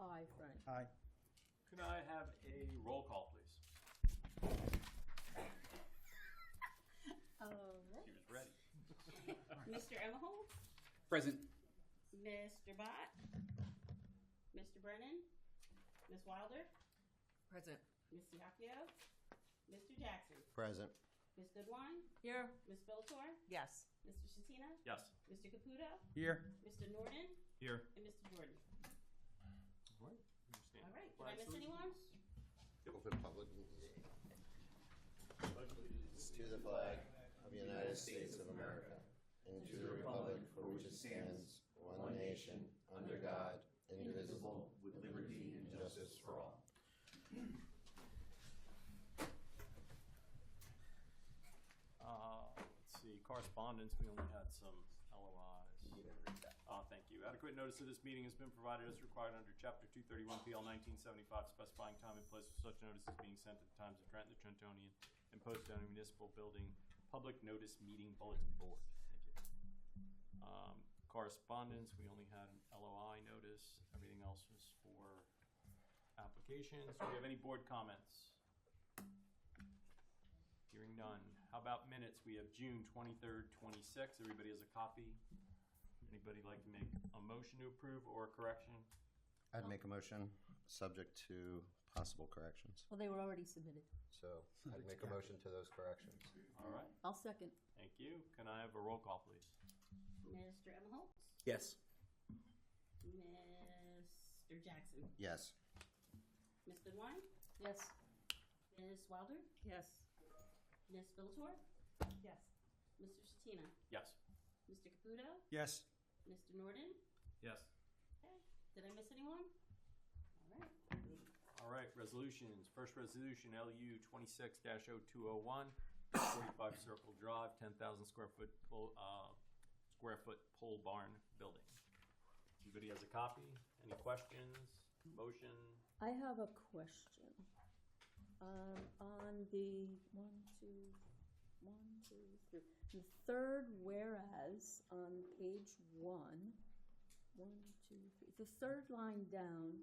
Aye, Frank. Aye. Could I have a roll call, please? All right. She was ready. Mr. Emmerholz, Present. Mr. Bott, Mr. Brennan, Ms. Wilder, Present. Ms. Diacchio, Mr. Jackson, Present. Ms. Goodwine, Here. Ms. Bellator, Yes. Mr. Shatina, Yes. Mr. Caputo, Here. Mr. Norden, Here. and Mr. Jordan. All right. Understand. All right, did I Flag miss salute. anyone? Open public meeting. To the flag of the United States of America and to the republic for which it stands, one nation, under God, indivisible, with liberty and justice for all. Let's see, correspondence, we only had some LOIs. Thank you. Adequate notice of this meeting has been provided as required under Chapter 231 PL 1975, specifying time and place for such notices being sent at the Times of Trenton, the Trentonian, and posted on the municipal building public notice meeting bulletin board. Thank you. Correspondence, we only had an LOI notice. Everything else was for applications. Do we have any board comments? Hearing none. How about minutes? We have June 23rd, 26. Everybody has a copy. Anybody like to make a motion to approve or a correction? I'd make a motion, subject to possible corrections. Well, they were already submitted. So I'd make a motion to those corrections. All right. I'll second. Thank you. Can I have a roll call, please? Mr. Emmerholz, Yes. Mr. Jackson, Yes. Ms. Goodwine, Yes. Ms. Wilder, Yes. Ms. Bellator, Yes. Mr. Shatina, Yes. Mr. Caputo, Yes. Mr. Norden. Yes. Okay. Did I miss anyone? All right. All right. Resolutions. First resolution, LU 26-0201, 45 Circle Drive, 10,000 square foot pole barn building. Anybody has a copy? Any questions? Motion? I have a question. On the the third whereas on page 1, the third line down,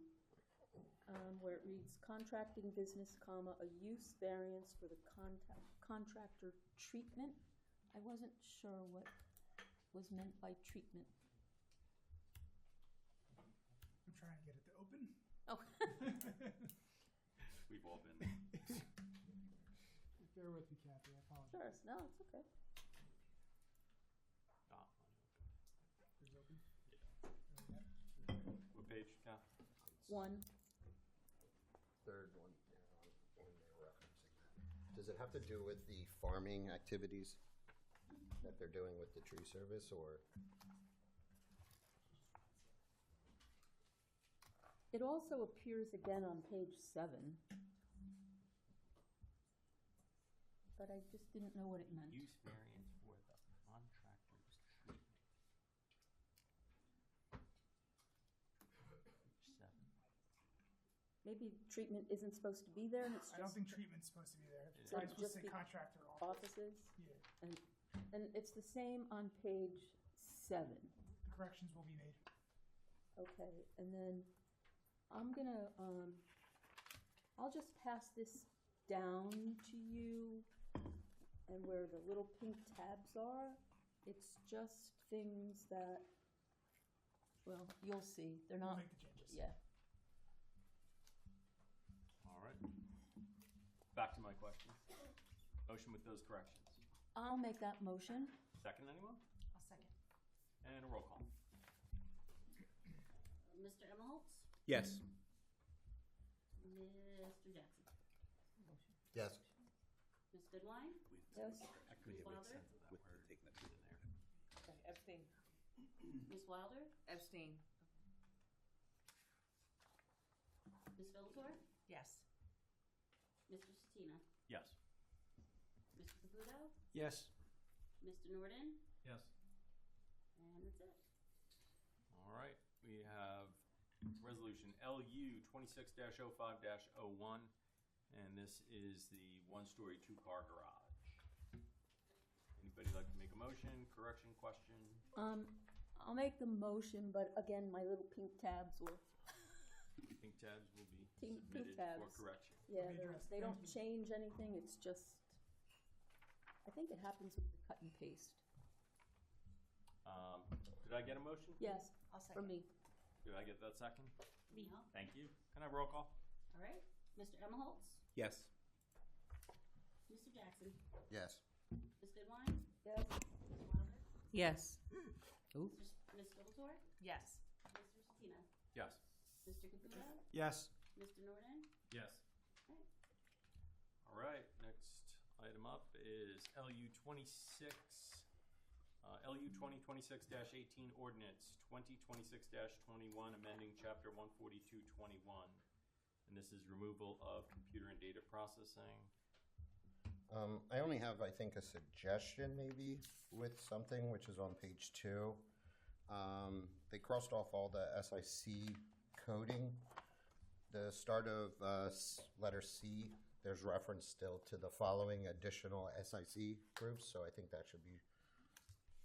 where it reads contracting business, comma, a use variance for the contractor treatment. I wasn't sure what was meant by treatment. I'm trying to get it to open. Oh. We've all been there. Bear with me, Kathy. I apologize. Sure, no, it's okay. Is it open? What page, Kath? 1. Third one, when they're referencing that. Does it have to do with the farming activities that they're doing with the tree service, or? It also appears again on page 7. But I just didn't know what it meant. Use variance for the contractor's treatment. Page 7. Maybe treatment isn't supposed to be there, and it's I don't just think treatment's supposed to be there. It's So probably it's supposed to say just the contractor office. offices. Yeah, And it's the same on page 7. the corrections will be made. Okay, and then I'm gonna, I'll just pass this down to you, and where the little pink tabs are, it's just things that, well, you'll see, they're We'll not, make the changes. yeah. All right. Back to my question. Motion with those corrections. I'll make that motion. Second, anyone? I'll second. And a roll call. Mr. Emmerholz, Yes. Mr. Jackson, Yes. Ms. Goodwine, Yes. Ms. Wilder, Abstain. Ms. Wilder, Abstain. Ms. Bellator, Yes. Mr. Shatina, Yes. Mr. Caputo, Yes. Mr. Norden, Yes. and that's it. All right. We have resolution LU 26-05-01, and this is the one-story, two-car garage. Anybody like to make a motion, correction, question? I'll make the motion, but again, my little pink tabs will pink tabs will be Pink submitted for tabs. correction. Yeah, Be addressed. they don't Thank you. change anything, it's just, I think it happens with the cut and paste. Did I get a motion? Yes, I'll for second. me. Did I get that second? Me. Thank you. Can I have roll call? All right. Mr. Emmelholz, Yes. Mr. Jackson, Yes. Ms. Goodwine, Yes. Ms. Wilder, Yes. Ms. Spillitor, Yes. Mr. Satina, Yes. Mr. Caputo, Yes. Mr. Norden. Yes. All right, next item up is LU 26, LU 2026-18 ordinance, 2026-21, amending chapter 14221. And this is removal of computer and data processing. I only have, I think, a suggestion maybe with something, which is on page 2. They crossed off all the SIC coding. The start of letter C, there's reference still to the following additional SIC groups, so I think that should be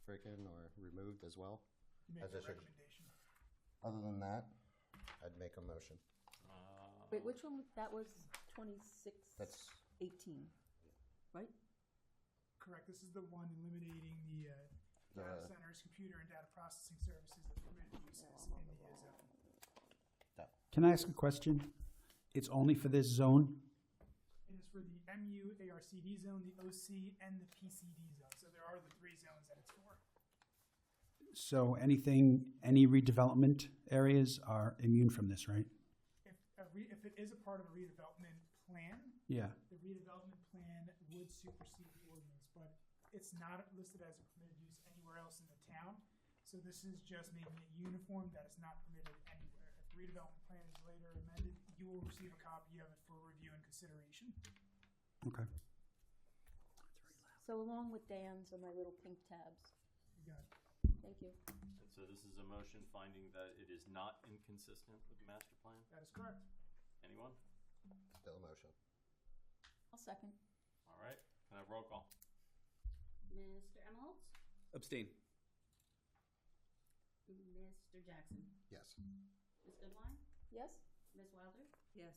stricken or removed as well. You make As a it should. recommendation. Other than that, I'd make a motion. Wait, which one, that was 2618, That's right? Correct, this is the one eliminating the data The- centers, computer and data processing services as permitted uses in the zone. Can I ask a question? It's only for this zone? It is for the MU ARCD zone, the OC, and the PCD zone. So there are the 3 zones that it's for. So any redevelopment areas are immune from this, right? If it is a part of a redevelopment plan, Yeah. the redevelopment plan would supersede the ordinance, but it's not listed as a permitted use anywhere else in the town. So this is just making it uniform that it's not permitted anywhere. If the redevelopment plan is later amended, you will receive a copy of it for review and consideration. Okay. So along with Dan's and my little pink tabs. You got it. Thank you. And so this is a motion finding that it is not inconsistent with the master plan. That is correct. Anyone? still a motion. I'll second. All right, can I have roll call? Mr. Emmelholz, Abstain. Mr. Jackson, Yes. Ms. Goodwine, Yes? Ms. Wilder, Yes.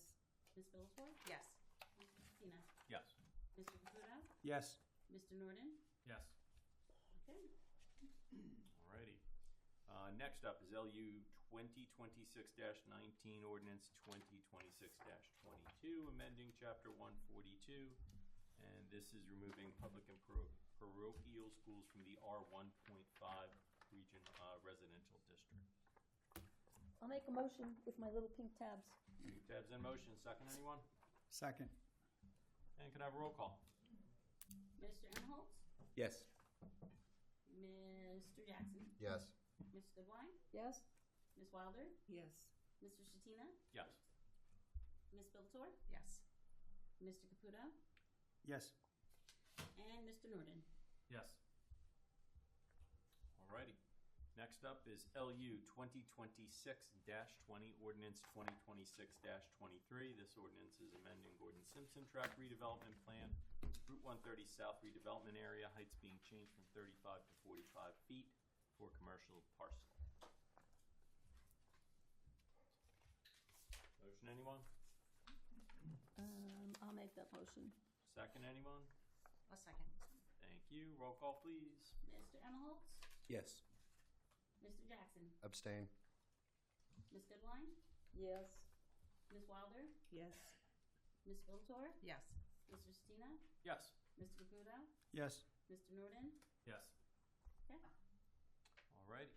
Ms. Spillitor, Yes. Mr. Satina, Yes. Mr. Caputo, Yes. Mr. Norden. Yes. Okay. Alrighty. Next up is LU 2026-19, ordinance 2026-22, amending chapter 142. And this is removing public and parochial schools from the R1.5 region residential district. I'll make a motion with my little pink tabs. Tabs in motion. Second, anyone? Second. And can I have a roll call? Mr. Emmelholz, Yes. Mr. Jackson, Yes. Ms. Goodwine, Yes? Ms. Wilder, Yes. Mr. Satina, Yes. Ms. Spillitor, Yes. Mr. Caputo, Yes. and Mr. Norden. Yes. Alrighty. Next up is LU 2026-20, ordinance 2026-23. This ordinance is amending Gordon Simpson Tract redevelopment plan, Route 130 South redevelopment area, heights being changed from 35 to 45 feet for commercial parcel. Motion, anyone? I'll make that motion. Second, anyone? A second. Thank you. Roll call, please. Mr. Emmelholz, Yes. Mr. Jackson, Abstain. Ms. Goodwine, Yes? Ms. Wilder, Yes. Ms. Spillitor, Yes. Mr. Satina, Yes. Mr. Caputo, Yes. Mr. Norden. Yes. Okay. Alrighty.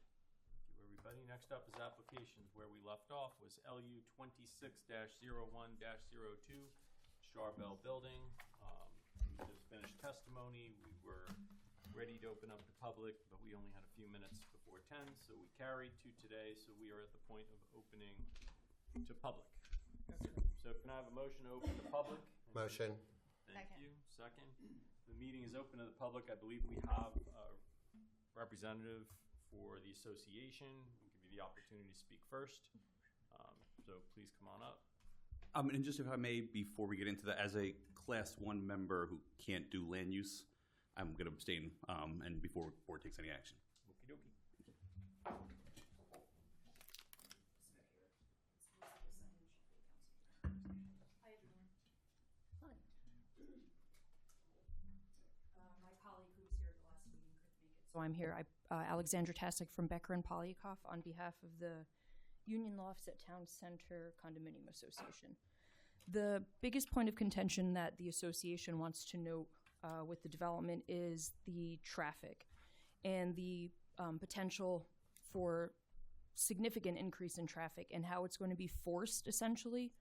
Thank you, everybody. Next up is applications. Where we left off was LU 26-01-02, Charbel Building. We just finished testimony. We were ready to open up to public, but we only had a few minutes before 10, so we carried to today. So we are at the point of opening to public. That's correct. So can I have a motion to open to public? Motion. Thank Second. you. Second. The meeting is open to the public. I believe we have a representative for the association. We'll give you the opportunity to speak first. So please come on up. And just if I may, before we get into that, as a Class 1 member who can't do land use, I'm going to abstain and before the board takes any action. Okey dokey. why I'm here. Alexandra Tasic from Becker and Polyakoff on behalf of the Union Lofts at Town Center Condominium Association. The biggest point of contention that the association wants to note with the development is the traffic and the potential for significant increase in traffic and how it's going to be forced, essentially,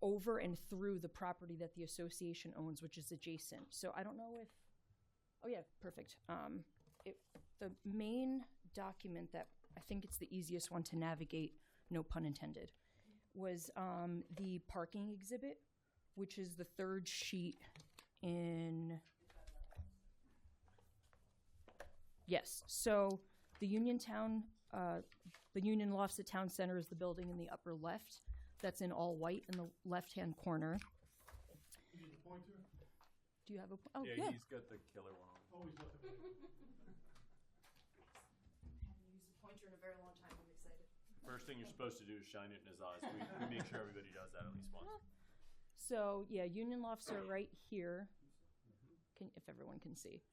over and through the property that the association owns, which is adjacent. So I don't know if, oh yeah, perfect. The main document that I think it's the easiest one to navigate, no pun intended, was the parking exhibit, which is the third sheet in, yes, so the Union Lofts at Town Center is the building in the upper left. That's in all white in the left-hand corner. You need a pointer? Do you have a, oh, Yeah, yeah. he's got the killer one on. Always looking at it. Haven't used a pointer in a very long time, I'm excited. First thing you're supposed to do is shine it in his eyes. We make sure everybody does that at least once. So, yeah, Union Lofts are right here, if everyone can see.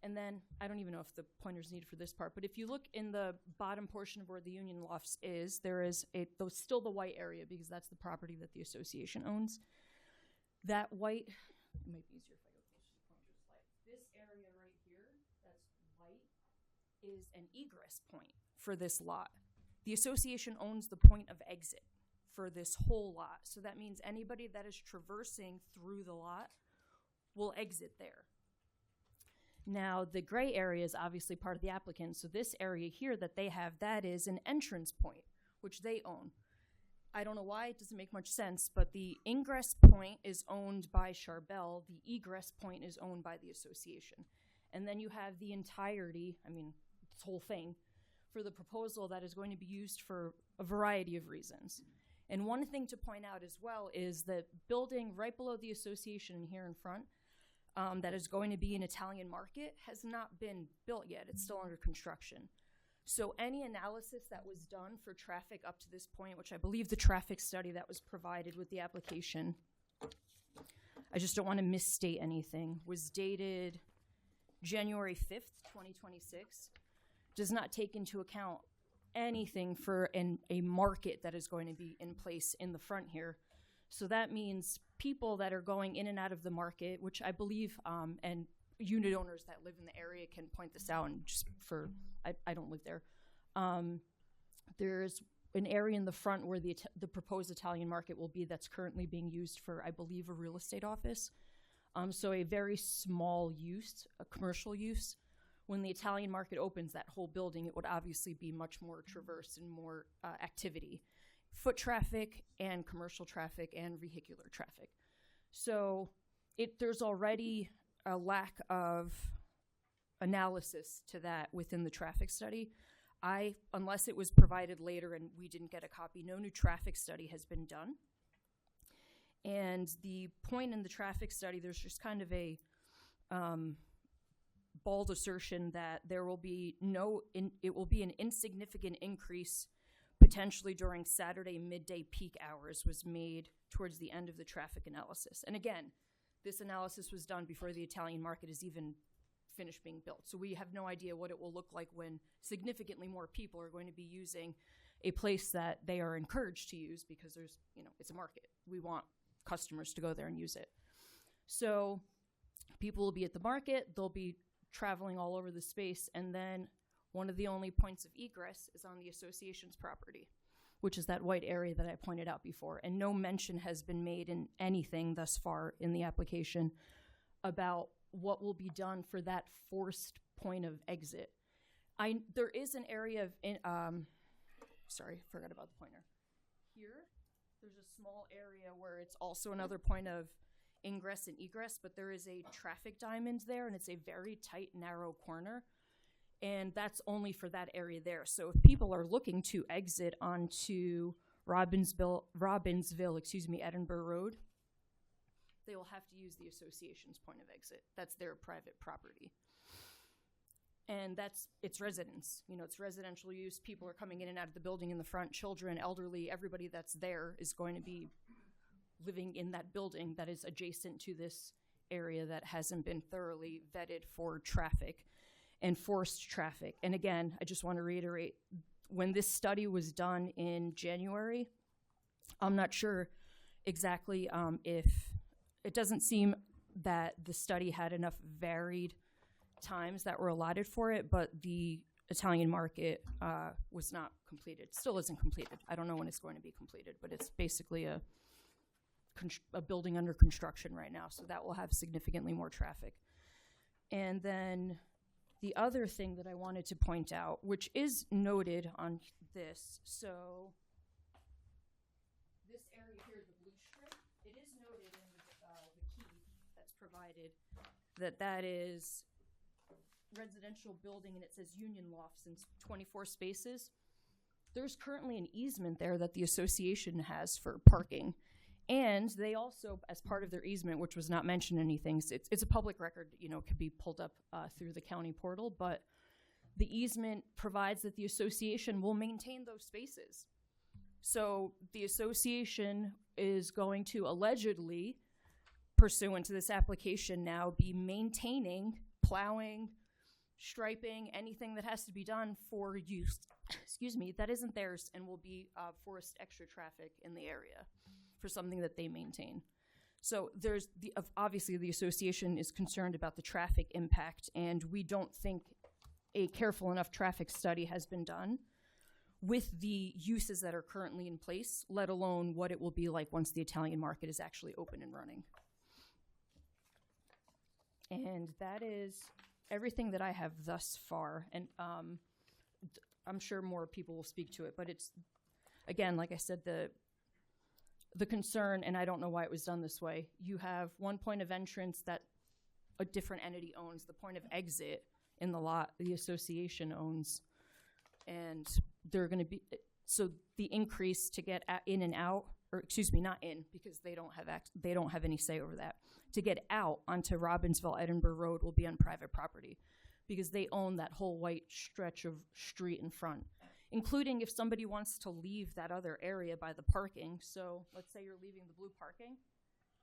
And then, I don't even know if the pointer's needed for this part, but if you look in the bottom portion of where the Union Lofts is, there is still the white area because that's the property that the association owns. That white, it might be easier if I go closer to the pointer's slide. This area right here, that's white, is an egress point for this lot. The association owns the point of exit for this whole lot. So that means anybody that is traversing through the lot will exit there. Now, the gray area is obviously part of the applicant, so this area here that they have, that is an entrance point, which they own. I don't know why, it doesn't make much sense, but the ingress point is owned by Charbel, the egress point is owned by the association. And then you have the entirety, this whole thing, for the proposal that is going to be used for a variety of reasons. And one thing to point out as well is that building right below the association here in front, that is going to be an Italian market has not been built yet. It's still under construction. So any analysis that was done for traffic up to this point, which I believe the traffic study that was provided with the application, I just don't want to misstate anything, was dated January 5th, 2026, does not take into account anything for a market that is going to be in place in the front here. So that means people that are going in and out of the market, which I believe, and unit owners that live in the area can point this out, and just for, I don't live there. There's an area in the front where the proposed Italian market will be that's currently being used for, I believe, a real estate office. So a very small use, a commercial use. When the Italian market opens, that whole building, it would obviously be much more traversed and more activity. Foot traffic and commercial traffic and vehicular traffic. So there's already a lack of analysis to that within the traffic study. Unless it was provided later and we didn't get a copy, no new traffic study has been done. And the point in the traffic study, there's just kind of a bald assertion that there will be it will be an insignificant increase potentially during Saturday midday peak hours was made towards the end of the traffic analysis. And again, this analysis was done before the Italian market is even finished being built. So we have no idea what it will look like when significantly more people are going to be using a place that they are encouraged to use because there's, it's a market. We want customers to go there and use it. So people will be at the market, they'll be traveling all over the space, and then one of the only points of egress is on the association's property, which is that white area that I pointed out before. And no mention has been made in anything thus far in the application about what will be done for that forced point of exit. There is an area of, sorry, forgot about the pointer. Here, there's a small area where it's also another point of ingress and egress, but there is a traffic diamond there, and it's a very tight, narrow corner. And that's only for that area there. So if people are looking to exit onto Robbinsville, Edinburgh Road, they will have to use the association's point of exit. That's their private property. And it's residence. It's residential use. People are coming in and out of the building in the front. Children, elderly, everybody that's there is going to be living in that building that is adjacent to this area that hasn't been thoroughly vetted for traffic and forced traffic. And again, I just want to reiterate, when this study was done in January, I'm not sure exactly if it doesn't seem that the study had enough varied times that were allotted for it, but the Italian market was not completed. Still isn't completed. I don't know when it's going to be completed, but it's basically a building under construction right now, so that will have significantly more traffic. And then the other thing that I wanted to point out, which is noted on this, so this area here, the blue strip, it is noted in the key that's provided that is residential building, and it says Union Lofts and 24 spaces. There's currently an easement there that the association has for parking. And they also, as part of their easement, which was not mentioned in anything, it's a public record, it could be pulled up through the county portal, but the easement provides that the association will maintain those spaces. So the association is going to allegedly, pursuant to this application now, be maintaining, plowing, striping, anything that has to be done for use, that isn't theirs, and will be forced extra traffic in the area for something that they maintain. So there's obviously the association is concerned about the traffic impact, and we don't think a careful enough traffic study has been done with the uses that are currently in place, let alone what it will be like once the Italian market is actually open and running. And that is everything that I have thus far, and I'm sure more people will speak to it, but it's, again, like I said, the concern, and I don't know why it was done this way, you have one point of entrance that a different entity owns, the point of exit in the lot the association owns, and they're going to be, so the increase to get in and out, or excuse me, not in, because they don't have any say over that, to get out onto Robbinsville Edinburgh Road will be on private property, because they own that whole white stretch of street in front, including if somebody wants to leave that other area by the parking. So let's say you're leaving the blue parking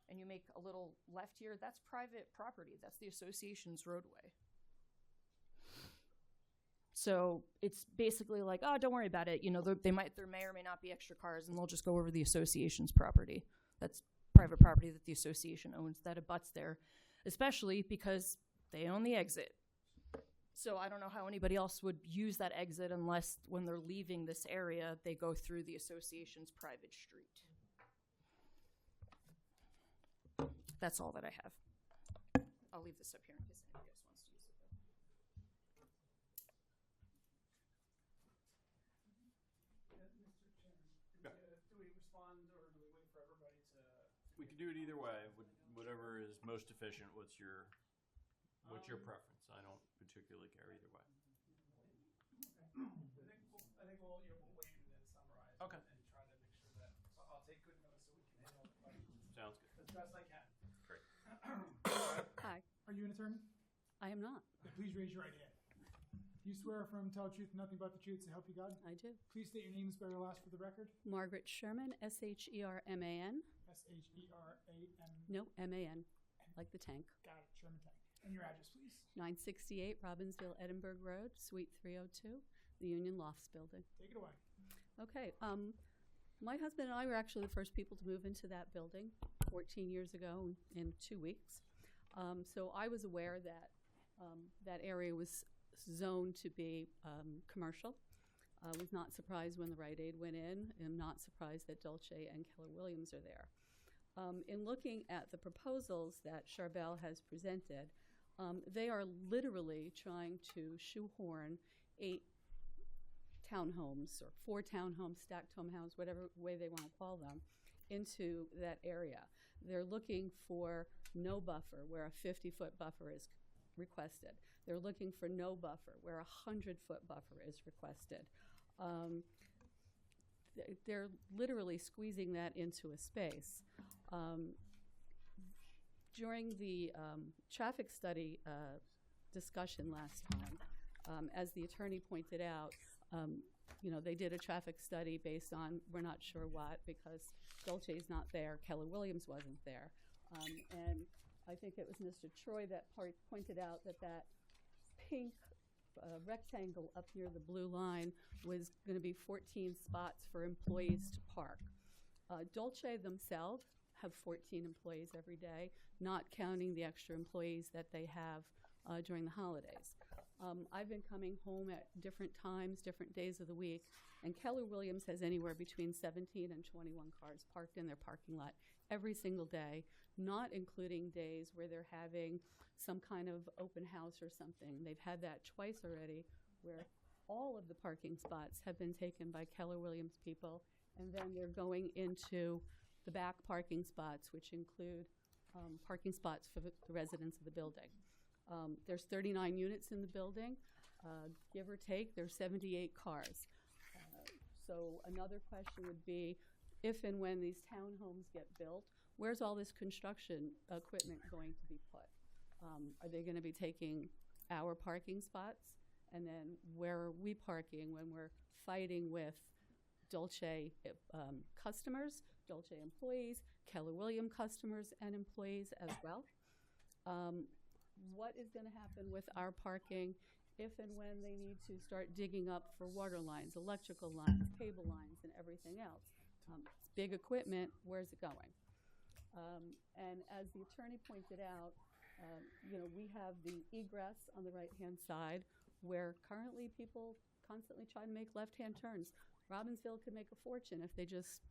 and you make a little left here, that's private property. That's the association's roadway. So it's basically like, oh, don't worry about it. There may or may not be extra cars, and they'll just go over the association's property. That's private property that the association owns that abuts there, especially because they own the exit. So I don't know how anybody else would use that exit unless when they're leaving this area, they go through the association's private street. That's all that I have. I'll leave this up here in case anybody else wants to use it. Do we respond, or do we wait for everybody to? We could do it either way, whatever is most efficient. What's your preference? I don't particularly care either way. I think we'll wait and then summarize. Okay. And try to make sure that, so I'll take good notes so we can handle the questions Sounds good. as best I can. Great. Hi, Are you an attorney? I am not. Then please raise your right hand. Do you swear affirm, tell the truth, nothing but the truth, so help you God? I do. Please state your name and spell your last for the record. Margaret Sherman, S-H-E-R-M-A-N. S-H-E-R-A-M. No, M-A-N, like the tank. Got it, Sherman Tank. And your address, please. 968 Robbinsville Edinburgh Road, Suite 302, the Union Lofts Building. Take it away. Okay, my husband and I were actually the first people to move into that building 14 years ago in 2 weeks. So I was aware that that area was zoned to be commercial. I was not surprised when the Rite Aid went in. I'm not surprised that Dolce and Keller Williams are there. In looking at the proposals that Charbel has presented, they are literally trying to shoehorn 8 townhomes or 4 townhomes, stacked home houses, whatever way they want to call them, into that area. They're looking for no buffer where a 50-foot buffer is requested. They're looking for no buffer where a 100-foot buffer is requested. They're literally squeezing that into a space. During the traffic study discussion last time, as the attorney pointed out, they did a traffic study based on we're not sure what, because Dolce's not there, Keller Williams wasn't there. And I think it was Mr. Troy that pointed out that that pink rectangle up near the blue line was going to be 14 spots for employees to park. Dolce themselves have 14 employees every day, not counting the extra employees that they have during the holidays. I've been coming home at different times, different days of the week, and Keller Williams has anywhere between 17 and 21 cars parked in their parking lot every single day, not including days where they're having some kind of open house or something. They've had that twice already, where all of the parking spots have been taken by Keller Williams people, and then they're going into the back parking spots, which include parking spots for the residents of the building. There's 39 units in the building. Give or take, there's 78 cars. So another question would be, if and when these townhomes get built, where's all this construction equipment going to be put? Are they going to be taking our parking spots? And then where are we parking when we're fighting with Dolce customers, Dolce employees, Keller Williams customers and employees as well? What is going to happen with our parking if and when they need to start digging up for water lines, electrical lines, cable lines, and everything else? It's big equipment. Where's it going? And as the attorney pointed out, we have the egress on the right-hand side, where currently people constantly try to make left-hand turns. Robbinsville could make a fortune if they just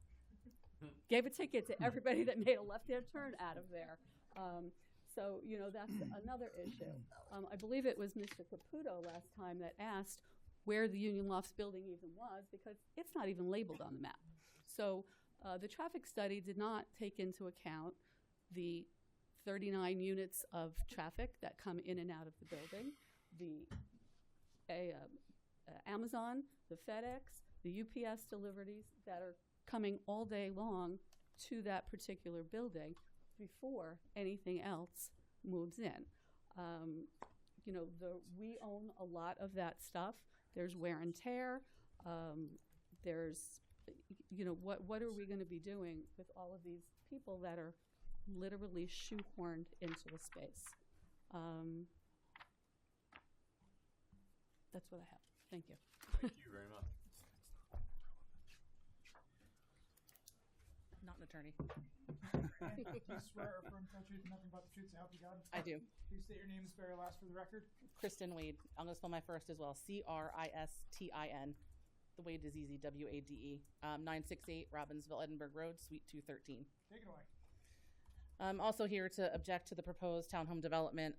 gave a ticket to everybody that made a left-hand turn out of there. So, that's another issue. I believe it was Mr. Caputo last time that asked where the Union Lofts building even was, because it's not even labeled on the map. So the traffic study did not take into account the 39 units of traffic that come in and out of the building, the Amazon, the FedEx, the UPS deliveries that are coming all day long to that particular building before anything else moves in. We own a lot of that stuff. There's wear and tear. There's, what are we going to be doing with all of these people that are literally shoehorned into a space? That's what I have. Thank you. Thank you very much. Not an attorney. Do you swear or affirm to tell the truth and nothing but the truth to help you God? I do. Please state your name and spell your last for the record. Kristen Wade. I'm going to spell my first as well. Christin. The Wade is easy. Wade. 968 Robbinsville, Edinburgh Road, Suite 213. Take it away. I'm also here to object to the proposed townhome development.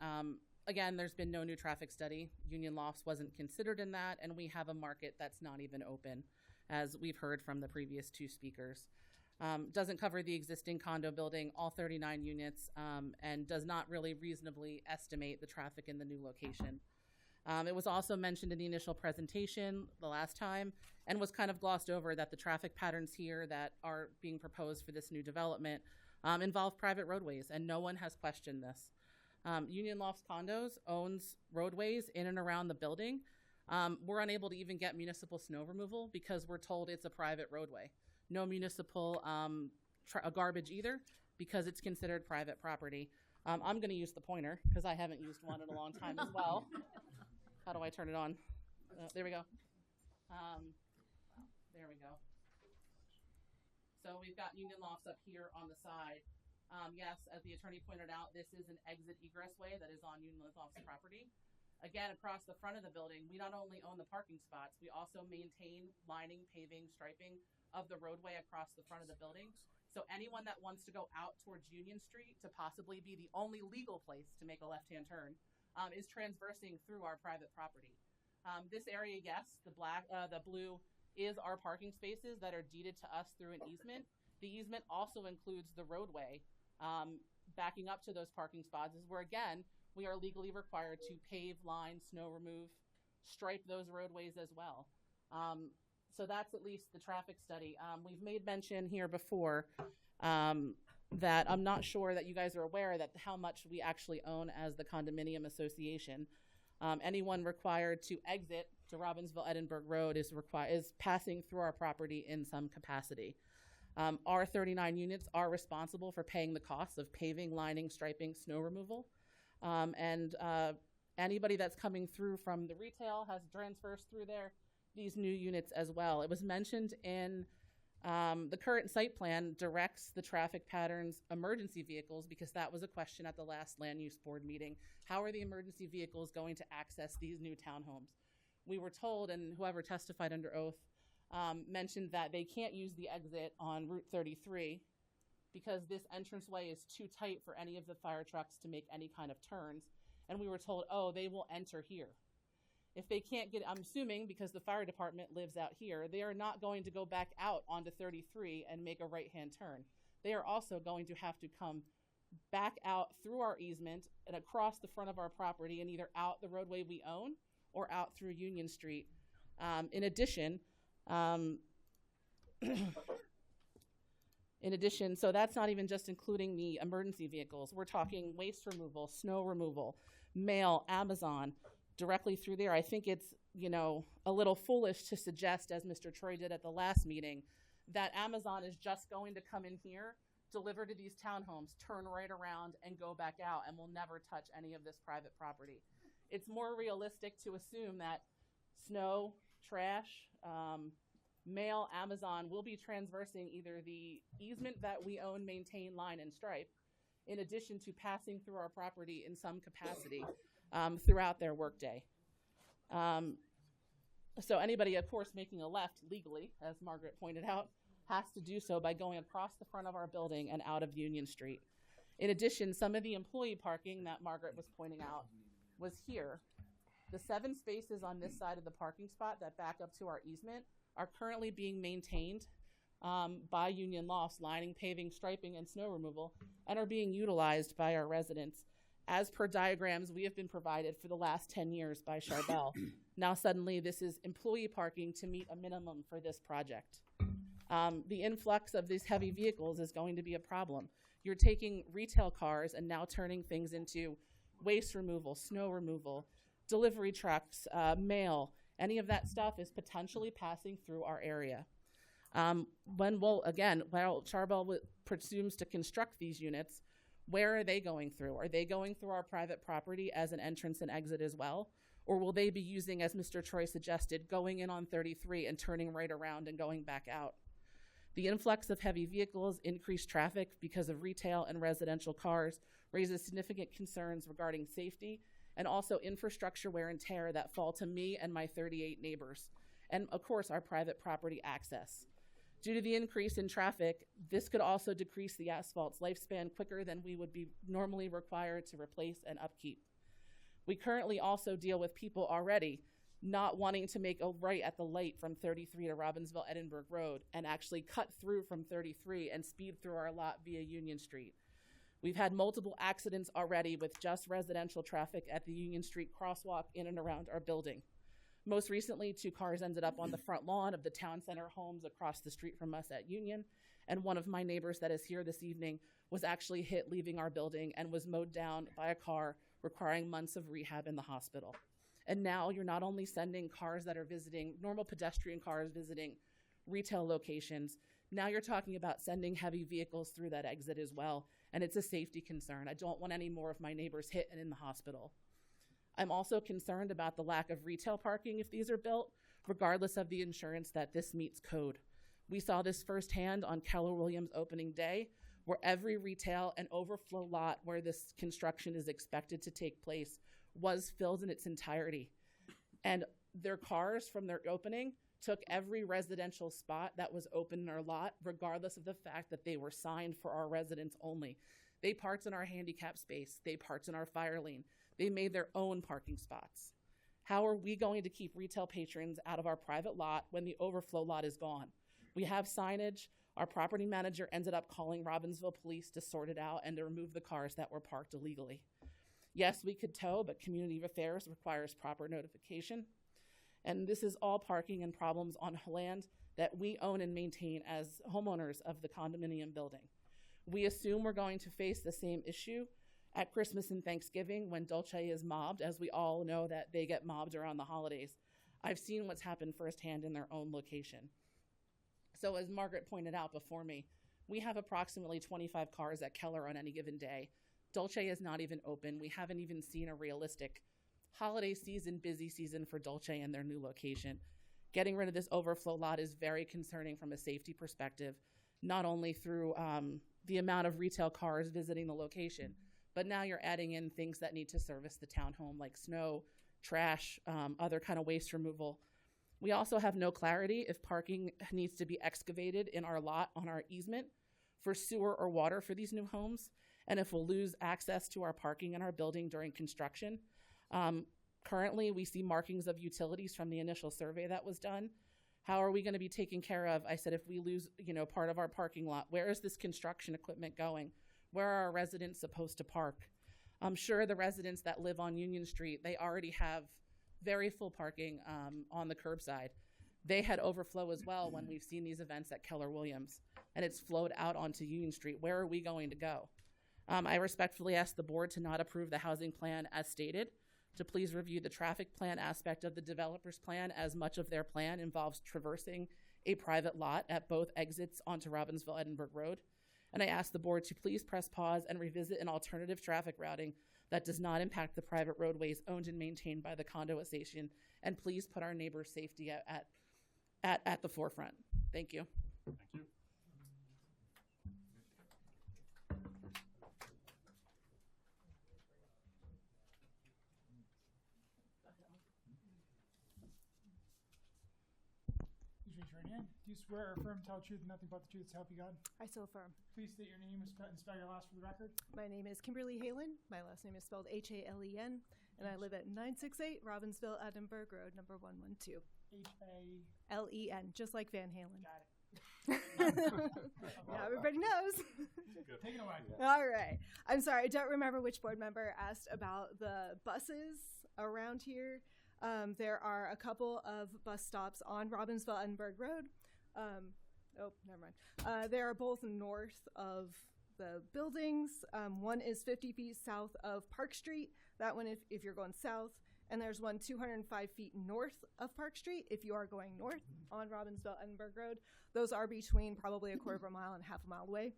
Again, there's been no new traffic study. Union Lofts wasn't considered in that, and we have a market that's not even open, as we've heard from the previous two speakers. Doesn't cover the existing condo building, all 39 units, and does not really reasonably estimate the traffic in the new location. It was also mentioned in the initial presentation the last time, and was kind of glossed over that the traffic patterns here that are being proposed for this new development involve private roadways, and no one has questioned this. Union Lofts Condos owns roadways in and around the building. We're unable to even get municipal snow removal because we're told it's a private roadway. No municipal garbage either, because it's considered private property. I'm going to use the pointer because I haven't used one in a long time as well. How do I turn it on? There we go. There we go. So we've got Union Lofts up here on the side. Yes, as the attorney pointed out, this is an exit egress way that is on Union Lofts property. Again, across the front of the building, we not only own the parking spots, we also maintain lining, paving, striping of the roadway across the front of the building. So anyone that wants to go out towards Union Street to possibly be the only legal place to make a left-hand turn is transversing through our private property. This area, yes, the blue is our parking spaces that are deeded to us through an easement. The easement also includes the roadway backing up to those parking spots, is where, again, we are legally required to pave, line, snow remove, stripe those roadways as well. So that's at least the traffic study. We've made mention here before that I'm not sure that you guys are aware that how much we actually own as the condominium association. Anyone required to exit to Robbinsville Edinburgh Road is passing through our property in some capacity. Our 39 units are responsible for paying the costs of paving, lining, striping, snow removal. Anybody that's coming through from the retail has transfers through there, these new units as well. It was mentioned in the current site plan directs the traffic patterns emergency vehicles, because that was a question at the last land use board meeting. How are the emergency vehicles going to access these new townhomes? We were told, and whoever testified under oath mentioned that they can't use the exit on Route 33 because this entranceway is too tight for any of the fire trucks to make any kind of turns. And we were told, oh, they will enter here. If they can't get, I'm assuming because the fire department lives out here, they are not going to go back out onto 33 and make a right-hand turn. They are also going to have to come back out through our easement and across the front of our property and either out the roadway we own or out through Union Street. In addition, so that's not even just including the emergency vehicles. We're talking waste removal, snow removal, mail, Amazon, directly through there. I think it's, a little foolish to suggest, as Mr. Troy did at the last meeting, that Amazon is just going to come in here, deliver to these townhomes, turn right around and go back out, and will never touch any of this private property. It's more realistic to assume that snow, trash, mail, Amazon will be transversing either the easement that we own, maintain, line, and stripe, in addition to passing through our property in some capacity throughout their workday. So anybody, of course, making a left legally, as Margaret pointed out, has to do so by going across the front of our building and out of Union Street. In addition, some of the employee parking that Margaret was pointing out was here. The 7 spaces on this side of the parking spot that back up to our easement are currently being maintained by Union Lofts, lining, paving, striping, and snow removal, and are being utilized by our residents as per diagrams we have been provided for the last 10 years by Charbel. Now suddenly this is employee parking to meet a minimum for this project. The influx of these heavy vehicles is going to be a problem. You're taking retail cars and now turning things into waste removal, snow removal, delivery trucks, mail. Any of that stuff is potentially passing through our area. While Charbel presumes to construct these units, where are they going through? Are they going through our private property as an entrance and exit as well? Or will they be using, as Mr. Troy suggested, going in on 33 and turning right around and going back out? The influx of heavy vehicles, increased traffic because of retail and residential cars, raises significant concerns regarding safety and also infrastructure wear and tear that fall to me and my 38 neighbors, and of course our private property access. Due to the increase in traffic, this could also decrease the asphalt's lifespan quicker than we would be normally required to replace and upkeep. We currently also deal with people already not wanting to make a right at the light from 33 to Robbinsville Edinburgh Road and actually cut through from 33 and speed through our lot via Union Street. We've had multiple accidents already with just residential traffic at the Union Street crosswalk in and around our building. Most recently, 2 cars ended up on the front lawn of the town center homes across the street from us at Union, and one of my neighbors that is here this evening was actually hit leaving our building and was mowed down by a car, requiring months of rehab in the hospital. And now you're not only sending cars that are visiting, normal pedestrian cars visiting retail locations, now you're talking about sending heavy vehicles through that exit as well, and it's a safety concern. I don't want any more of my neighbors hit and in the hospital. I'm also concerned about the lack of retail parking if these are built, regardless of the insurance that this meets code. We saw this firsthand on Keller Williams opening day, where every retail and overflow lot where this construction is expected to take place was filled in its entirety. And their cars from their opening took every residential spot that was open in our lot, regardless of the fact that they were signed for our residents only. They parked in our handicap space. They parked in our fire lane. They made their own parking spots. How are we going to keep retail patrons out of our private lot when the overflow lot is gone? We have signage. Our property manager ended up calling Robbinsville Police to sort it out and to remove the cars that were parked illegally. Yes, we could tow, but community affairs requires proper notification. And this is all parking and problems on land that we own and maintain as homeowners of the condominium building. We assume we're going to face the same issue at Christmas and Thanksgiving when Dolce is mobbed, as we all know that they get mobbed around the holidays. I've seen what's happened firsthand in their own location. So as Margaret pointed out before me, we have approximately 25 cars at Keller on any given day. Dolce is not even open. We haven't even seen a realistic holiday season, busy season for Dolce and their new location. Getting rid of this overflow lot is very concerning from a safety perspective, not only through the amount of retail cars visiting the location, but now you're adding in things that need to service the townhome like snow, trash, other kind of waste removal. We also have no clarity if parking needs to be excavated in our lot on our easement for sewer or water for these new homes, and if we'll lose access to our parking in our building during construction. Currently, we see markings of utilities from the initial survey that was done. How are we going to be taken care of? I said, if we lose, part of our parking lot, where is this construction equipment going? Where are our residents supposed to park? I'm sure the residents that live on Union Street, they already have very full parking on the curbside. They had overflow as well when we've seen these events at Keller Williams, and it's flowed out onto Union Street. Where are we going to go? I respectfully ask the board to not approve the housing plan as stated, to please review the traffic plan aspect of the developer's plan, as much of their plan involves traversing a private lot at both exits onto Robbinsville Edinburgh Road. And I ask the board to please press pause and revisit an alternative traffic routing that does not impact the private roadways owned and maintained by the condo association, and please put our neighbors' safety at the forefront. Thank you. Thank you. Please raise your right hand. Do you swear or affirm to tell the truth and nothing but the truth to help you God? I so affirm. Please state your name and spell your last for the record. My name is Kimberly Halen. My last name is spelled Halen, and I live at 968 Robbinsville Edinburgh Road, number 112. Len, just like Van Halen. Got it. Now everybody knows. Good. Take it away. All right. I'm sorry, I don't remember which board member asked about the buses around here. There are a couple of bus stops on Robbinsville Edinburgh Road. Never mind. They are both north of the buildings. One is 50 feet south of Park Street. That one if you're going south. And there's one 205 feet north of Park Street if you are going north on Robbinsville Edinburgh Road. Those are between probably a quarter of a mile and half a mile away.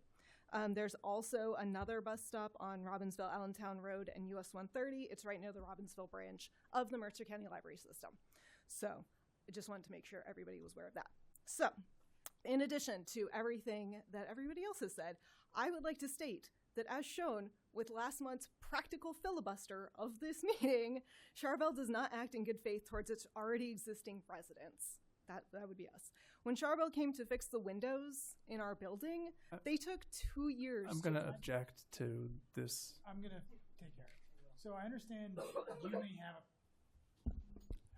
There's also another bus stop on Robbinsville Allentown Road and US 130. It's right near the Robbinsville branch of the Mercer County Library System. So I just wanted to make sure everybody was aware of that. So in addition to everything that everybody else has said, I would like to state that as shown with last month's practical filibuster of this meeting, Charbel does not act in good faith towards its already existing residents. That would be us. When Charbel came to fix the windows in our building, they took 2 years. I'm going to object to this. I'm going to take care of it. So I understand you may have a...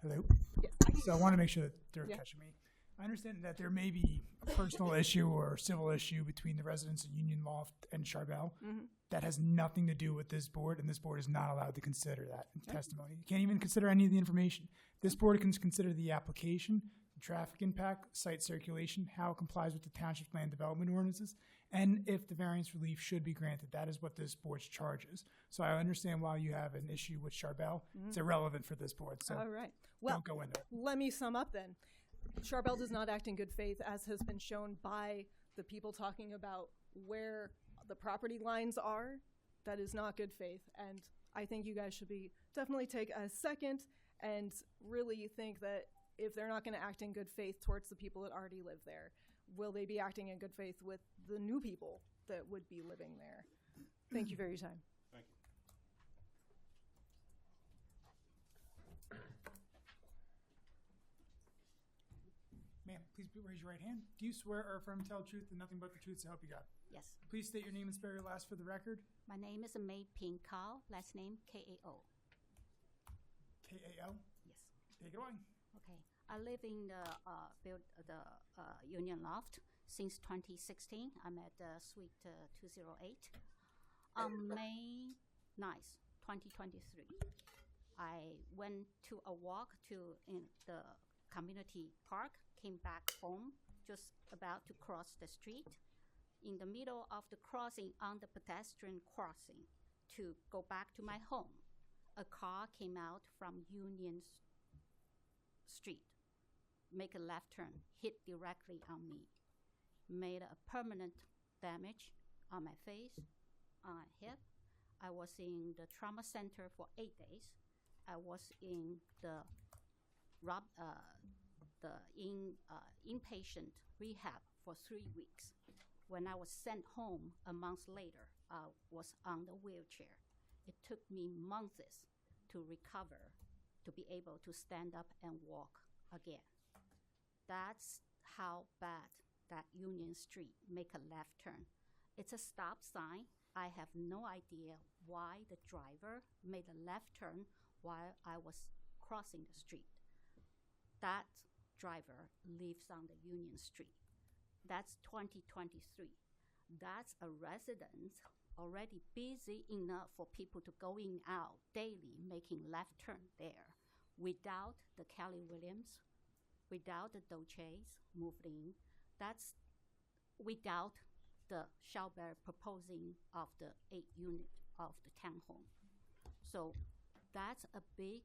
Hello? Yeah. So I want to make sure that they're Yeah. catching me. I understand that there may be a personal issue or civil issue between the residents of Union Loft and Charbel. Mm-hmm. That has nothing to do with this board, and this board is not allowed to consider that in testimony. You can't even consider any of the information. This board can consider the application, the traffic impact, site circulation, how it complies with the township's land development ordinances, and if the variance relief should be granted. That is what this board's charge is. So I understand why you have an issue with Charbel. It's irrelevant for this board, so All right. Well, don't go into it. let me sum up then. Charbel does not act in good faith, as has been shown by the people talking about where the property lines are. That is not good faith. And I think you guys should definitely take a second and really think that if they're not going to act in good faith towards the people that already live there, will they be acting in good faith with the new people that would be living there? Thank you for your time. Thank you. Ma'am, please raise your right hand. Do you swear or affirm to tell the truth and nothing but the truth to help you God? Yes. Please state your name and spell your last for the record. My name is May Ping Kao, last name Kao. K-A-O. Yes. Take it away. Okay. I live in the Union Loft since 2016. I'm at Suite 208. On May 9th, 2023, I went to a walk in the community park, came back home, just about to cross the street. In the middle of the crossing, on the pedestrian crossing, to go back to my home, a car came out from Union Street, make a left turn, hit directly on me. made a permanent damage on my face, on my hip. I was in the trauma center for 8 days. I was in the inpatient rehab for 3 weeks. When I was sent home a month later, I was on the wheelchair. It took me months to recover, to be able to stand up and walk again. That's how bad that Union Street make a left turn. It's a stop sign. I have no idea why the driver made a left turn while I was crossing the street. That driver lives on the Union Street. That's 2023. That's a residence already busy enough for people to go in out daily, making left turn there, without the Kelly Williams, without the Dolces moved in. That's without the Schaubert proposing of the 8 unit of the townhome. So that's a big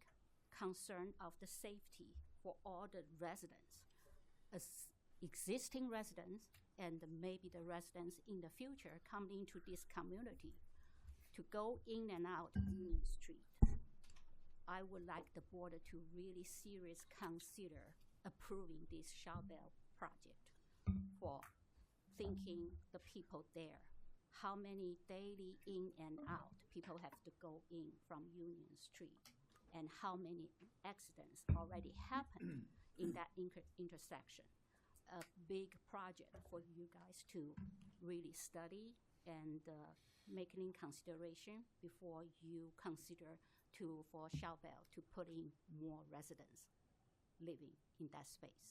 concern of the safety for all the residents, existing residents, and maybe the residents in the future coming into this community to go in and out Union Street. I would like the board to really seriously consider approving this Schaubert project for thinking the people there. How many daily in and out people have to go in from Union Street, and how many accidents already happened in that intersection. A big project for you guys to really study and make it in consideration before you consider for Schaubert to put in more residents living in that space.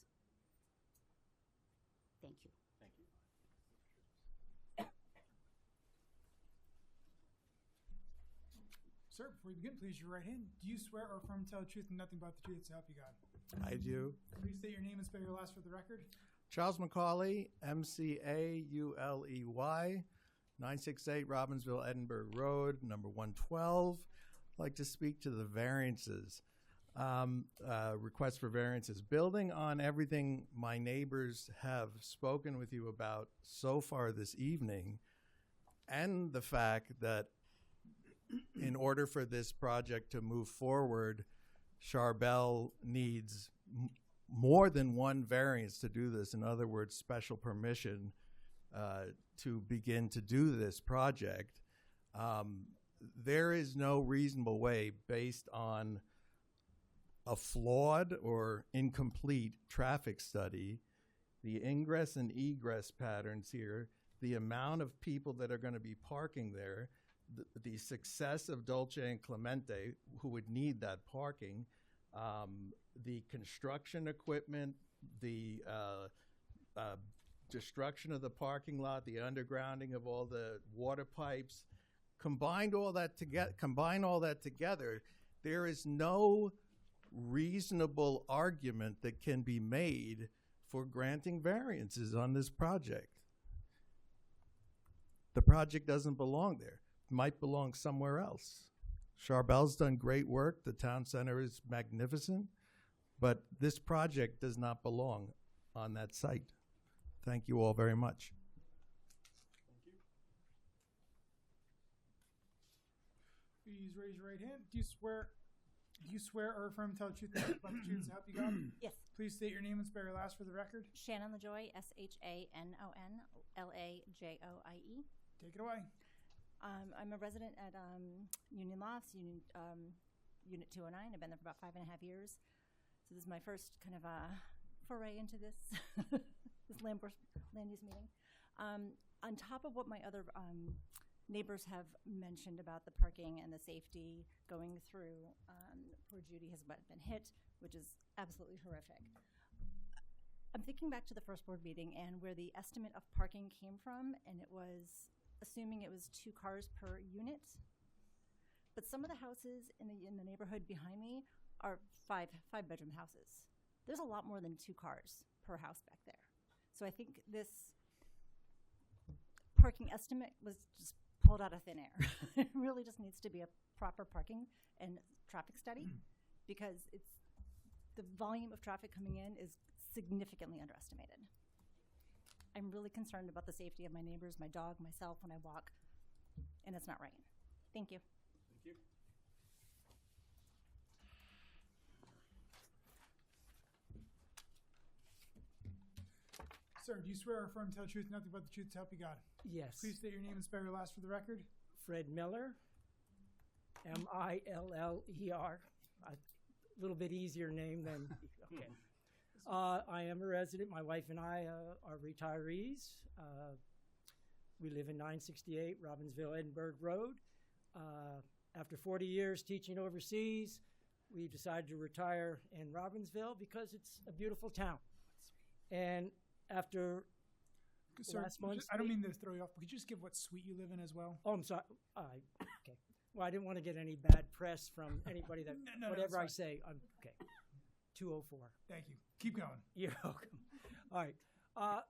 Thank you. Thank you. Sir, before you begin, please raise your right hand. Do you swear or affirm to tell the truth and nothing but the truth to help you God? I do. Please state your name and spell your last for the record. Charles Macaulay, MCAULEY, 968 Robbinsville, Edinburgh Road, number 112. I'd like to speak to the variances. Request for variances. Building on everything my neighbors have spoken with you about so far this evening, and the fact that in order for this project to move forward, Charbel needs more than one variance to do this. In other words, special permission to begin to do this project. There is no reasonable way, based on a flawed or incomplete traffic study, the ingress and egress patterns here, the amount of people that are going to be parking there, the success of Dolce and Clemente, who would need that parking, the construction equipment, the destruction of the parking lot, the undergrounding of all the water pipes, combine all that together, there is no reasonable argument that can be made for granting variances on this project. The project doesn't belong there. It might belong somewhere else. Charbel's done great work. The town center is magnificent, but this project does not belong on that site. Thank you all very much. Thank you. Please raise your right hand. Do you swear or affirm to tell the truth and nothing but the truth to help you God? Yes. Please state your name and spell your last for the record. Shannon LaJoie, ShanonLaJoie. Take it away. I'm a resident at Union Lofts, Unit 209. I've been there for about 5.5 years. So this is my first kind of foray into this this land use meeting. On top of what my other neighbors have mentioned about the parking and the safety going through, poor Judy has been hit, which is absolutely horrific. I'm thinking back to the first board meeting and where the estimate of parking came from, and it was assuming it was 2 cars per unit. But some of the houses in the neighborhood behind me are five-bedroom houses. There's a lot more than 2 cars per house back there. So I think this parking estimate was just pulled out of thin air. It really just needs to be a proper parking and traffic study, because the volume of traffic coming in is significantly underestimated. I'm really concerned about the safety of my neighbors, my dog, myself when I walk, and it's not right. Thank you. Thank you. Sir, do you swear or affirm to tell the truth, nothing but the truth to help you God? Yes. Please state your name and spell your last for the record. Fred Miller, Miller. A little bit easier name than, okay. I am a resident. My wife and I are retirees. We live in 968 Robbinsville, Edinburgh Road. After 40 years teaching overseas, we decided to retire in Robbinsville because it's a beautiful town. And after Sir, last month's I don't mean to throw you off, but could you just give what suite you live in as well? Oh, I'm sorry. Okay. Well, I didn't want to get any bad press from anybody that No, whatever I that's say. I'm okay. 204. Thank you. Keep going. You're welcome. All right.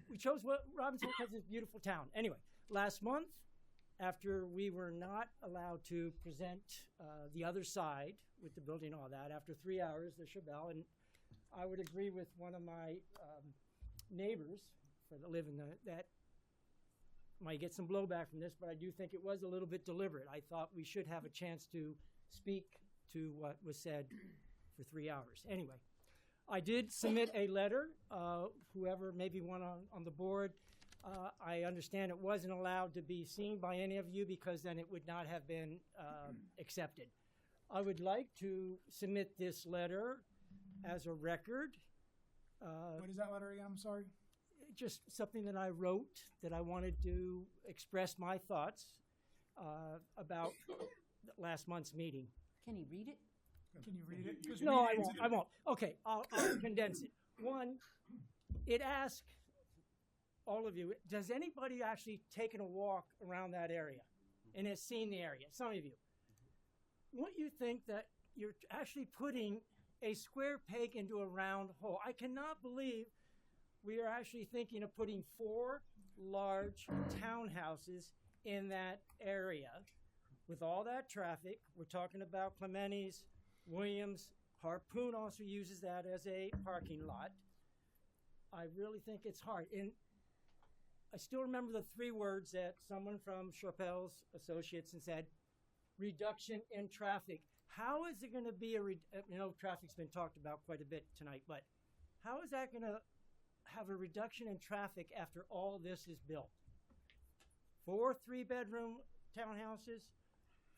We chose Robbinsville because it's a beautiful town. Anyway, last month, after we were not allowed to present the other side with the building and all that, after 3 hours, the Chevelle, and I would agree with one of my neighbors that live in that might get some blowback from this, but I do think it was a little bit deliberate. I thought we should have a chance to speak to what was said for 3 hours. Anyway, I did submit a letter. Whoever, maybe one on the board, I understand it wasn't allowed to be seen by any of you because then it would not have been accepted. I would like to submit this letter as a record. What is that letter again? I'm sorry. Just something that I wrote that I wanted to express my thoughts about last month's meeting. Can you read it? Can you read it? Just No, read I won't. Okay, I'll condense it. One, it asks all of you, does anybody actually taken a walk around that area and has seen the area? Some of you. Wouldn't you think that you're actually putting a square peg into a round hole? I cannot believe we are actually thinking of putting 4 large townhouses in that area with all that traffic. We're talking about Clementi's, Williams, Harpoon also uses that as a parking lot. I really think it's hard. And I still remember the 3 words that someone from Chappelle's Associates and said, reduction in traffic. How is it going to be traffic's been talked about quite a bit tonight, but how is that going to have a reduction in traffic after all this is built? 4 3-bedroom townhouses,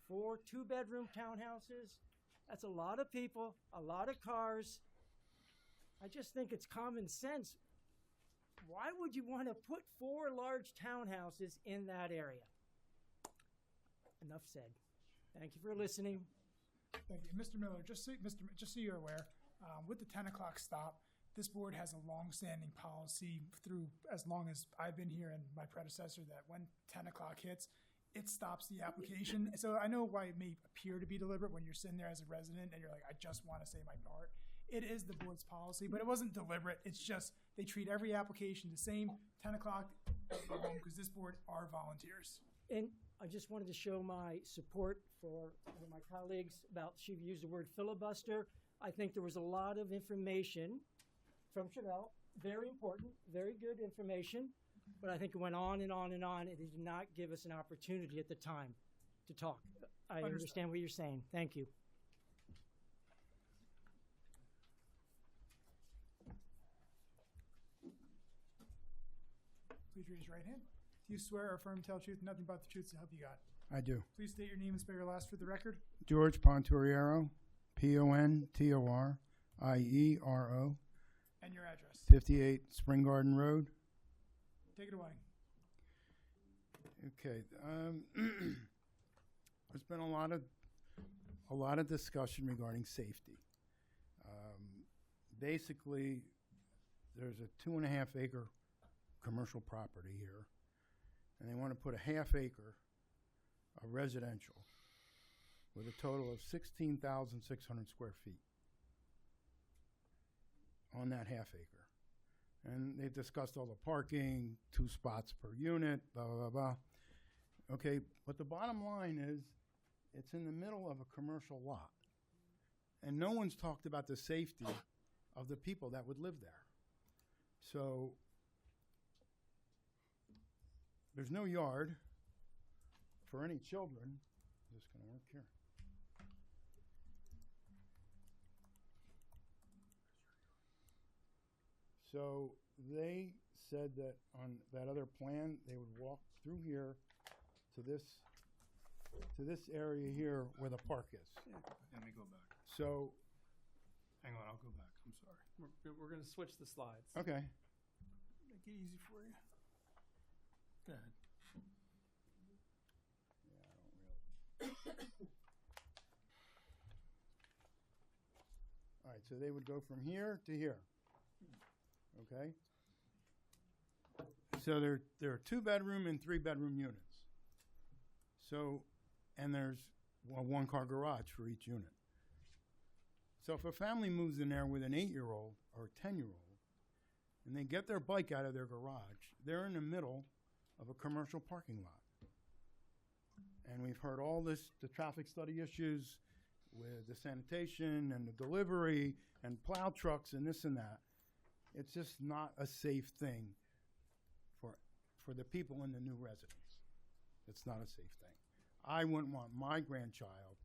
4 2-bedroom townhouses. That's a lot of people, a lot of cars. I just think it's common sense. Why would you want to put 4 large townhouses in that area? Enough said. Thank you for listening. Thank you. Mr. Miller, just so you're aware, with the 10 o'clock stop, this board has a long-standing policy through as long as I've been here and my predecessor that when 10 o'clock hits, it stops the application. So I know why it may appear to be deliberate when you're sitting there as a resident and you're like, I just want to say my part. It is the board's policy, but it wasn't deliberate. It's just they treat every application the same. 10 o'clock, because this board are volunteers. And I just wanted to show my support for one of my colleagues about, she used the word filibuster. I think there was a lot of information from Chevelle, very important, very good information, but I think it went on and on and on. It did not give us an opportunity at the time to talk. I understand what you're saying. Thank you. Please raise your right hand. Do you swear or affirm to tell the truth, nothing but the truth to help you God? I do. Please state your name and spell your last for the record. George Ponturiero, Ponturiero, And your address. 58 Spring Garden Road. Take it away. Okay. There's been a lot of discussion regarding safety. Basically, there's a 2.5 acre commercial property here, and they want to put a ½ acre of residential with a total of 16,600 square feet on that ½ acre. And they've discussed all the parking, 2 spots per unit, blah, blah, blah, blah. Okay, but the bottom line is it's in the middle of a commercial lot. And no one's talked about the safety of the people that would live there. So there's no yard for any children. Is this going to work here? So they said that on that other plan, they would walk through here to this area here where the park is. Let me go back. So, Hang on, I'll go back. I'm sorry. We're going to switch the slides. okay. Make it easy for you. Go ahead. All right, so they would go from here to here. Okay? So there are 2-bedroom and 3-bedroom units. So, and there's a 1-car garage for each unit. So if a family moves in there with an 8-year-old or a 10-year-old, and they get their bike out of their garage, they're in the middle of a commercial parking lot. And we've heard all this, the traffic study issues with the sanitation and the delivery and plow trucks and this and that. It's just not a safe thing for the people in the new residence. It's not a safe thing. I wouldn't want my grandchild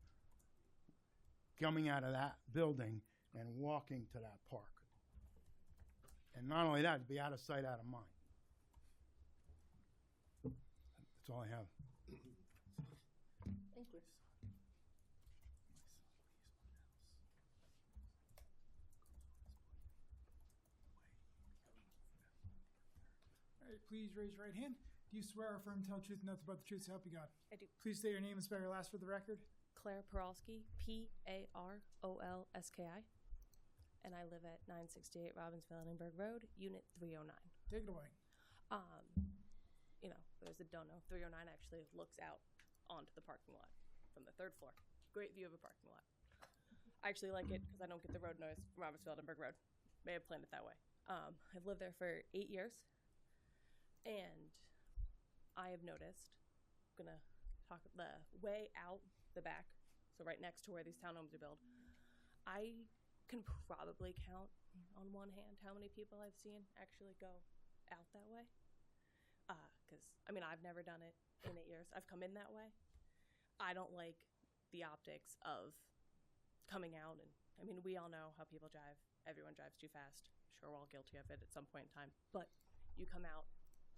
coming out of that building and walking to that park. And not only that, it'd be out of sight, out of mind. That's all I have. Thank you. All right, please raise your right hand. Do you swear or affirm to tell the truth and nothing but the truth to help you God? I do. Please state your name and spell your last for the record. Claire Peralski, Parolski, and I live at 968 Robbinsville Edinburgh Road, Unit 309. Take it away. You know, for those that don't know, 309 actually looks out onto the parking lot from the 3rd floor. Great view of a parking lot. I actually like it because I don't get the road noise from Robbinsville Edinburgh Road. May have planned it that way. I've lived there for 8 years, and I have noticed, I'm gonna talk the way out the back, so right next to where these townhomes are built, I can probably count on one hand how many people I've seen actually go out that way. Because, I mean, I've never done it in 8 years. I've come in that way. I don't like the optics of coming out, and, I mean, we all know how people drive. Everyone drives too fast. Sure, we're all guilty of it at some point in time. But you come out,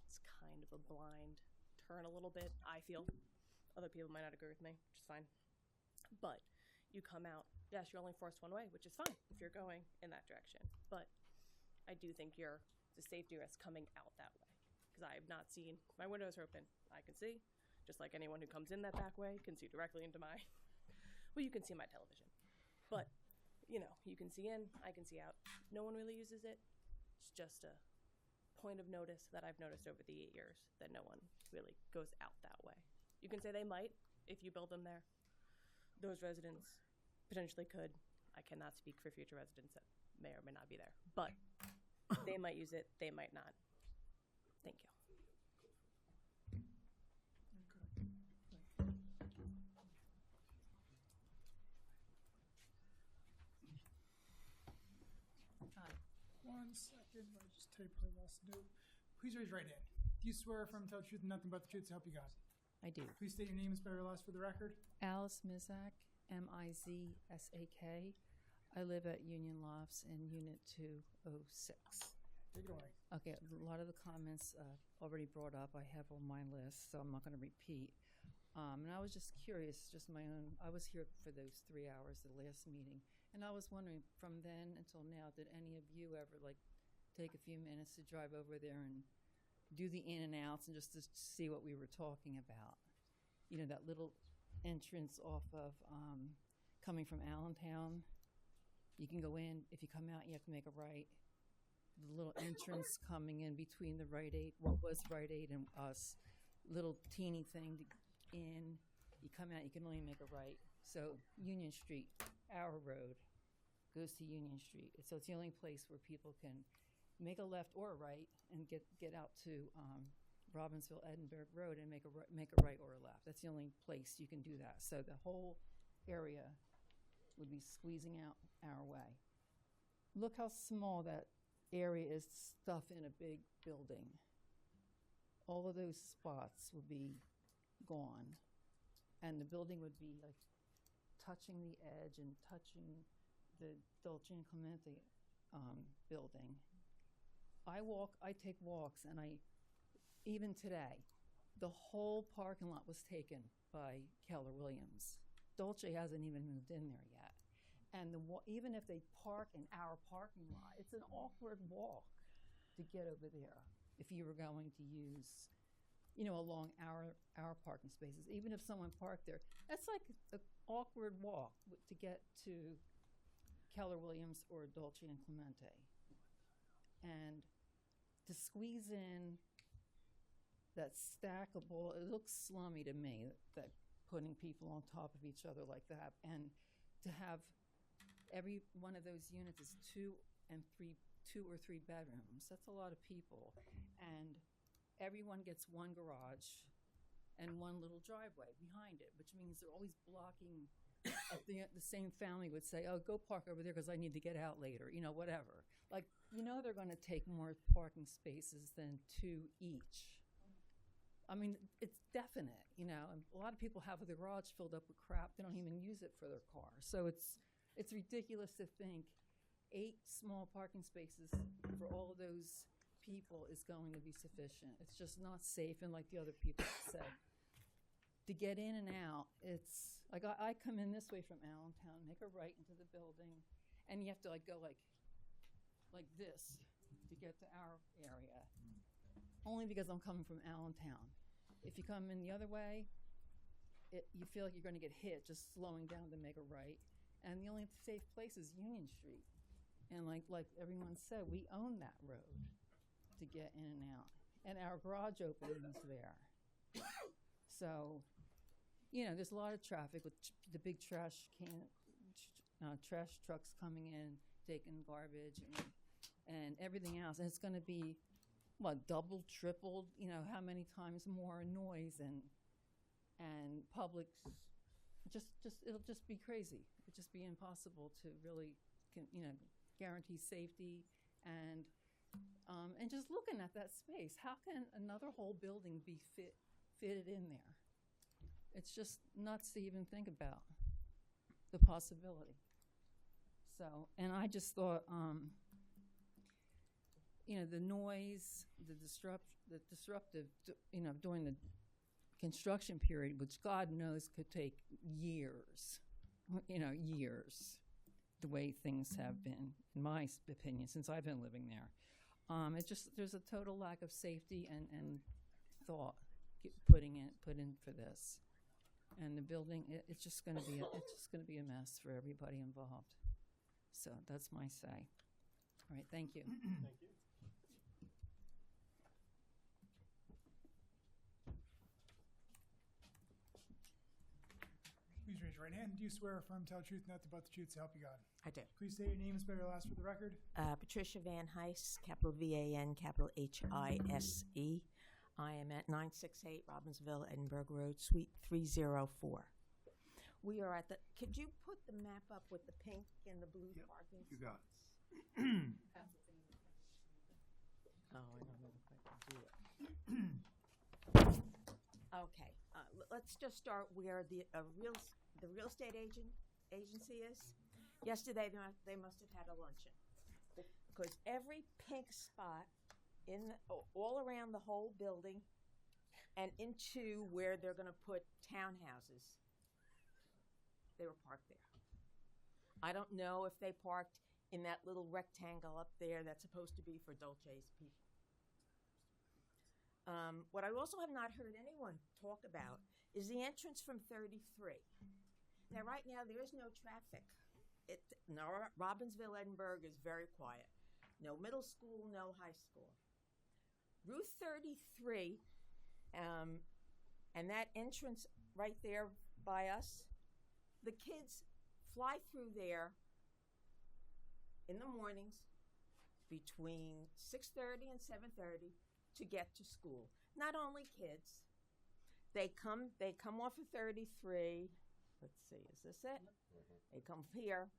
it's kind of a blind turn a little bit, I feel. Other people might not agree with me, which is fine. But you come out, yes, you're only forced one way, which is fine if you're going in that direction. But I do think you're the safety risk coming out that way. Because I have not seen, my windows are open, I can see, just like anyone who comes in that back way can see directly into my, well, you can see my television. But, you know, you can see in, I can see out. No one really uses it. It's just a point of notice that I've noticed over the 8 years that no one really goes out that way. You can say they might if you build them there. Those residents potentially could. I cannot speak for future residents that may or may not be there. But they might use it, they might not. Thank you. Hi. 1 second, I just typed what I lost to do. Please raise your right hand. Do you swear or affirm to tell the truth and nothing but the truth to help you God? I do. Please state your name and spell your last for the record. Alice Mizak, Mizsak. I live at Union Lofts in Unit 206. Take it away. Okay, a lot of the comments already brought up I have on my list, so I'm not going to repeat. And I was just curious, just my own, I was here for those 3 hours, the last meeting, and I was wondering from then until now, did any of you ever like take a few minutes to drive over there and do the in and outs and just to see what we were talking about? You know, that little entrance off of coming from Allentown. You can go in. If you come out, you have to make a right. The little entrance coming in between the Rite Aid, what was Rite Aid and us, little teeny thing to in. You come out, you can only make a right. So Union Street, our road, goes to Union Street. So it's the only place where people can make a left or a right and get out to Robbinsville Edinburgh Road and make a right or a left. That's the only place you can do that. So the whole area would be squeezing out our way. Look how small that area is stuffed in a big building. all of those spots would be gone, and the building would be like touching the edge and touching the Dolce and Clemente building. I take walks, and even today, the whole parking lot was taken by Keller Williams. Dolce hasn't even moved in there yet. And even if they park in our parking lot, it's an awkward walk to get over there if you were going to use, along our parking spaces. Even if someone parked there, that's like an awkward walk to get to Keller Williams or Dolce and Clemente. And to squeeze in that stackable, it looks slummy to me, that putting people on top of each other like that, and to have every one of those units is two or three bedrooms. That's a lot of people, and everyone gets one garage and one little driveway behind it, which means they're always blocking. The same family would say, "Oh, go park over there because I need to get out later," whatever. Like, they're going to take more parking spaces than two each. I mean, it's definite, and a lot of people have the garage filled up with crap. They don't even use it for their car. So it's ridiculous to think 8 small parking spaces for all of those people is going to be sufficient. It's just not safe. And like the other people said, to get in and out, it's like I come in this way from Allentown, make a right into the building, and you have to go like this to get to our area. Only because I'm coming from Allentown. If you come in the other way, you feel like you're going to get hit just slowing down to make a right. And the only safe place is Union Street. And like everyone said, we own that road to get in and out. And our garage opening is there. So, there's a lot of traffic with the big trash trucks coming in, taking garbage and everything else. And it's going to be double, tripled, how many times more noise and public, it'll just be crazy. It'll just be impossible to really, guarantee safety and just looking at that space, how can another whole building be fitted in there? It's just nuts to even think about the possibility. So, and I just thought, the noise, the disruptive, during the construction period, which God knows could take years, years, the way things have been, in my opinion, since I've been living there. There's a total lack of safety and thought put in for this. And the building, it's just going to be a mess for everybody involved. So that's my say. All right, thank you. Thank you. Please raise your right hand. Do you swear or affirm to tell the truth, nothing but the truth, so help you God? I do. Please state your name and spell your last for the record. Patricia Van Heise, capital VAN, capital HISE. I am at 968 Robbinsville, Edinburgh Road, Suite 304. We are at could you put the map up with the pink and the blue parking? You got it. Oh, I don't know if I can do it. Okay, let's just start where the real estate agency is. Yesterday, they must have had a luncheon, because every pink spot all around the whole building and into where they're going to put townhouses, they were parked there. I don't know if they parked in that little rectangle up there that's supposed to be for Dolce's people. What I also have not heard anyone talk about is the entrance from 33. Now, right now, there is no traffic. Robbinsville, Edinburgh is very quiet. No middle school, no high school. Route 33, and that entrance right there by us, the kids fly through there in the mornings between 6:30 and 7:30 to get to school. Not only kids, they come off of 33. Let's see, is this it? They come here,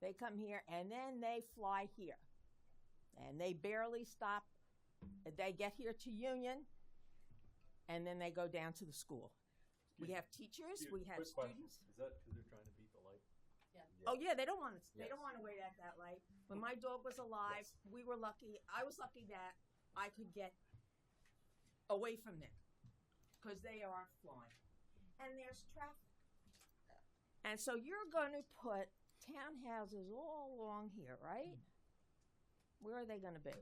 and then they fly here, and they barely stop. They get here to Union, and then they go down to the school. We have teachers, we have Quick question. students. Is that because they're trying to beat the light? Oh yeah, they don't want to. They Yes. don't want to wait at that light. When my dog was alive, we were lucky. I was lucky that I could get away from them because they are flying, and there's traffic. And so you're going to put townhouses all along here, right? Where are they going to be?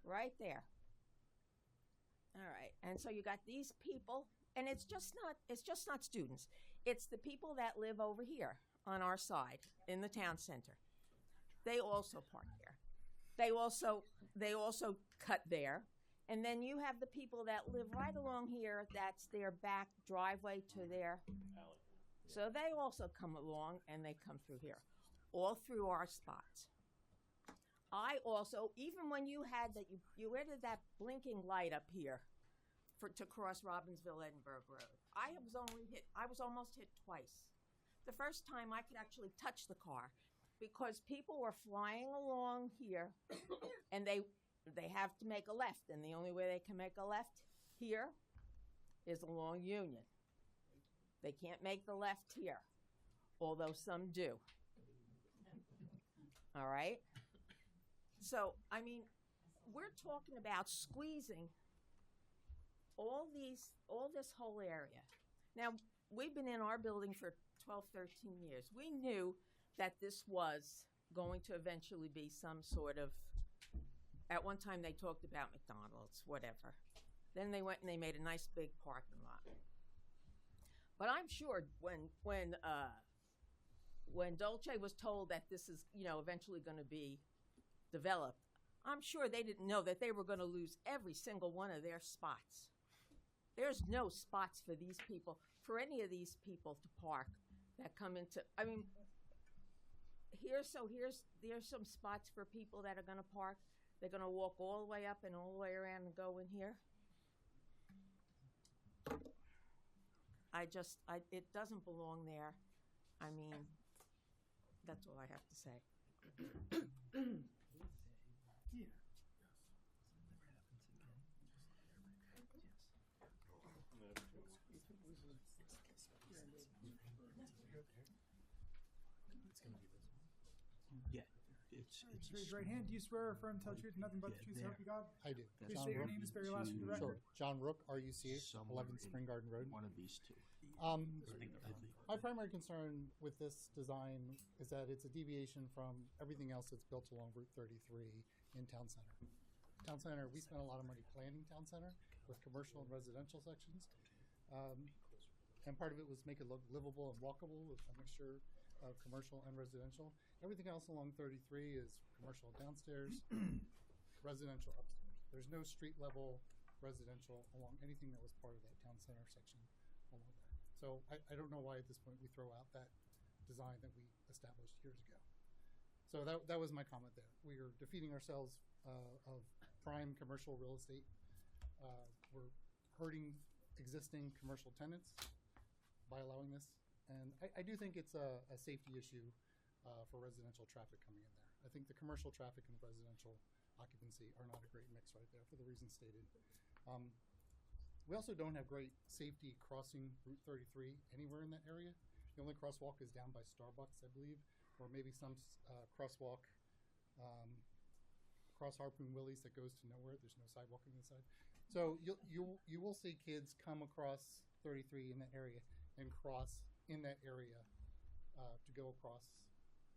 Right there. All right. And so you got these people, and it's just not students. It's the people that live over here on our side in the town center. They also park there. They also cut there. And then you have the people that live right along here. That's their back driveway to their Alley. so they also come along and they come through here, all through our spots. I also, even when you had that, you added that blinking light up here to cross Robbinsville Edinburgh Road. I was almost hit twice. The first time I could actually touch the car because people were flying along here and they have to make a left, and the only way they can make a left here is along Union. They can't make the left here, although some do. All right? So, I mean, we're talking about squeezing all this whole area. Now, we've been in our building for 12, 13 years. We knew that this was going to eventually be some sort of, at one time they talked about McDonald's, whatever. Then they went and they made a nice big parking lot. But I'm sure when Dolce was told that this is, eventually going to be developed, I'm sure they didn't know that they were going to lose every single one of their spots. There's no spots for these people, for any of these people to park that come into, I mean, there's some spots for people that are going to park. They're going to walk all the way up and all the way around and go in here. It doesn't belong there. I mean, that's all I have to say. Yeah, it's Raise your right hand. Do you swear or affirm to tell the truth, and nothing but the truth, so help you God? I do. Please state your name and spell your last for the record. Sure. John Rook, RUCH, 11 Spring Garden Road. one of these two. My primary concern with this design is that it's a deviation from everything else that's built along Route 33 in Town Center. Town Center, we spent a lot of money planning Town Center with commercial and residential sections. And part of it was make it look livable and walkable with a mixture of commercial and residential. Everything else along 33 is commercial downstairs, residential upstairs. There's no street level residential along anything that was part of that Town Center section along there. So I don't know why at this point we throw out that design that we established years ago. So that was my comment there. We are defeating ourselves of prime commercial real estate. We're hurting existing commercial tenants by allowing this. And I do think it's a safety issue for residential traffic coming in there. I think the commercial traffic and the residential occupancy are not a great mix right there for the reasons stated. We also don't have great safety crossing Route 33 anywhere in that area. The only crosswalk is down by Starbucks, I believe, or maybe some crosswalk across Harpoon Willie's that goes to nowhere. There's no sidewalk on the side. So you will see kids come across 33 in that area and cross in that area to go across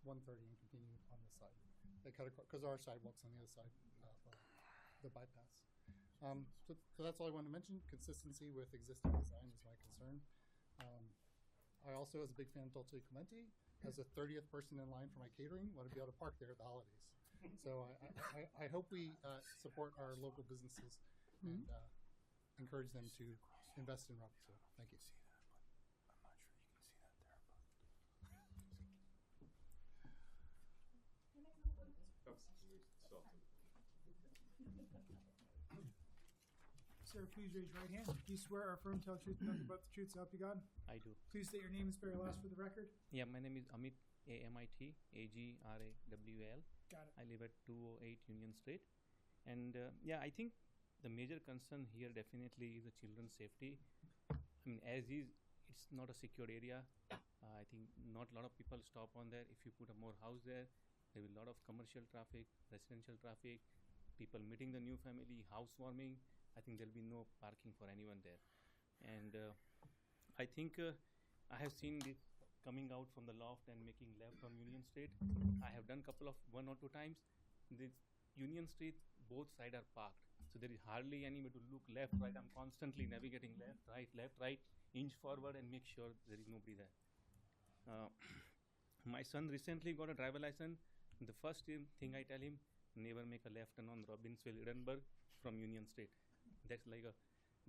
130 and continue on this side. They cut across because our sidewalk's on the other side of the bypass. So that's all I wanted to mention. Consistency with existing design is my concern. I also, as a big fan of Dolce Clemente, as a 30th person in line for my catering, want to be able to park there at the holidays. So I hope we support our local businesses and encourage them to invest in Robbinsville. Thank you. Sir, please raise your right hand. Do you swear or affirm to tell the truth, and nothing but the truth, so help you God? I do. Please state your name and spell your last for the record. Yeah, my name is Amit, AMIT, AGRAWL. Got it. I live at 208 Union Street. And I think the major concern here definitely is the children's safety. I mean, as is, it's not a secure area. I think not a lot of people stop on there. If you put a more house there, there will be a lot of commercial traffic, residential traffic, people meeting the new family, housewarming. I think there'll be no parking for anyone there. And I think I have seen this coming out from the loft and making left on Union Street. I have done one or two times. This Union Street, both sides are parked. So there is hardly any way to look left, right. I'm constantly navigating left, right, inch forward and make sure there is nobody there. My son recently got a driver license. The first thing I tell him, never make a left turn on Robbinsville, Edinburgh from Union Street. That's like a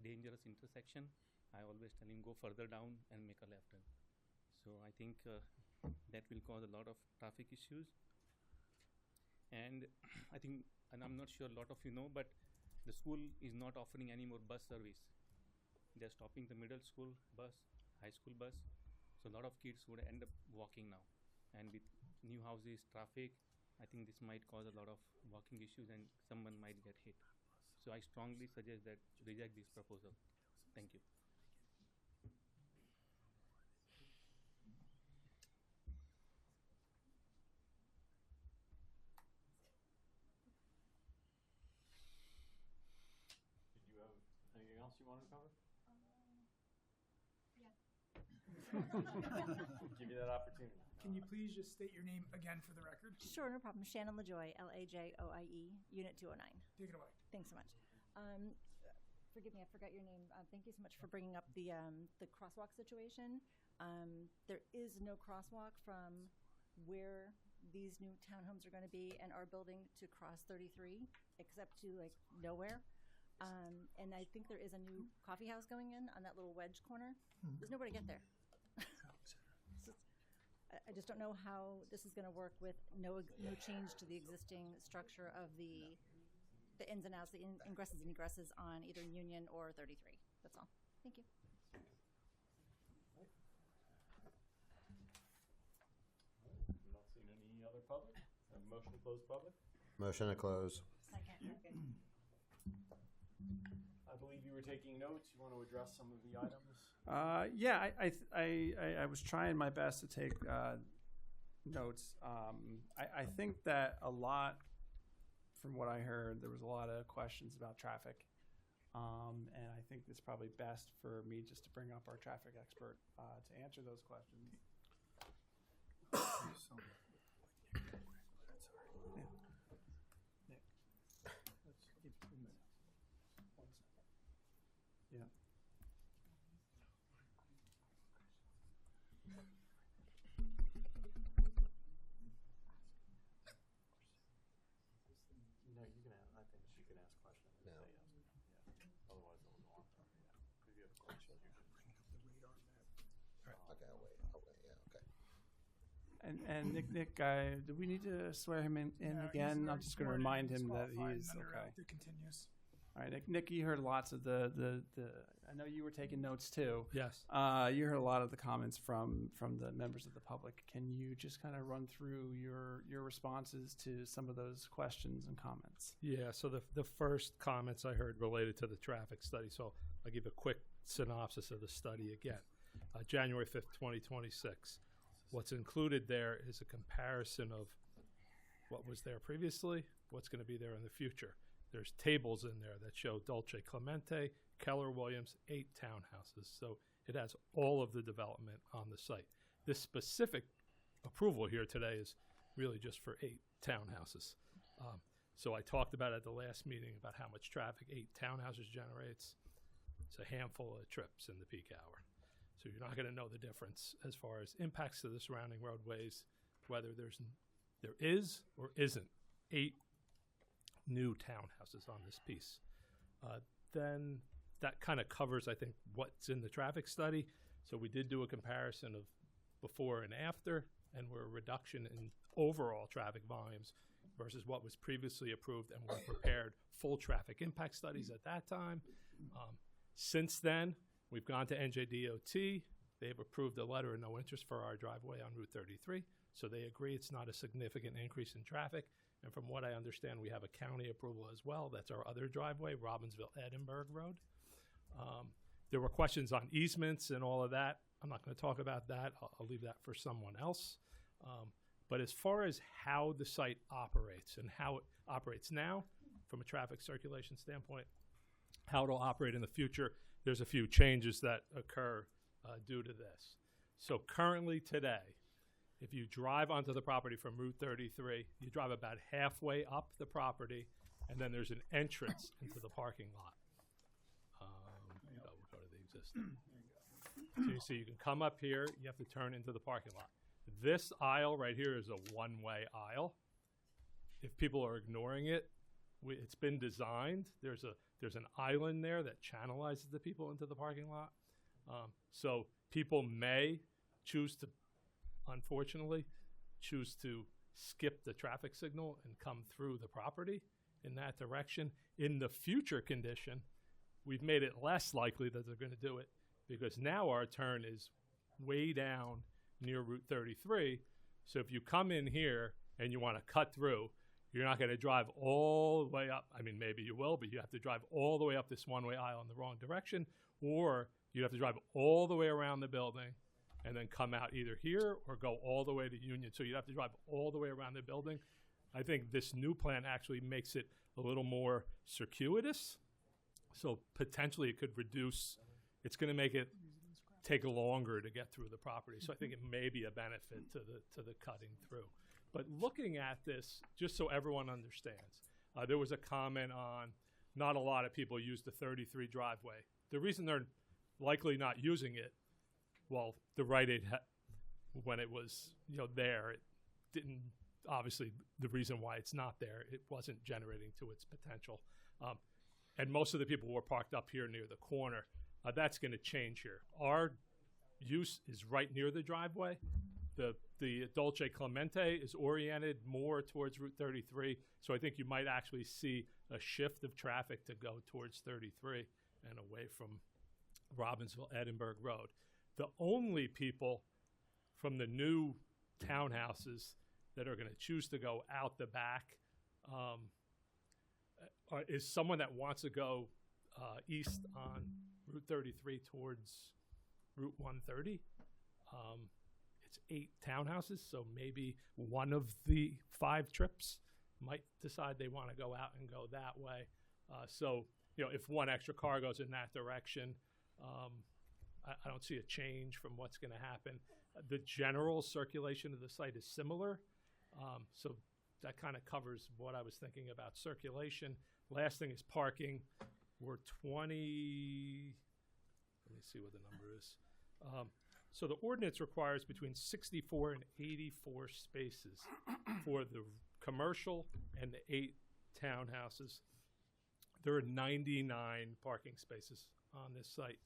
dangerous intersection. I always tell him go further down and make a left turn. So I think that will cause a lot of traffic issues. And I think, and I'm not sure a lot of you know, but the school is not offering any more bus service. They're stopping the middle school bus, high school bus. So a lot of kids would end up walking now. And with new houses, traffic, I think this might cause a lot of walking issues and someone might get hit. So I strongly suggest that reject this proposal. Thank you. Did you have anything else you wanted to cover? Give you that opportunity. Can you please just state your name again for the record? Sure, no problem. Shannon LaJoy, LaJoie, Unit 209. Take it away. Thanks so much. Forgive me, I forgot your name. Thank you so much for bringing up the crosswalk situation. There is no crosswalk from where these new townhomes are going to be and our building to cross 33, except to like nowhere. And I think there is a new coffee house going in on that little wedge corner. There's nowhere to get there. I just don't know how this is going to work with no change to the existing structure of the ins and outs, the ingresses and egresses on either Union or 33. That's all. Thank you. I'm not seeing any other public. A motion to close public. Motion to close. Second. I believe you were taking notes. You want to address some of the items? Yeah, I was trying my best to take notes. I think that a lot, from what I heard, there was a lot of questions about traffic. And I think it's probably best for me just to bring up our traffic expert to answer those questions. Yeah. No, you can ask. I think she can ask questions. No. Yeah. Otherwise, it'll go on. Yeah. If you have questions, you can bring up the radar map. Okay, I'll wait. Yeah, okay. And Nick, do we need to swear him in again? I'm just going to remind him that he's okay. It continues. All right, Nick, you heard lots of the. I know you were taking notes too. Yes. You heard a lot of the comments from the members of the public. Can you just kind of run through your responses to some of those questions and comments? Yeah, so the first comments I heard related to the traffic study. So I'll give a quick synopsis of the study again. January 5th, 2026. What's included there is a comparison of what was there previously, what's going to be there in the future. There's tables in there that show Dolce Clemente, Keller Williams, 8 townhouses. So it has all of the development on the site. This specific approval here today is really just for 8 townhouses. So I talked about at the last meeting about how much traffic 8 townhouses generates. It's a handful of trips in the peak hour. So you're not going to know the difference as far as impacts to the surrounding roadways, whether there is or isn't 8 new townhouses on this piece. Then that kind of covers, I think, what's in the traffic study. So we did do a comparison of before and after, and we're a reduction in overall traffic volumes versus what was previously approved, and we prepared full traffic impact studies at that time. Since then, we've gone to NJDOT. They've approved a letter of no interest for our driveway on Route 33. So they agree it's not a significant increase in traffic, And from what I understand, we have a county approval as well. That's our other driveway, Robbinsville Edinburgh Road. There were questions on easements and all of that. I'm not going to talk about that. I'll leave that for someone else. But as far as how the site operates and how it operates now, from a traffic circulation standpoint, how it'll operate in the future, there's a few changes that occur due to this. So currently today, if you drive onto the property from Route 33, you drive about halfway up the property, and then there's an entrance into the parking lot. We'll go to the existing. So you see, you can come up here, you have to turn into the parking lot. This aisle right here is a one-way aisle. If people are ignoring it, it's been designed. There's an island there that channelizes the people into the parking lot. So people may choose to, unfortunately, choose to skip the traffic signal and come through the property in that direction. In the future condition, we've made it less likely that they're going to do it, because now our turn is way down near Route 33. So if you come in here and you want to cut through, you're not going to drive all the way up. I mean, maybe you will, but you have to drive all the way up this one-way aisle in the wrong direction, or you have to drive all the way around the building and then come out either here or go all the way to Union. So you'd have to drive all the way around the building. I think this new plan actually makes it a little more circuitous. So potentially it could reduce, it's going to make it take longer to get through the property. So I think it may be a benefit to the cutting through. But looking at this, just so everyone understands, there was a comment on not a lot of people use the 33 driveway. The reason they're likely not using it, well, the Rite Aid, when it was there, it didn't, obviously the reason why it's not there, it wasn't generating to its potential. And most of the people were parked up here near the corner. That's going to change here. Our use is right near the driveway. The Dolce Clemente is oriented more towards Route 33, so I think you might actually see a shift of traffic to go towards 33 and away from Robbinsville Edinburgh Road. The only people from the new townhouses that are going to choose to go out the back is someone that wants to go east on Route 33 towards Route 130. It's 8 townhouses, so maybe one of the 5 trips might decide they want to go out and go that way. So, if one extra car goes in that direction, I don't see a change from what's going to happen. The general circulation of the site is similar, so that kind of covers what I was thinking about circulation. Last thing is parking. We're 20, let me see what the number is. So the ordinance requires between 64 and 84 spaces for the commercial and the 8 townhouses. There are 99 parking spaces on this site.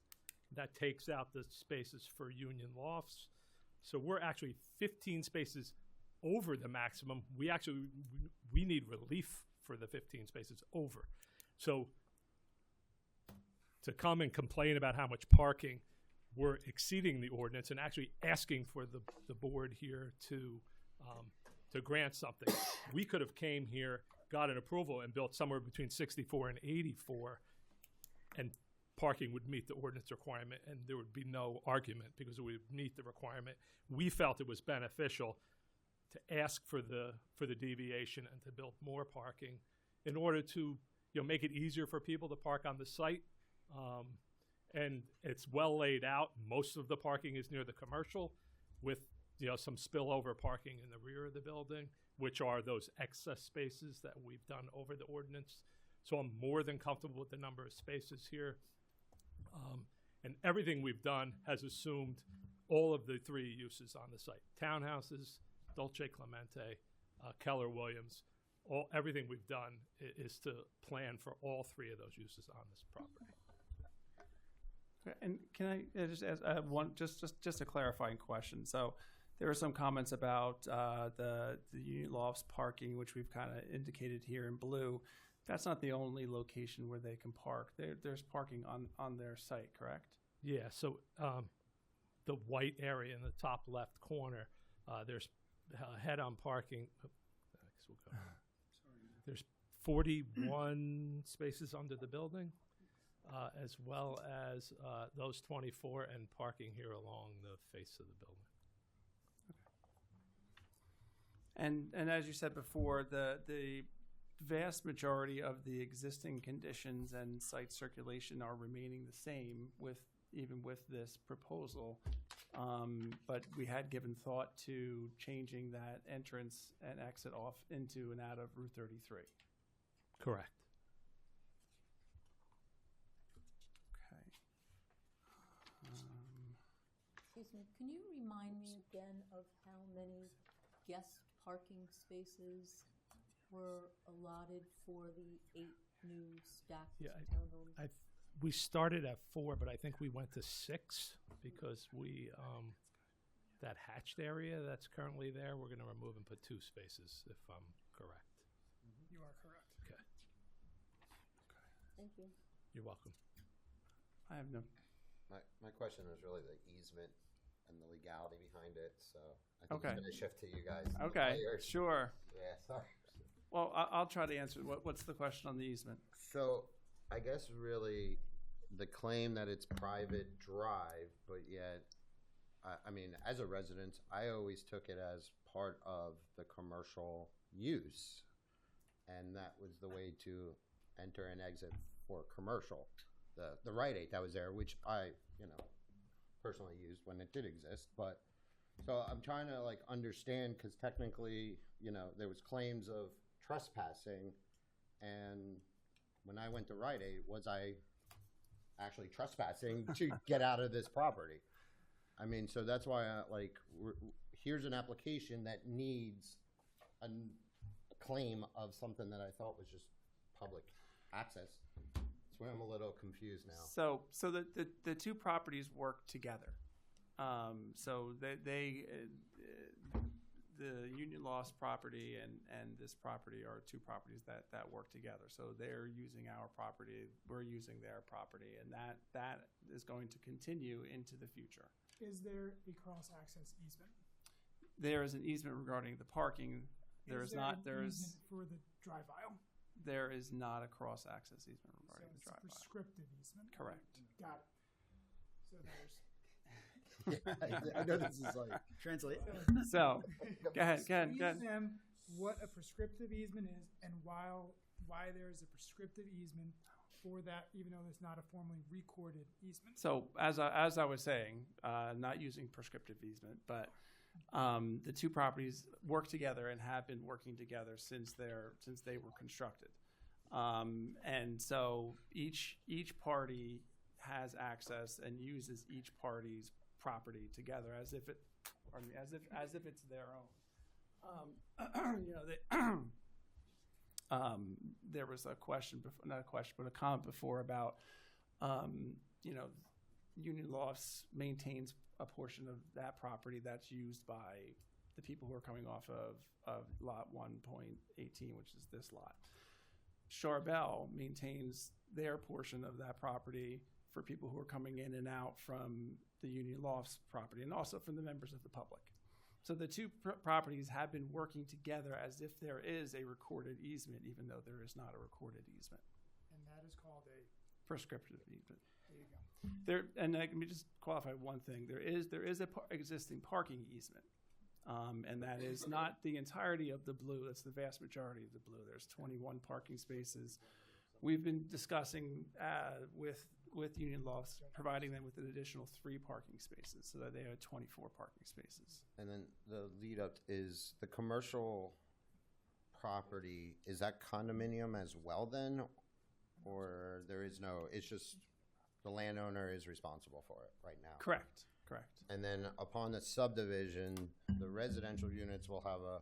That takes out the spaces for Union Lofts. So we're actually 15 spaces over the maximum. We need relief for the 15 spaces over. So to come and complain about how much parking, we're exceeding the ordinance and actually asking for the board here to grant something. We could have came here, got an approval, and built somewhere between 64 and 84, and parking would meet the ordinance requirement, and there would be no argument because it would meet the requirement. We felt it was beneficial to ask for the deviation and to build more parking in order to make it easier for people to park on the site. And it's well laid out. Most of the parking is near the commercial with some spillover parking in the rear of the building, which are those excess spaces that we've done over the ordinance. So I'm more than comfortable with the number of spaces here. And everything we've done has assumed all of the 3 uses on the site. Townhouses, Dolce Clemente, Keller Williams. Everything we've done is to plan for all 3 of those uses on this property. And can I just ask one, just a clarifying question? So there were some comments about the Union Lofts parking, which we've kind of indicated here in blue. That's not the only location where they can park. There's parking on their site, correct? Yeah, so the white area in the top left corner, there's head-on parking. I guess we'll go. 41 spaces under the building, as well as those 24 and parking here along the face of the building. And as you said before, the vast majority of the existing conditions and site circulation are remaining the same even with this proposal. But we had given thought to changing that entrance and exit off into and out of Route 33. Correct. Okay. Excuse me, can you remind me again of how many guest parking spaces were allotted for the 8 new stacked Yeah, townhomes? we started at 4, but I think we went to 6 because that hatched area that's currently there, we're going to remove and put 2 spaces, if I'm correct. You are correct. Okay, Thank you. you're welcome. I have no. My question was really the easement and the legality behind it, so I think Okay. I'm going to shift to you guys. the Okay, players. sure. Yeah, sorry. Well, I'll try to answer. What's the question on the easement? So I guess really the claim that it's private drive, but yet, I mean, as a resident, I always took it as part of the commercial use. And that was the way to enter and exit for commercial. The Rite Aid that was there, which I, personally used when it did exist. But so I'm trying to like understand, because technically, there was claims of trespassing, and when I went to Rite Aid, was I actually trespassing to get out of this property? I mean, so that's why here's an application that needs a claim of something that I thought was just public access. That's where I'm a little confused now. So the two properties work together. So they the Union Loft property and this property are two properties that work together. So they're using our property, we're using their property, and that is going to continue into the future. Is there a cross-access easement? There is an easement regarding the parking. There is not. There is easement for the drive aisle. There is not a cross-access easement regarding the So drive it's a aisle. prescriptive easement. Correct. Got it. So there's. I know this is like translate. So, go ahead. Explain to them what a prescriptive easement is and why there is a prescriptive easement for that, even though there's not a formally recorded easement. So as I was saying, not using prescriptive easement, but the two properties work together and have been working together since they were constructed, and so each party has access and uses each party's property together as if it's their own. There was a question before, not a question, but a comment before about Union Lofts maintains a portion of that property that's used by the people who are coming off of lot 1.18, which is this lot. Charbel maintains their portion of that property for people who are coming in and out from the Union Lofts property, and also from the members of the public. So the two properties have been working together as if there is a recorded easement, even though there is not a recorded easement. And that is called a Prescriptive easement. There you go. And let me just qualify one thing. There is a existing parking easement, and that is not the entirety of the blue. That's the vast majority of the blue. There's 21 parking spaces. We've been discussing with Union Lofts, providing them with an additional 3 parking spaces, so that they have 24 parking spaces. And then the lead up is the commercial property. Is that condominium as well then? Or there is no, it's just the landowner is responsible for it right now? Correct. And then upon the subdivision, the residential units will have a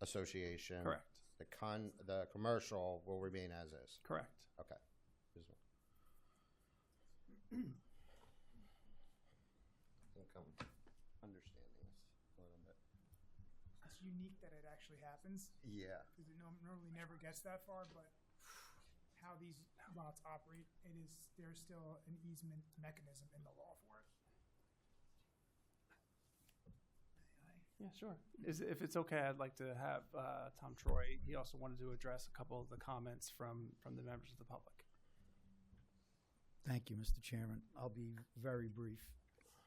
association. Correct. The commercial will remain as is. Correct. Okay. I think I'm understanding this a little bit. It's unique that it actually happens. Yeah. Because it normally never gets that far, but how these lots operate, there's still an easement mechanism in the law for it. Yeah, sure. If it's okay, I'd like to have Tom Troy. He also wanted to address a couple of the comments from the members of the public. Thank you, Mr. Chairman. I'll be very brief.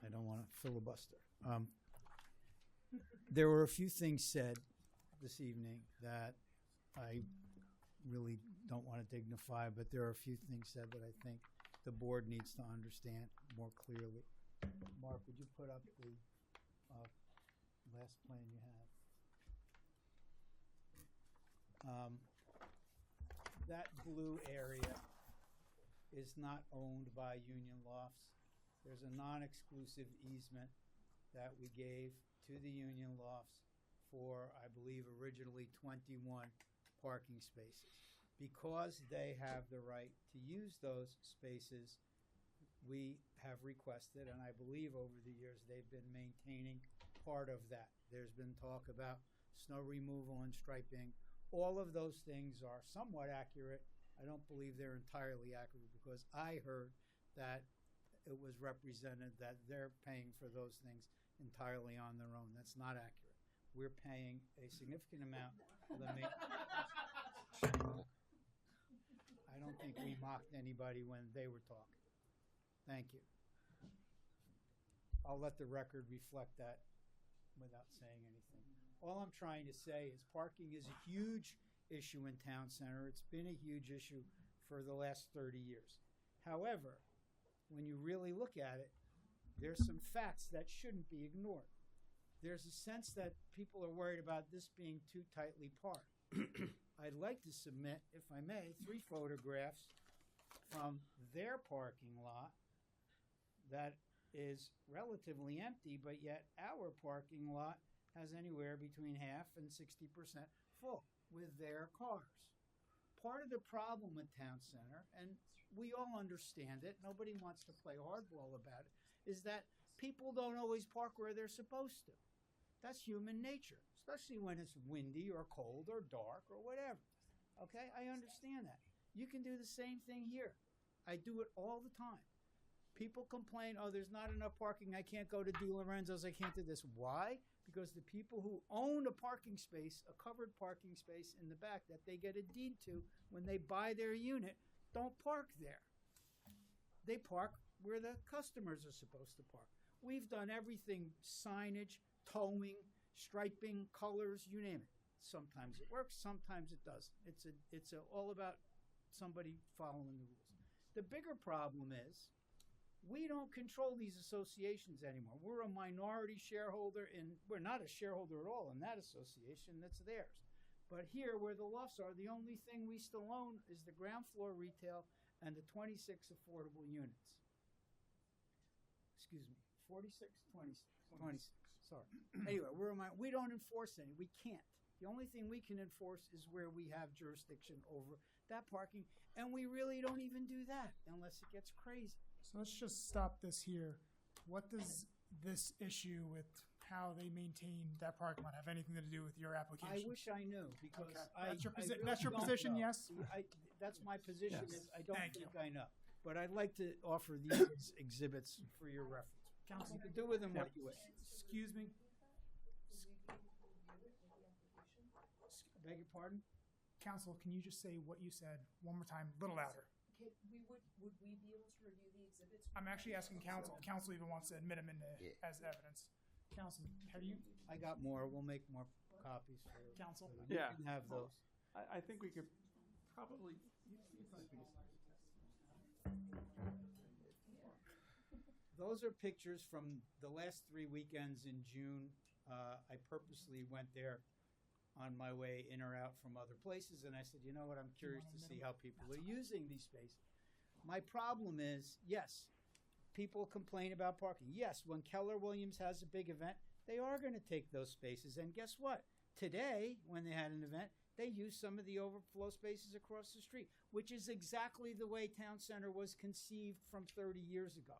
I don't want to filibuster. There were a few things said this evening that I really don't want to dignify, but there are a few things said that I think the board needs to understand more clearly. Mark, would you put up the last plan you have? That blue area is not owned by Union Lofts. There's a non-exclusive easement that we gave to the Union Lofts for, I believe, originally 21 parking spaces. Because they have the right to use those spaces, we have requested, and I believe over the years they've been maintaining part of that. There's been talk about snow removal and striping. All of those things are somewhat accurate. I don't believe they're entirely accurate because I heard that it was represented that they're paying for those things entirely on their own. That's not accurate. We're paying a significant amount of the I don't think we mocked anybody when they were talking. Thank you. I'll let the record reflect that without saying anything. All I'm trying to say is parking is a huge issue in Town Center. It's been a huge issue for the last 30 years. However, when you really look at it, there's some facts that shouldn't be ignored. There's a sense that people are worried about this being too tightly parked. I'd like to submit, if I may, 3 photographs from their parking lot that is relatively empty, but yet our parking lot has anywhere between half and 60% full with their cars. Part of the problem with Town Center, and we all understand it, nobody wants to play hardball about it, is that people don't always park where they're supposed to. That's human nature, especially when it's windy or cold or dark or whatever. Okay, I understand that. You can do the same thing here. I do it all the time. People complain, oh, there's not enough parking, I can't go to Di Lorenzo's, I can't do this. Why? Because the people who own a parking space, a covered parking space in the back that they get a deed to when they buy their unit, don't park there. They park where the customers are supposed to park. We've done everything, signage, towing, striping, colors, you name it. Sometimes it works, sometimes it doesn't. It's all about somebody following the rules. The bigger problem is we don't control these associations anymore. We're a minority shareholder we're not a shareholder at all in that association, that's theirs. But here where the lofts are, the only thing we still own is the ground floor retail and the 26 affordable units. Excuse me, 46, 26, sorry. Anyway, we don't enforce any, we can't. The only thing we can enforce is where we have jurisdiction over that parking, and we really don't even do that unless it gets crazy. So let's just stop this here. What does this issue with how they maintain that parking lot have anything to do with your application? I wish I knew, because Okay. I That's your really position, don't know. yes? That's my position, Yes. is I don't Thank think I know. But I'd like to offer these exhibits for your reference. Council, You can do with them what you wish. Excuse me. Beg your pardon? Council, can you just say what you said one more time, a little louder? Would we be able to review the exhibits? I'm actually asking council. Council even wants to admit them as evidence. Council, have you? I got more. We'll make more copies for you. Council? You Yeah. can have those. I think we could probably. Those are pictures from the last 3 weekends in June. I purposely went there on my way in or out from other places, and I said, you know what, I'm curious to see how people are using these spaces. My problem is, yes, people complain about parking. Yes, when Keller Williams has a big event, they are going to take those spaces, and guess what? Today, when they had an event, they used some of the overflow spaces across the street, which is exactly the way Town Center was conceived from 30 years ago.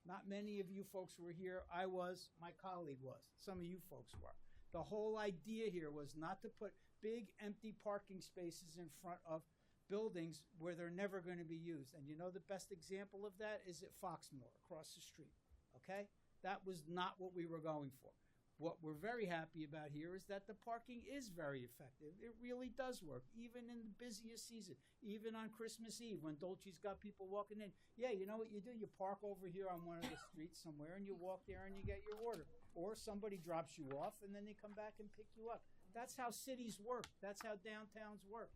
Not many of you folks were here. I was, my colleague was, some of you folks were. The whole idea here was not to put big empty parking spaces in front of buildings where they're never going to be used. And you know the best example of that is at Foxmore across the street, okay? That was not what we were going for. What we're very happy about here is that the parking is very effective. It really does work, even in the busiest season, even on Christmas Eve when Dolce's got people walking in. Yeah, you know what you do? You park over here on one of the streets somewhere and you walk there and you get your order. Or somebody drops you off and then they come back and pick you up. That's how cities work. That's how downtowns work.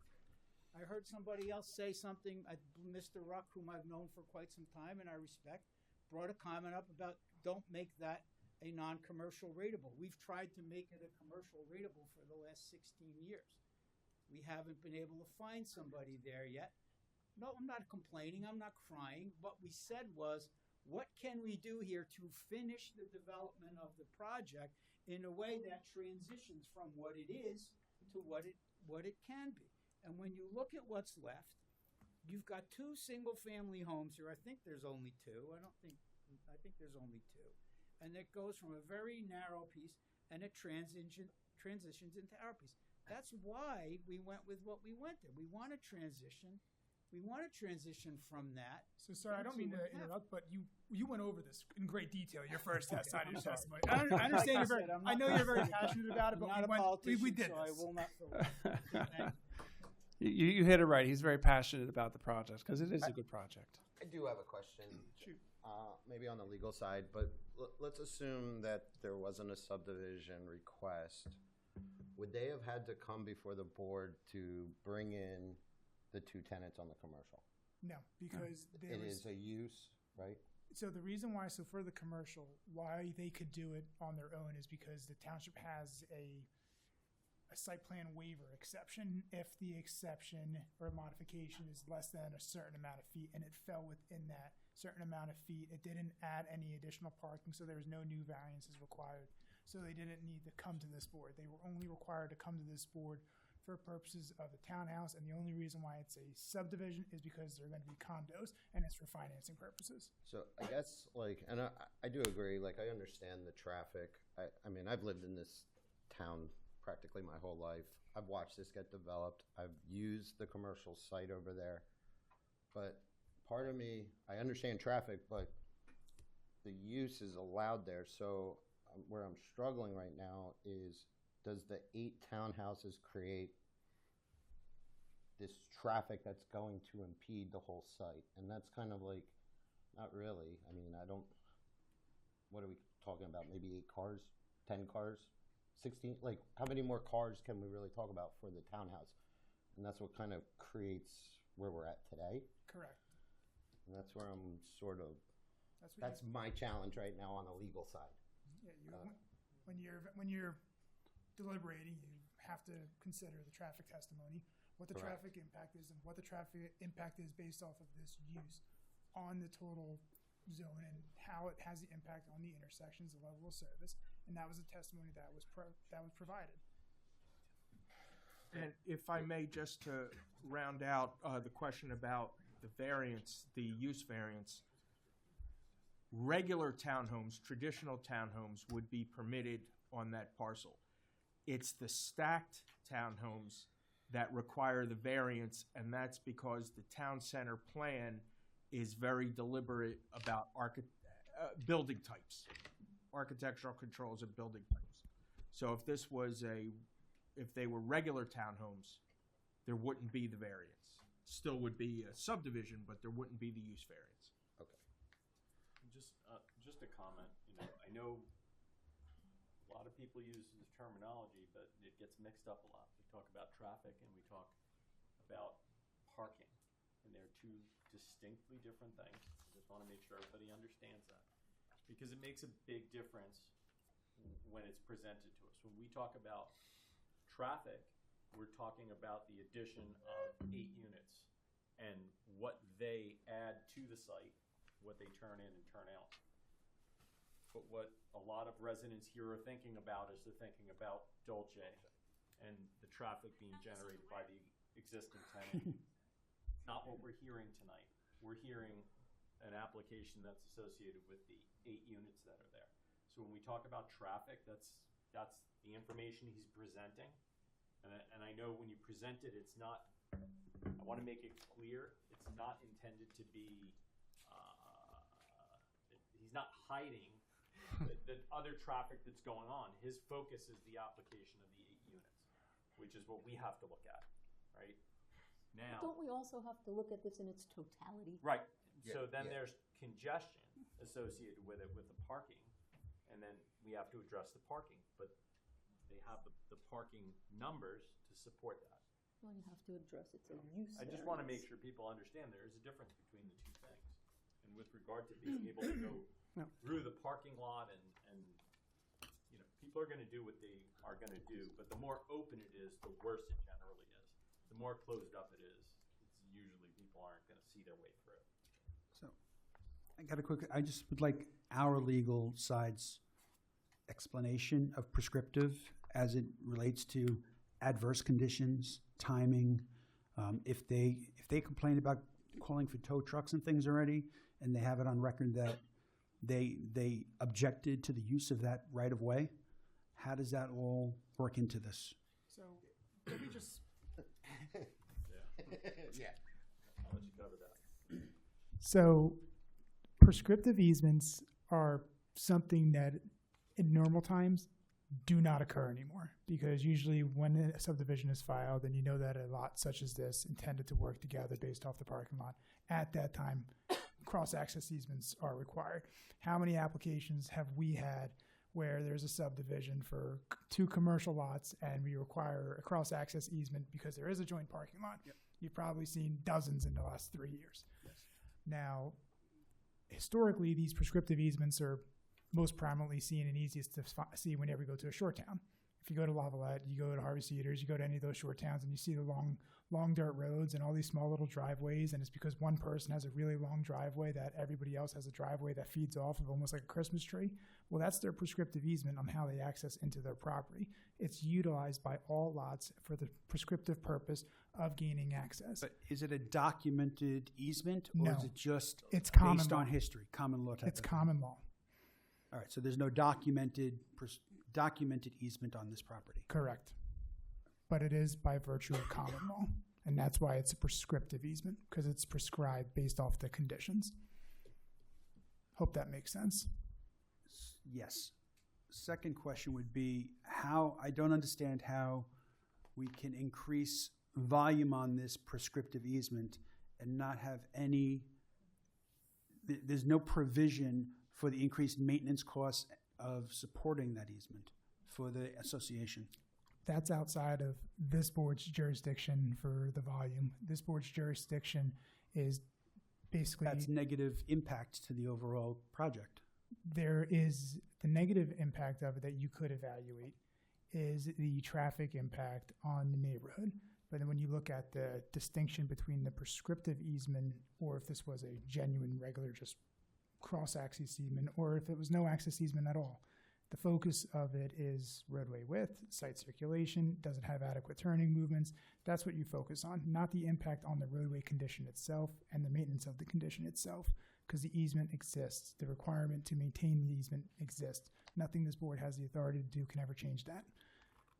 I heard somebody else say something, Mr. Ruck, whom I've known for quite some time and I respect, brought a comment up about don't make that a non-commercial rateable. We've tried to make it a commercial rateable for the last 16 years. We haven't been able to find somebody there yet. No, I'm not complaining, I'm not crying. What we said was, what can we do here to finish the development of the project in a way that transitions from what it is to what it can be? And when you look at what's left, you've got 2 single-family homes here. I think there's only 2. I think there's only 2. And it goes from a very narrow piece and it transitions into our piece. That's why we went with what we went to. We want to transition. We want to transition from that. So, sorry, I don't mean to interrupt, but you went over this in great detail, your first testimony. I understand I know you're very passionate about it, but we did so this. I will not fill it. You hit it right. He's very passionate about the project because it is a good project. I do have a question. Shoot. Maybe on the legal side, but let's assume that there wasn't a subdivision request. Would they have had to come before the board to bring in the 2 tenants on the commercial? No, because It is a use, right? So the reason why, for the commercial, why they could do it on their own is because the township has a site plan waiver exception if the exception or modification is less than a certain amount of feet, and it fell within that certain amount of feet. It didn't add any additional parking, so there was no new variances required. So they didn't need to come to this board. They were only required to come to this board for purposes of the townhouse, and the only reason why it's a subdivision is because they're going to be condos, and it's for financing purposes. So I guess, and I do agree, I understand the traffic. I mean, I've lived in this town practically my whole life. I've watched this get developed. I've used the commercial site over there. But part of me, I understand traffic, but the use is allowed there. So where I'm struggling right now is, does the 8 townhouses create this traffic that's going to impede the whole site? And that's kind of not really. I mean, what are we talking about? Maybe 8 cars, 10 cars? 16, how many more cars can we really talk about for the townhouse? And that's what kind of creates where we're at today. Correct. And that's where I'm that's my challenge right now on the legal side. Yeah, when you're deliberating, you have to consider the traffic testimony, what the Correct. traffic impact is, and what the traffic impact is based off of this use on the total zone and how it has the impact on the intersections, the level of service, and that was a testimony that was provided. And if I may, just to round out the question about the variance, the use variance, regular townhomes, traditional townhomes would be permitted on that parcel. It's the stacked townhomes that require the variance, and that's because the town center plan is very deliberate about building types, architectural controls of building types. So if they were regular townhomes, there wouldn't be the variance. Still would be a subdivision, but there wouldn't be the use variance. Okay. Just a comment. I know a lot of people use this terminology, but it gets mixed up a lot. We talk about traffic and we talk about parking, and they're 2 distinctly different things. I just want to make sure everybody understands that, because it makes a big difference when it's presented to us. When we talk about traffic, we're talking about the addition of 8 units and what they add to the site, what they turn in and turn out. But what a lot of residents here are thinking about is they're thinking about Dolce and the traffic being generated by the existing tenant. Not what we're hearing tonight. We're hearing an application that's associated with the 8 units that are there. So when we talk about traffic, that's the information he's presenting. And I know when you present it, it's not, I want to make it clear, it's not intended to be, he's not hiding the other traffic that's going on. His focus is the application of the 8 units, which is what we have to look at, right? Now, Don't we also have to look at this in its totality? right. So Yeah, then yeah. there's congestion associated with it, with the parking, and then we have to address the parking. But they have the parking numbers to support that. Well, you have to address it's a use I just want to make variance. sure people understand there is a difference between the two things. And with regard to being able to go No. through the parking lot and you know, people are going to do what they are going to do, but the more open it is, the worse it generally is. The more closed up it is, it's usually people aren't going to see their way through. So, I just would like our legal side's explanation of prescriptive as it relates to adverse conditions, timing. If they complain about calling for tow trucks and things already, and they have it on record that they objected to the use of that right of way, how does that all work into this? So let me just. Yeah. I'll let you cover that. So prescriptive easements are something that in normal times do not occur anymore, because usually when a subdivision is filed and you know that a lot such as this intended to work together based off the parking lot, at that time cross-access easements are required. How many applications have we had where there's a subdivision for 2 commercial lots and we require a cross-access easement because there is a joint parking lot? Yep. You've probably seen dozens in the last 3 years. Yes. Now, historically, these prescriptive easements are most prominently seen and easiest to see whenever you go to a shore town. If you go to Lavalette, you go to Harvey Cedars, you go to any of those shore towns, and you see the long dirt roads and all these small little driveways, and it's because one person has a really long driveway that everybody else has a driveway that feeds off of almost like a Christmas tree. Well, that's their prescriptive easement on how they access into their property. It's utilized by all lots for the prescriptive purpose of gaining access. But is it a documented easement, or No. is it just It's common based law. on history, common law type It's of thing? common law. All right, so there's no documented easement on this property. Correct. But it is by virtue of common law. And that's why it's a prescriptive easement, because it's prescribed based off the conditions. Hope that makes sense. Yes. Second question would be I don't understand how we can increase volume on this prescriptive easement and not have there's no provision for the increased maintenance costs of supporting that easement for the association. That's outside of this board's jurisdiction for the volume. This board's jurisdiction is basically. That's negative impact to the overall project. There is the negative impact of it that you could evaluate is the traffic impact on the neighborhood. But then when you look at the distinction between the prescriptive easement, or if this was a genuine, regular, just cross-access easement, or if it was no access easement at all, the focus of it is roadway width, site circulation, does it have adequate turning movements? That's what you focus on, not the impact on the roadway condition itself and the maintenance of the condition itself, because the easement exists. The requirement to maintain the easement exists. Nothing this board has the authority to do can ever change that.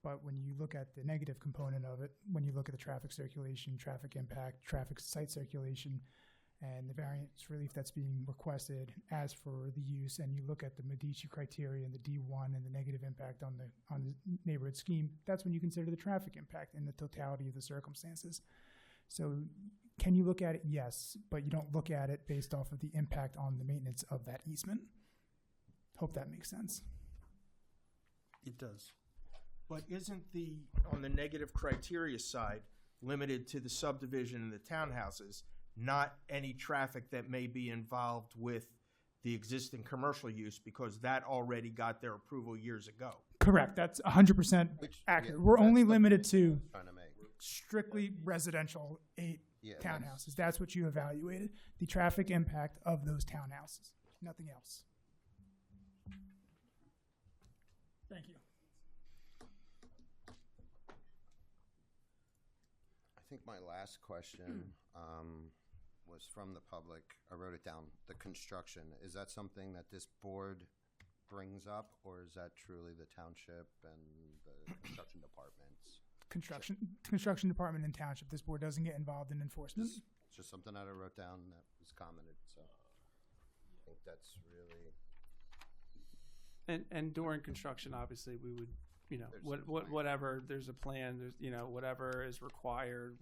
But when you look at the negative component of it, when you look at the traffic circulation, traffic impact, traffic site circulation, and the variance relief that's being requested as for the use, and you look at the Medici criteria and the D1 and the negative impact on the neighborhood scheme, that's when you consider the traffic impact in the totality of the circumstances. So can you look at it? Yes, but you don't look at it based off of the impact on the maintenance of that easement. Hope that makes sense. It does. But isn't on the negative criteria side, limited to the subdivision and the townhouses, not any traffic that may be involved with the existing commercial use, because that already got their approval years ago? Correct. That's 100% accurate. We're only limited to strictly residential 8 townhouses. That's what you evaluated. The traffic impact of those townhouses. Nothing else. Thank you. I think my last question was from the public. I wrote it down. The construction, is that something that this board brings up, or is that truly the township and the construction departments? Construction department and township. This board doesn't get involved in enforcement. It's just something that I wrote down that was commented, so I think that's really And during construction, obviously, we would, whatever, there's a plan, whatever is required,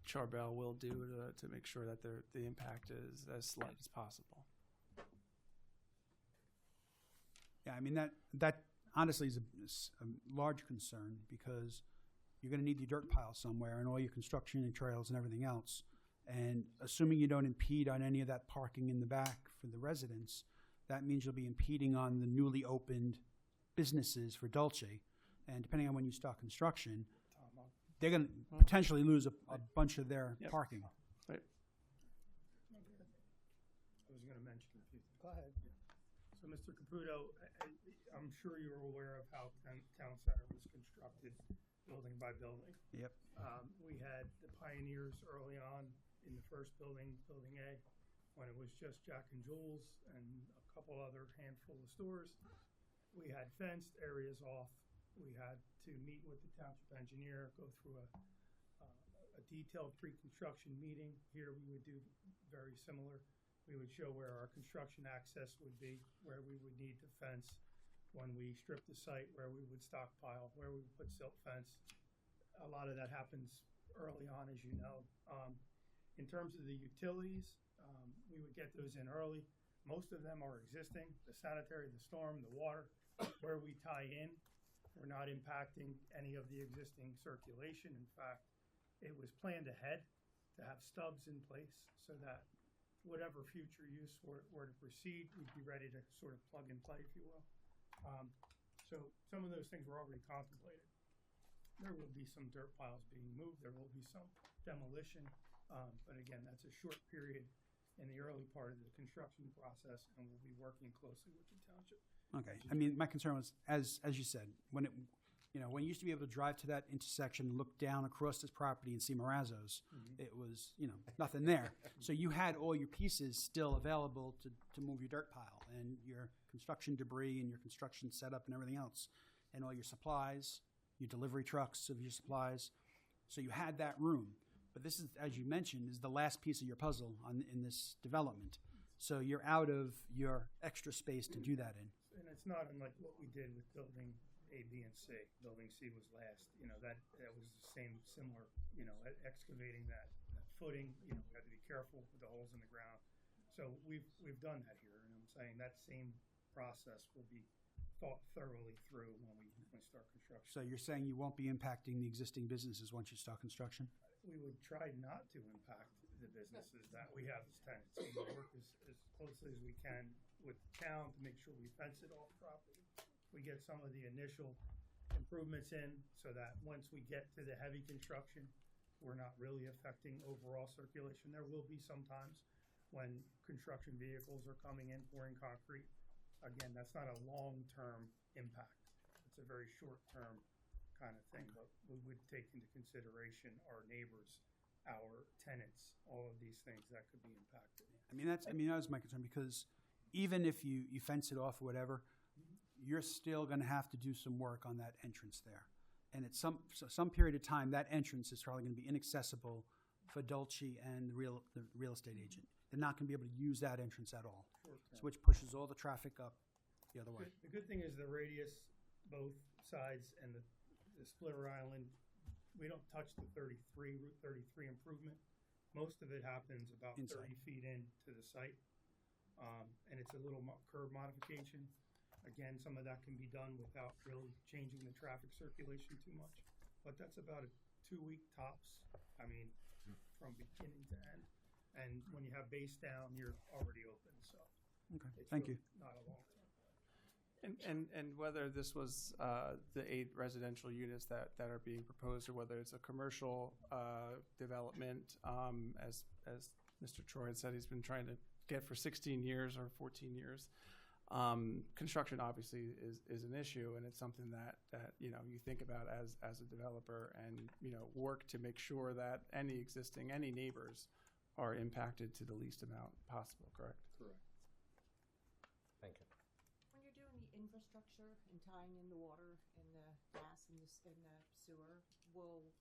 Charbel will do to make sure that the impact is as slight as possible. Yeah, I mean, that honestly is a large concern because you're going to need the dirt pile somewhere and all your construction and trails and everything else. And assuming you don't impede on any of that parking in the back for the residents, that means you'll be impeding on the newly opened businesses for Dolce. And depending on when you start construction, they're going to potentially lose a bunch of their parking. Right. I was going to mention a few things. Go ahead. So, Mr. Caputo, I'm sure you're aware of how Town Center was constructed, building by building. Yep. We had the pioneers early on in the first building, Building A, when it was just Jack and Jules and a couple other handful of stores. We had fenced areas off. We had to meet with the township engineer, go through a detailed pre-construction meeting. Here we would do very similar. We would show where our construction access would be, where we would need to fence, when we strip the site, where we would stockpile, where we would put silt fence. A lot of that happens early on, as you know. In terms of the utilities, we would get those in early. Most of them are existing, the sanitary, the storm, the water. Where we tie in, we're not impacting any of the existing circulation. In fact, it was planned ahead to have stubs in place so that whatever future use were to proceed, we'd be ready to sort of plug and play, if you will. So some of those things were already contemplated. There will be some dirt piles being moved. There will be some demolition. But again, that's a short period in the early part of the construction process, and we'll be working closely with the township. Okay. I mean, my concern was, as you said, when you used to be able to drive to that intersection and look down across this property and see Marazzo's, it was, nothing there. So you had all your pieces still available to move your dirt pile and your construction debris and your construction setup and everything else, and all your supplies, your delivery trucks of your supplies. So you had that room. But this is, as you mentioned, is the last piece of your puzzle in this development. So you're out of your extra space to do that in. And it's not unlike what we did with building A, B, and C. Building C was last. That was the same, similar. Excavating that footing. We had to be careful with the holes in the ground. So we've done that here, and I'm saying that same process will be thought thoroughly through when we start construction. So you're saying you won't be impacting the existing businesses once you start construction? We would try not to impact the businesses that we have as tenants. We will work as closely as we can with the town to make sure we fence it off properly. We get some of the initial improvements in so that once we get to the heavy construction, we're not really affecting overall circulation. There will be some times when construction vehicles are coming in, pouring concrete. Again, that's not a long-term impact. It's a very short-term kind of thing, but we would take into consideration our neighbors, our tenants, all of these things that could be impacted. That was my concern, because even if you fence it off or whatever, you're still going to have to do some work on that entrance there. And at some period of time, that entrance is probably going to be inaccessible for Dolce and the real estate agent. They're not going to be able to use that entrance at all, which pushes all the traffic up the other way. The good thing is the radius, both sides, and the splitter island, we don't touch the Route 33 improvement. Most of it happens about Inside. 30 feet into the site. And it's a little curb modification. Again, some of that can be done without really changing the traffic circulation too much. But that's about a 2-week tops, from beginning to end. And when you have base down, you're already open, so. Okay, it's thank really you. not a long term. And whether this was the 8 residential units that are being proposed, or whether it's a commercial development, as Mr. Troy had said, he's been trying to get for 16 years or 14 years. Construction obviously is an issue, and it's something that you think about as a developer, and work to make sure that any neighbors are impacted to the least amount possible. Correct. Correct. Thank you. When you're doing the infrastructure and tying in the water and the gas and the sewer, will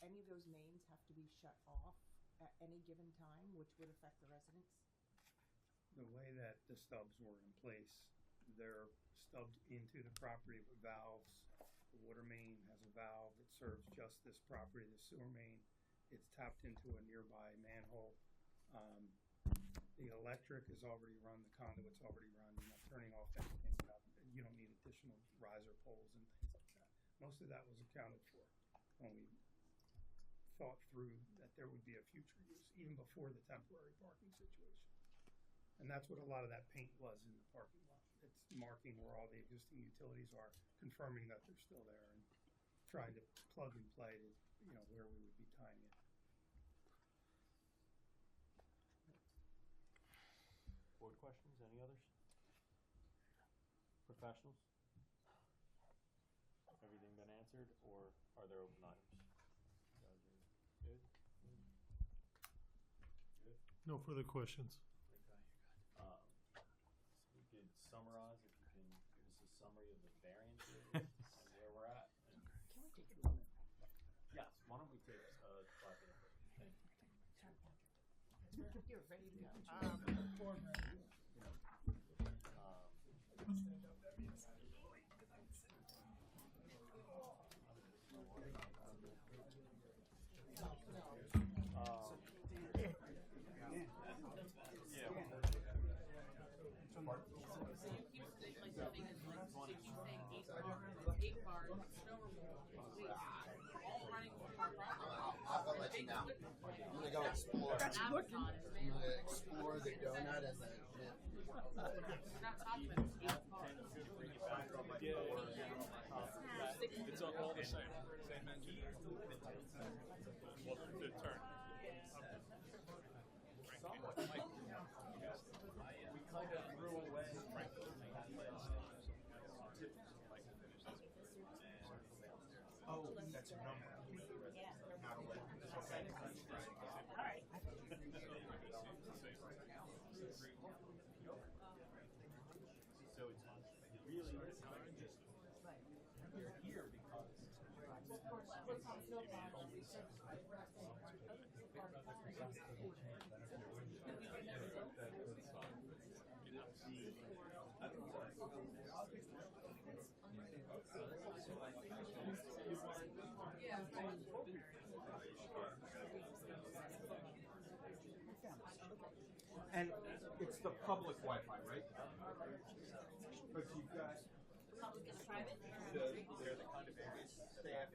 any of those mains have to be shut off at any given time, which would affect the residents? The way that the stubs were in place, they're stubbed into the property with valves. The water main has a valve that serves just this property, the sewer main. It's tapped into a nearby manhole. The electric is already run, the conduit's already run, you're not turning off anything, you don't need additional riser poles and things like that. Most of that was accounted for when we thought through that there would be a future use, even before the temporary parking situation. And that's what a lot of that paint was in the parking lot. It's marking where all the existing utilities are, confirming that they're still there, and trying to plug and play to, where we would be tying it. Board questions, any others? Professionals? Everything been answered, or are there open items? You guys are good? Good? No further questions. Okay. We could summarize, if you can give us a summary of the variances and where we're at. And Can we take a moment? yes, why don't we take 5 minutes? Thank you. You're ready to go. I'll let you know. I'm gonna go explore. That's looking. I'm gonna explore the donut and the. It's all the same. Same engine. Welcome to the turn. We kind of threw away Oh, that's a number. Not a letter. Okay. All right. So it's really you're here because And it's the public Wi-Fi, right? But you've got. Public and private? They're the kind of areas staff.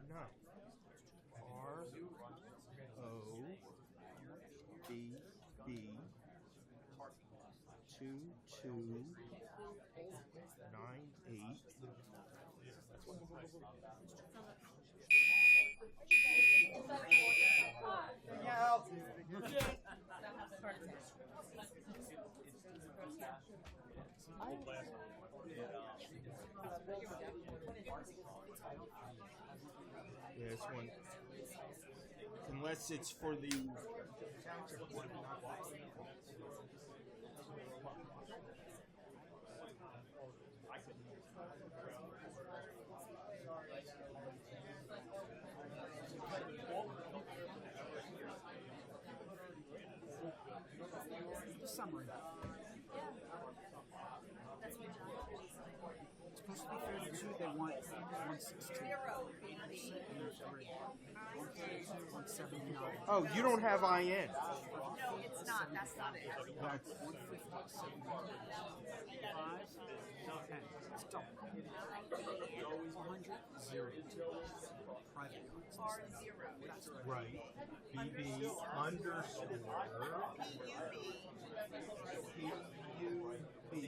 No. Yeah, it's one. Unless it's for the. The summary. It's supposed to be 32, they want 116. And there's already 132, 179. Oh, you don't have IN. No, it's not. That's not it. That's 150, 75, 10. It's double. 100, 0. Private ones. R0. That's right. BB underscore. PUB.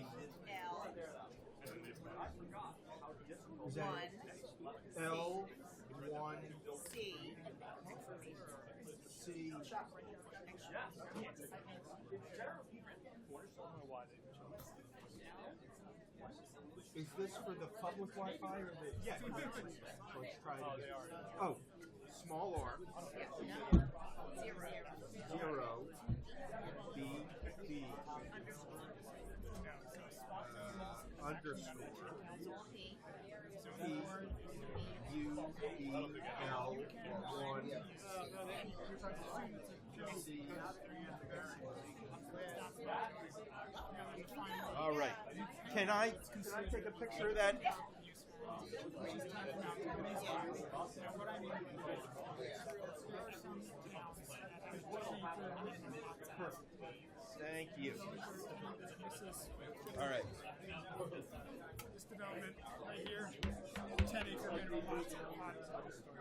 L. Is that L1 C. C? Is this for the public Wi-Fi or the? Yeah. Let's try it. Oh, small r. 0 B B underscore P U E L 1 C. All right. Can I take a picture of that? Thank you. All right. This development right here, 10-acre minimum lot.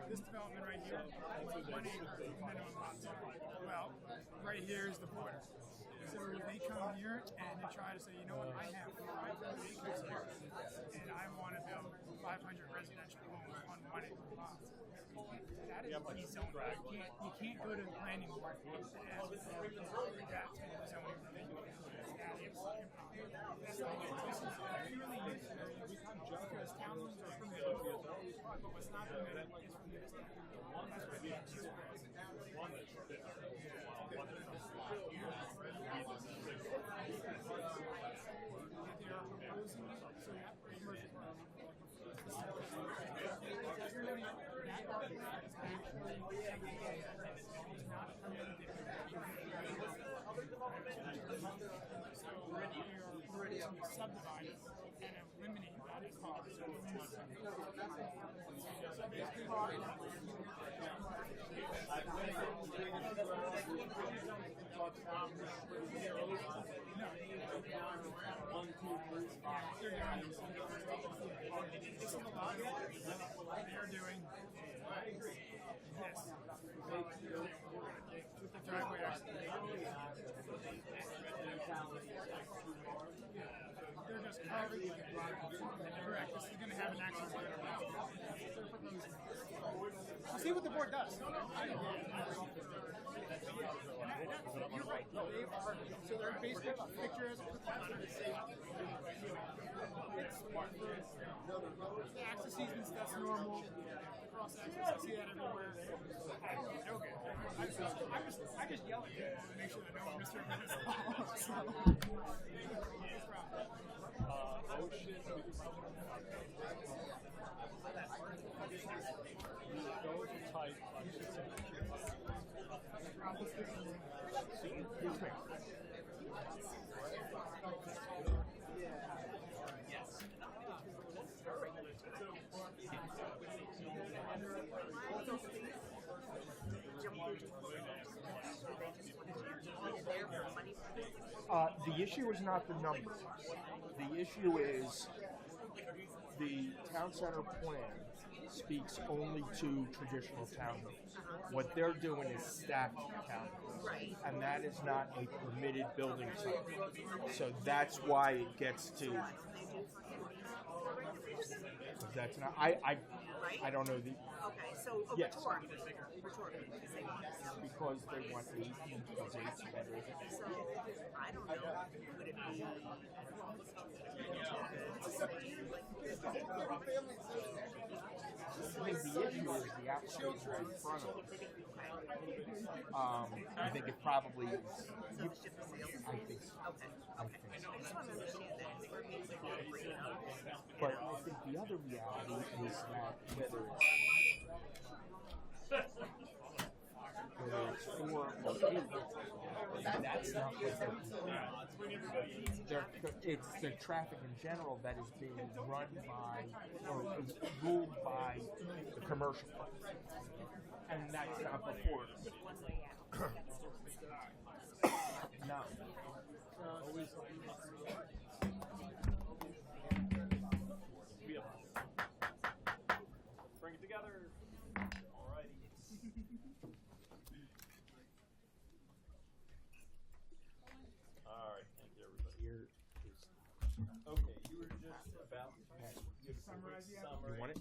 This development right here, 1 acre minimum lot. Well, right here is the border. So they come here and they try to say, you know what, I have 500 acres here, and I want to build 500 residential homes on 1 acre lot. That is rezoned. You can't go to the planning board and ask for that type of zoning relief. That is impossible. So this is purely use because townhomes are permitted, but what's not permitted is for municipal. That's what the issue is. Subdivided and eliminate that cost. They're doing this. With the driveway they're just carving like a block. Correct. This is going to have an access road around. We'll see what the board does. You're right. They are. So they're basically pictures. It's access easements. That's normal. Cross access. I see that everywhere. Okay. I just yell at people to make sure that no one misrepresents the law. The issue is not the number. The issue is the town center plan speaks only to traditional townhomes. What they're doing is stacked townhomes, and that is not a permitted building site. So that's why it gets to. That's not. I don't know the. Okay, so yes. rhetorically, because they want 18 plus 8 together. So I don't know. Would it be? I think the issue is the application in front of us. I think it probably is. I think so. I think so. I just want to understand that. But I think the other reality is that whether it's 4 or 8, that's not what it's the traffic in general that is being run by or is ruled by the commercial place. And that's not before us. No. Bring it together. All righty. All right, thank you, everybody. Okay, you were just about to summarize the summary. You want it?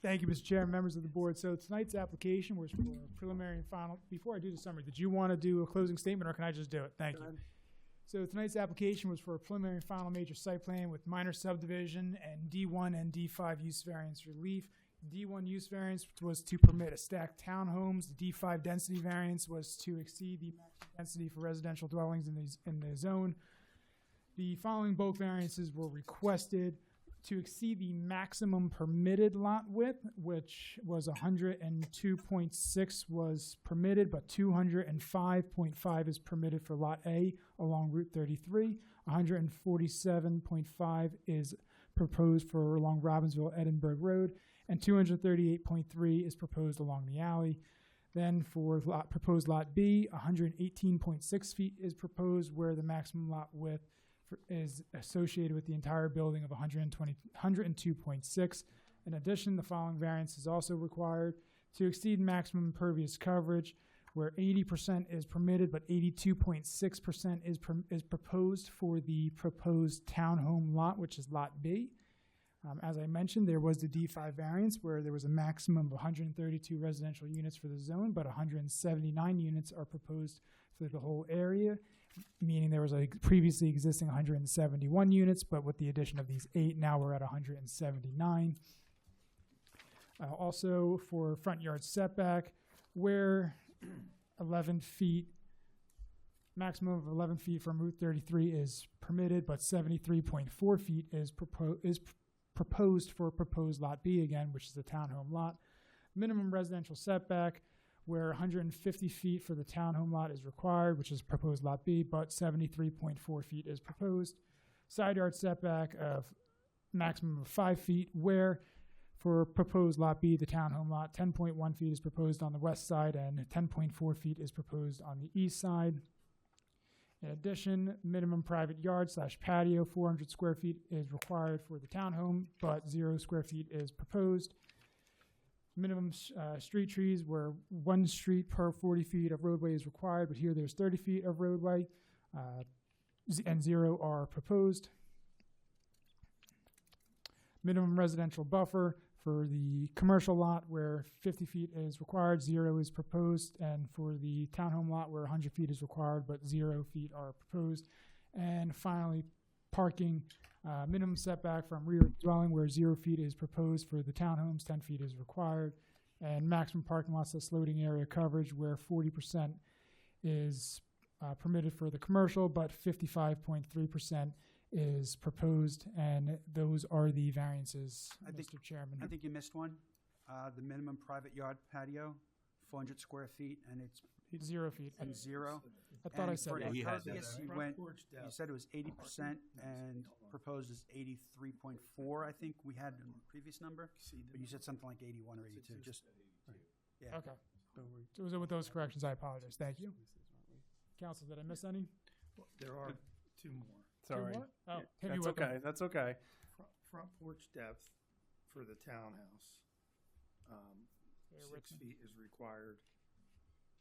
Thank you, Mr. Chair, members of the board. So tonight's application was for preliminary and final. Before I do the summary, did you want to do a closing statement, or can I just do it? Thank you. So tonight's application was for a preliminary final major site plan with minor subdivision and D1 and D5 use variance relief. D1 use variance was to permit a stacked townhomes. The D5 density variance was to exceed the maximum density for residential dwellings in the zone. The following bulk variances were requested: to exceed the maximum permitted lot width, which was 102.6 was permitted, but 205.5 is permitted for Lot A along Route 33. 147.5 is proposed for along Robbinsville Edinburgh Road, and 238.3 is proposed along the alley. Then for proposed Lot B, 118.6 feet is proposed, where the maximum lot width is associated with the entire building of 102.6. In addition, the following variance is also required: to exceed maximum impervious coverage, where 80% is permitted, but 82.6% is proposed for the proposed townhome lot, which is Lot B. As I mentioned, there was the D5 variance, where there was a maximum of 132 residential units for the zone, but 179 units are proposed for the whole area, meaning there was a previously existing 171 units, but with the addition of these 8, now we're at 179. Also for front yard setback, where 11 feet, maximum of 11 feet from Route 33 is permitted, but 73.4 feet is proposed for proposed Lot B again, which is the townhome lot. Minimum residential setback, where 150 feet for the townhome lot is required, which is proposed Lot B, but 73.4 feet is proposed. Side yard setback of maximum of 5 feet, where for proposed Lot B, the townhome lot, 10.1 feet is proposed on the west side and 10.4 feet is proposed on the east side. In addition, minimum private yard / patio, 400 square feet is required for the townhome, but 0 square feet is proposed. Minimum street trees, where 1 street per 40 feet of roadway is required, but here there's 30 feet of roadway, and 0 are proposed. Minimum residential buffer for the commercial lot, where 50 feet is required, 0 is proposed, and for the townhome lot, where 100 feet is required, but 0 feet are proposed. And finally, parking. Minimum setback from rear dwelling, where 0 feet is proposed for the townhomes, 10 feet is required. And maximum parking lots / loading area coverage, where 40% is permitted for the commercial, but 55.3% is proposed. And those are the variances, Mr. Chairman. I think you missed one. The minimum private yard patio, 400 square feet, and it's 0 feet. And 0. I thought I said for that. impervious, you said it was 80%, and proposed is 83.4. I think we had in the previous number, but you said something like 81 or 82. Just yeah. Okay. So with those corrections, I apologize. Thank you. Council, did I miss any? Well, there are 2 more. Sorry. Two more? Oh, hit me That's with them. okay. That's okay. Front porch depth for the townhouse, 6 feet is required,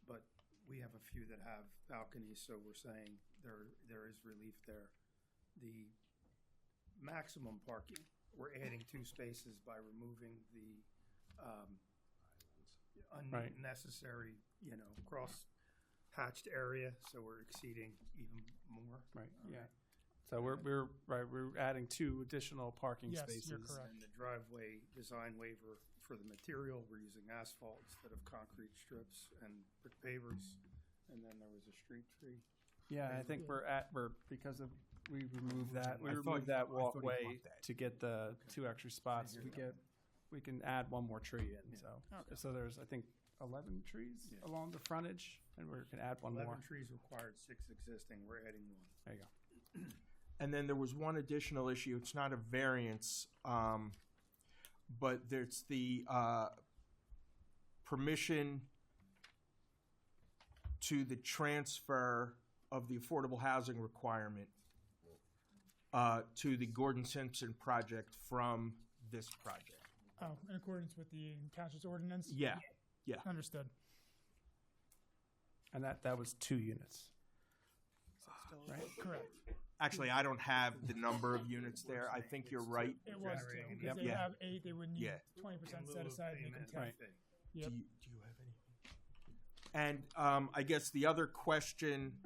but we have a few that have balconies, so we're saying there is relief there. The maximum parking, we're adding 2 spaces by removing the unnecessary, cross-hatched area, so we're exceeding even more. Right. Yeah. So we're adding 2 additional parking Yes, spaces. you're correct. And the driveway design waiver for the material, we're using asphalt instead of concrete strips and brick pavers. And then there was a street tree. Yeah, I think because of we removed that I thought you walkway bumped that. to get the 2 extra spots. We can add 1 more tree in. So there's I think 11 trees along the frontage, and we can add 1 more. 11 trees required, 6 existing. We're adding 1. There you go. And then there was one additional issue. It's not a variance, but there's the permission to the transfer of the affordable housing requirement to the Gordon Simpson project from this project. Oh, in accordance with the township's ordinance? Yeah. Understood. And that was 2 units. Right? Correct. Actually, I don't have the number of units there. I think you're right. It was 2. Because they have 8, they would need 20% set aside. And Right. Yep. Do you have any? And I guess the other question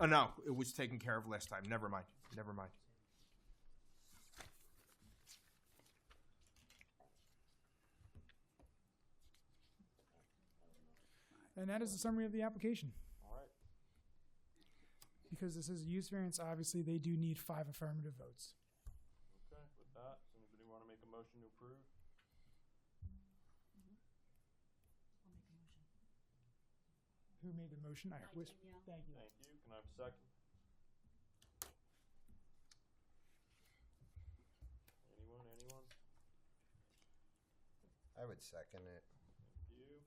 Oh, no, it was taken care of last time. Never mind. Never mind. And that is the summary of the application. All right. Because this is a use variance, obviously, they do need 5 affirmative votes. Okay, with that, does anybody want to make a motion to approve? Who made the motion? I wish. Thank you. Thank you. Can I have a second? Anyone? I would second it. Thank you.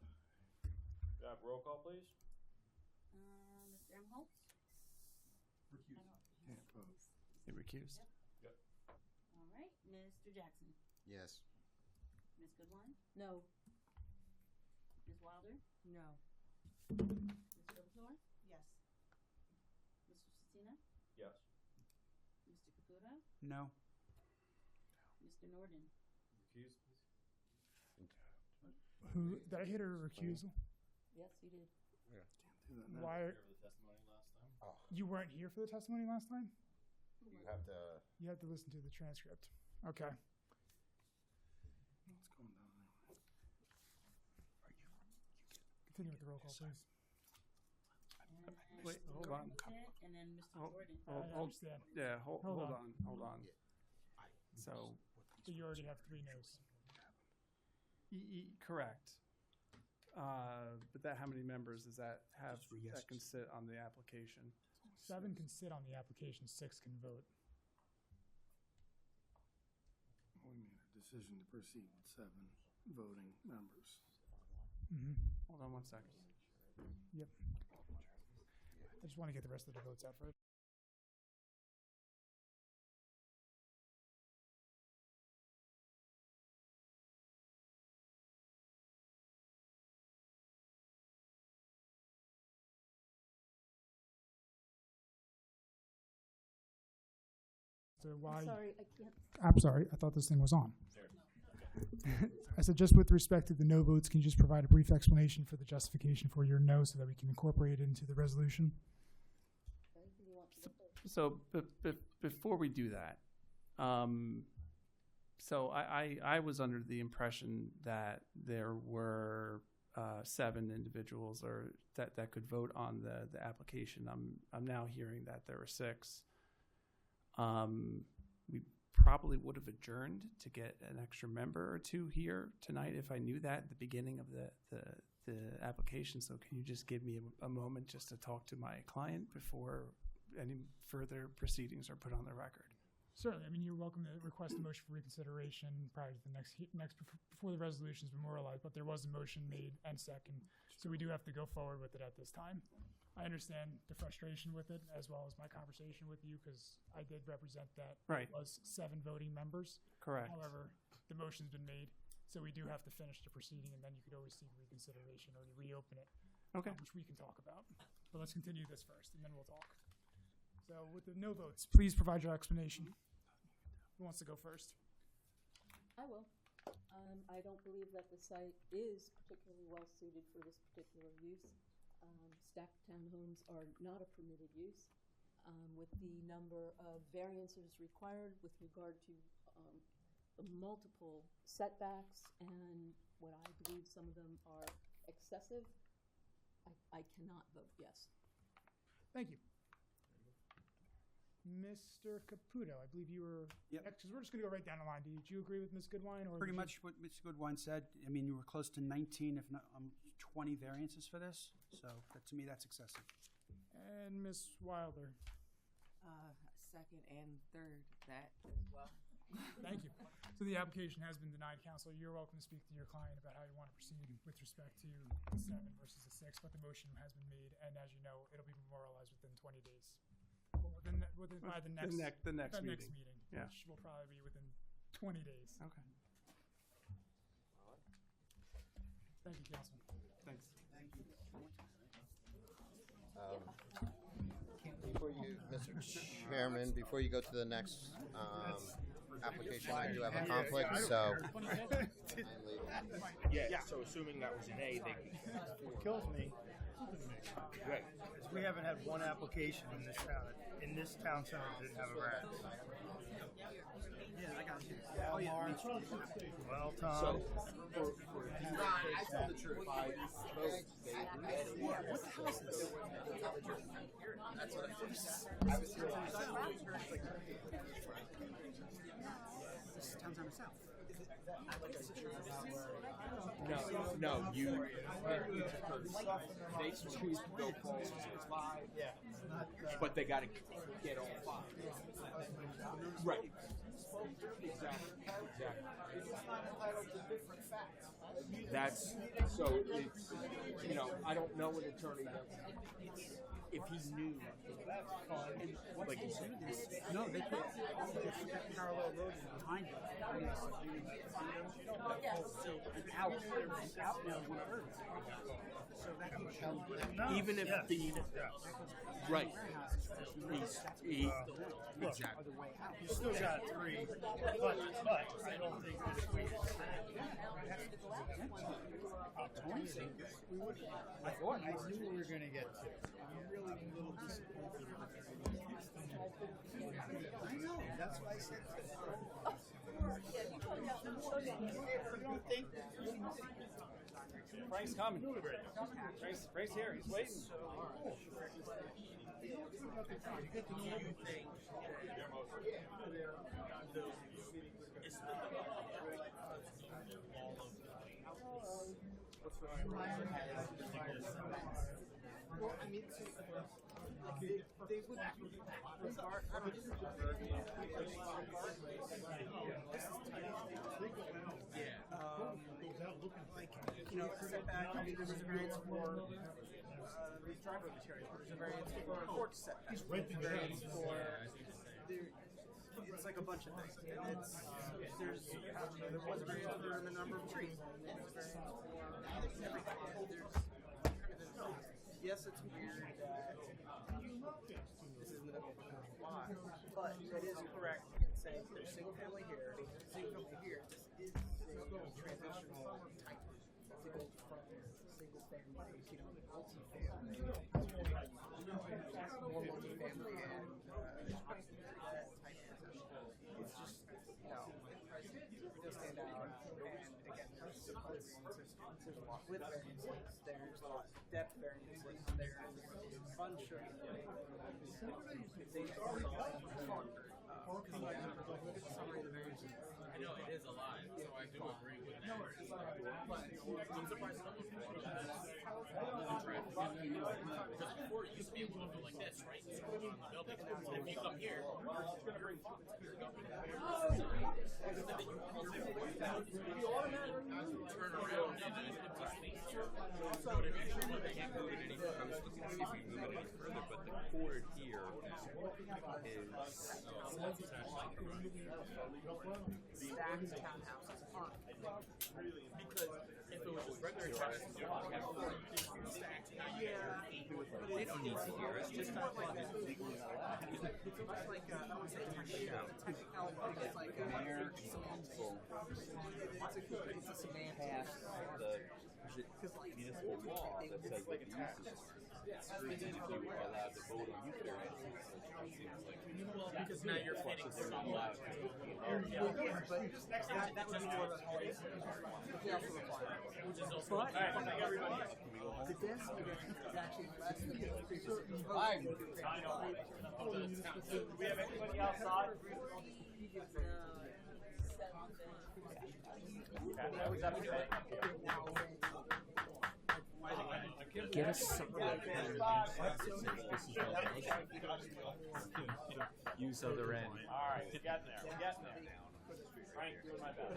Could I have roll call, please? Mr. Emholtz? They recused. Yep. All right, Mr. Jackson? Yes. Ms. Goodwine? No. Ms. Wilder? No. Ms. Oldham? Yes. Mr. Cecina? Yes. Mr. Caputo? No. Mr. Norden? Recuse, please. Who, did I hit a recusal? Yes, you did. Why? Here for the testimony last time? Oh, You weren't here for the testimony last time? you have to. You have to listen to the transcript. Okay. What's going on? Continue with the roll call, please. Wait, hold on. And then Mr. Hold- Norden. hold- I hold- understand. Yeah, hold Hold on, on. hold on. So, So you already have 3 no's. correct. But that, how many members does that have Just for yeses. that can sit on the application? 7 can sit on the application, 6 can vote. We made a decision to proceed with 7 voting members. Hold on one second. Yep. I just want to get the rest of the votes out first. So why? I'm sorry, I can't. I'm sorry, I thought this thing was on. I said, just with respect to the no votes, can you just provide a brief explanation for the justification for your no so that we can incorporate it into the resolution? Okay, who wants to go first? So, before we do that, so I was under the impression that there were 7 individuals or that could vote on the application. I'm now hearing that there were 6. We probably would have adjourned to get an extra member or 2 here tonight if I knew that at the beginning of the application. So can you just give me a moment just to talk to my client before any further proceedings are put on the record? Certainly. I mean, you're welcome to request a motion for reconsideration prior to the next before the resolution is memorialized, but there was a motion made and second, so we do have to go forward with it at this time. I understand the frustration with it, as well as my conversation with you, because I did represent that Right. it was 7 voting members. Correct. However, the motion's been made, so we do have to finish the proceeding, and then you could always seek reconsideration or reopen it. Okay. Which we can talk about. But let's continue this first, and then we'll talk. So with the no votes, please provide your explanation. Who wants to go first? I will. I don't believe that the site is particularly well suited for this particular use. Stacked townhomes are not a permitted use. With the number of variances required with regard to the multiple setbacks and what I believe some of them are excessive, I cannot vote yes. Thank you. Mr. Caputo, I believe you were. Yep. Because we're just going to go right down the line. Did you agree with Ms. Goodwine? Or Pretty did you- much what Mr. Goodwine said. I mean, you were close to 19, if not 20 variances for this. So to me, that's excessive. And Ms. Wilder. Second and third, that as well. Thank you. So the application has been denied, counsel. You're welcome to speak to your client about how you want to proceed with respect to the 7 versus the 6, but the motion has been made, and as you know, it'll be memorialized within 20 days. Or by the next meeting. Yeah. Which will probably be within 20 days. Okay. Thank you, Councilman. Thanks. Thank you. Before you, Mr. Chairman, before you go to the next application, I do have a conflict, so I'm leaving. Yeah, so assuming that was an A, they Kills me. Right. We haven't had one application in this town center that didn't have a variance. Yeah, I got you. Oh, yeah. Well, Tom. I tell the truth. What the hell is this? That's what I was here last night. This is Town Center South. No, you. They choose to go forward. But they got to get all five. Right. Exactly. That's so. It's I don't know what attorney does. If he knew, like he knew this. No, they put that parallel road behind it. So out now is one third. So that could show. Even if the right, Look, you still got three, but I don't think that if we. I knew we were going to get to. I'm really a little disappointed. I know, that's why I said you don't think? Frank's coming. Frank's here. He's waiting. They would regard. Setback, there was a variance for driveway materials, there's a variance for porch setback, there's a variance for, it's like a bunch of things. And there was a variance for the number of trees, there's a variance for everything. Yes, it's weird that this is in the middle of a lot, but that is correct in saying there's single family here, single family here. This is a transitional type to go from single family to multi-family, more multi-family and that type of position. It's just, it does stand out. And again, there's a lot with variances, there's a lot of depth variances, there's a bunch of things. I know it is alive, so I do agree with that. I'm surprised someone's going because before it used to be able to go like this, right? So on the building. And if you come here, you're in front. Turn around and then empty space. But eventually they can't move it any further. I was looking to see if we move it any further, but the cord here is Stacked townhouses aren't. because if it was just regular townhouses, you would have 4 stacked. They don't need to hear us. Just not like this. It's almost like I would say technicality. It's like it's a semantic. Municipal law that says they can use this. And then if you are allowed to vote on use variances, well, because now you're fitting they're not allowed to. That would be more of a policy. They also require. Which is also everybody. The density is actually less than the previous. Do we have anybody outside? Get us something. Use other end. All right, we're getting there. We're getting there. Frank, doing my best.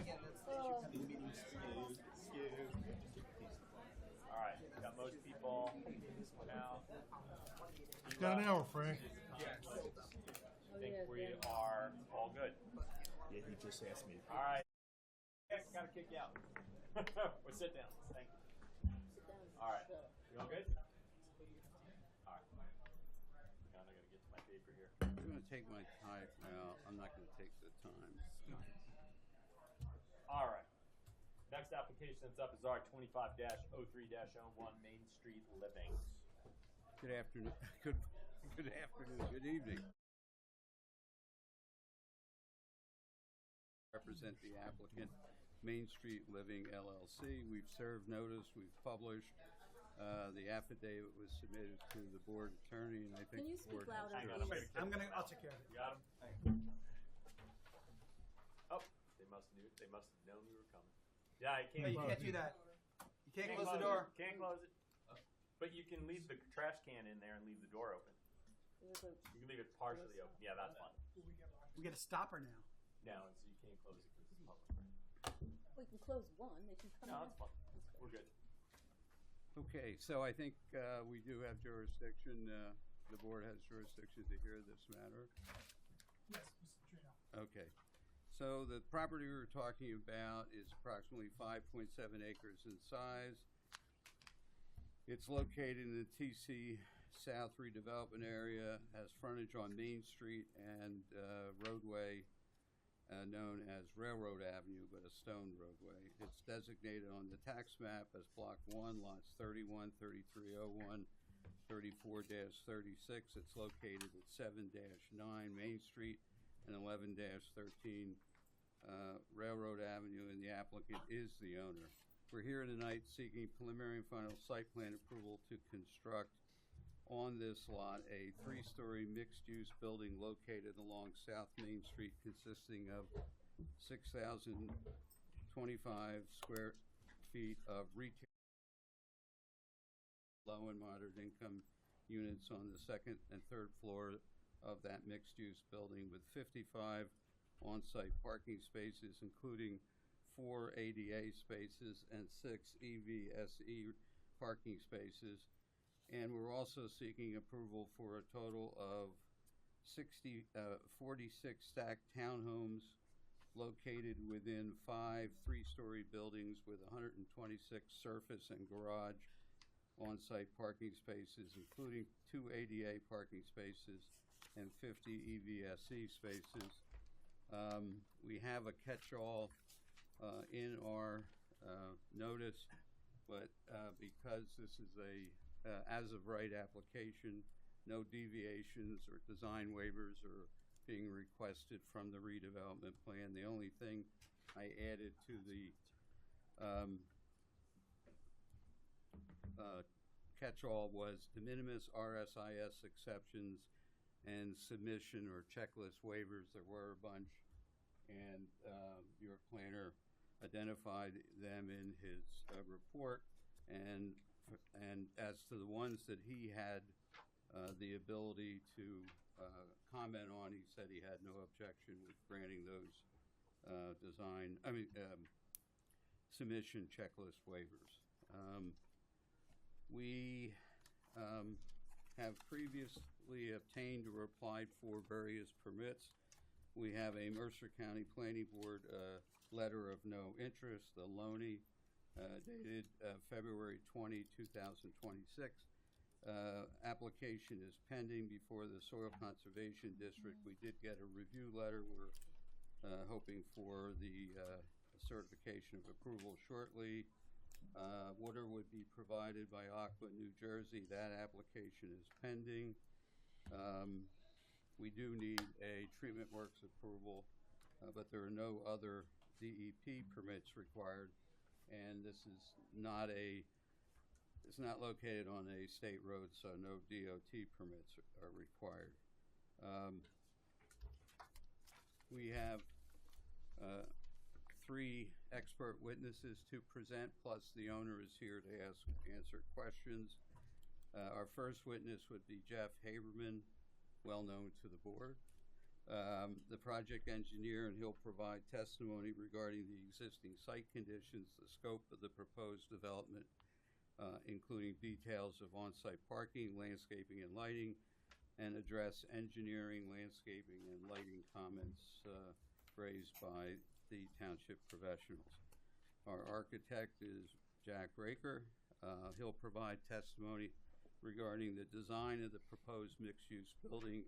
All right, got most people now. Got an hour, Frank. I think we are all good. Yeah, he just asked me. All right. Gotta kick you out. Or sit down. Thank you. All right. You all good? All right. Now I gotta get to my paper here. I'm going to take my time. Well, I'm not going to take the time. All right. Next application that's up is R 25-03-01 Main Street Living. Good afternoon. Good afternoon. Good evening. Represent the applicant, Main Street Living LLC. We've served notice. We've published. The affidavit was submitted to the board attorney, and I think Can you the speak board has louder, jurisdiction. please? I'll take care of it. You got him? Oh, they must have known we were coming. Yeah, I can't. No, you can't do that. You can't close the door. Can't close it. But you can leave the trash can in there and leave the door open. You can leave it partially open. Yeah, that's fine. We get a stopper now. No, so you can't close it because it's public, right? We can close one, they can come in. No, that's fine. We're good. Okay, so I think we do have jurisdiction. The board has jurisdiction to hear this matter. Yes, Mr. Trino. Okay. So the property we were talking about is approximately 5.7 acres in size. It's located in the TC South redevelopment area, has frontage on Main Street and roadway known as Railroad Avenue, but a stone roadway. It's designated on the tax map as Block 1, lots 31, 3301, 34-36. It's located at 7-9 Main Street and 11-13 Railroad Avenue, and the applicant is the owner. We're here tonight seeking preliminary and final site plan approval to construct on this lot a 3-story mixed-use building located along South Main Street consisting of 6,025 square feet of retail, low and moderate income units on the second and third floor of that mixed-use building with 55 on-site parking spaces, including 4 ADA spaces and 6 EVSE parking spaces. And we're also seeking approval for a total of 46 stacked townhomes located within 5 3-story buildings with 126 surface and garage on-site parking spaces, including 2 ADA parking spaces and 50 EVSE spaces. We have a catch-all in our notice, but because this is a as-of-right application, no deviations or design waivers are being requested from the redevelopment plan. The only thing I added to the catch-all was de minimis RSIS exceptions and submission or checklist waivers. There were a bunch, and your planner identified them in his report. And as to the ones that he had the ability to comment on, he said he had no objection with granting those submission checklist waivers. We have previously obtained or applied for various permits. We have a Mercer County Planning Board letter of no interest, the Loney, dated February 20, 2026. Application is pending before the Soil Conservation District. We did get a review letter. We're hoping for the certification of approval shortly. Water would be provided by Aqua New Jersey. That application is pending. We do need a treatment works approval, but there are no other DEP permits required, and this is not it's not located on a state road, so no DOT permits are required. We have 3 expert witnesses to present, plus the owner is here to answer questions. Our first witness would be Jeff Haberman, well known to the board, the project engineer, and he'll provide testimony regarding the existing site conditions, the scope of the proposed development, including details of on-site parking, landscaping, and lighting, and address engineering, landscaping, and lighting comments raised by the township professionals. Our architect is Jack Raker. He'll provide testimony regarding the design of the proposed mixed-use building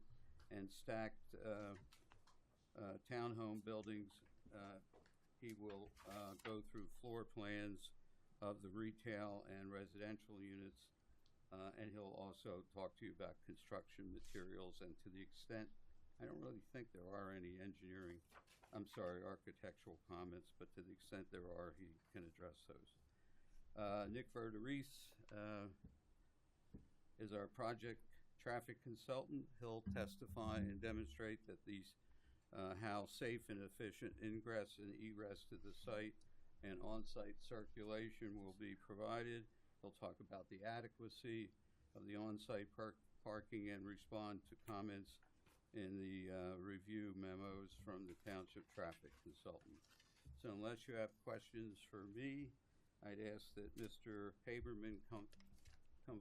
and stacked townhome buildings. he will go through floor plans of the retail and residential units, and he'll also talk to you about construction materials, and to the extent, I don't really think there are any architectural comments, but to the extent there are, he can address those. Nick Verderies is our project traffic consultant. He'll testify and demonstrate that how safe and efficient ingress and egress to the site and on-site circulation will be provided. He'll talk about the adequacy of the on-site parking and respond to comments in the review memos from the township traffic consultant. So unless you have questions for me, I'd ask that Mr. Haberman come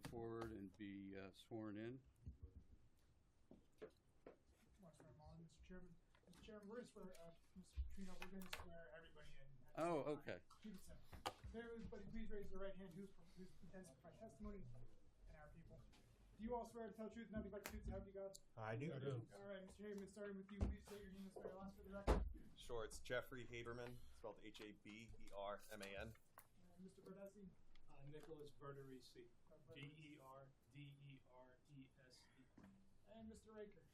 forward and be sworn in. Mr. Chairman. Mr. Chairman, we're going to swear, Mr. Petrino, we're going to swear everybody in. Oh, okay. Keep it simple. Everybody, please raise your right hand. Who intends to provide testimony? And our people. Do you all swear to tell the truth and nothing but the truth to help you God? I do. All right, Mr. Haberman, starting with you, please state your name and spell your last for the record. Sure, it's Jeffrey Haberman, spelled Haberman. Mr. Berdesi? Nicholas Verderisi, Gerderese. And Mr. Raker?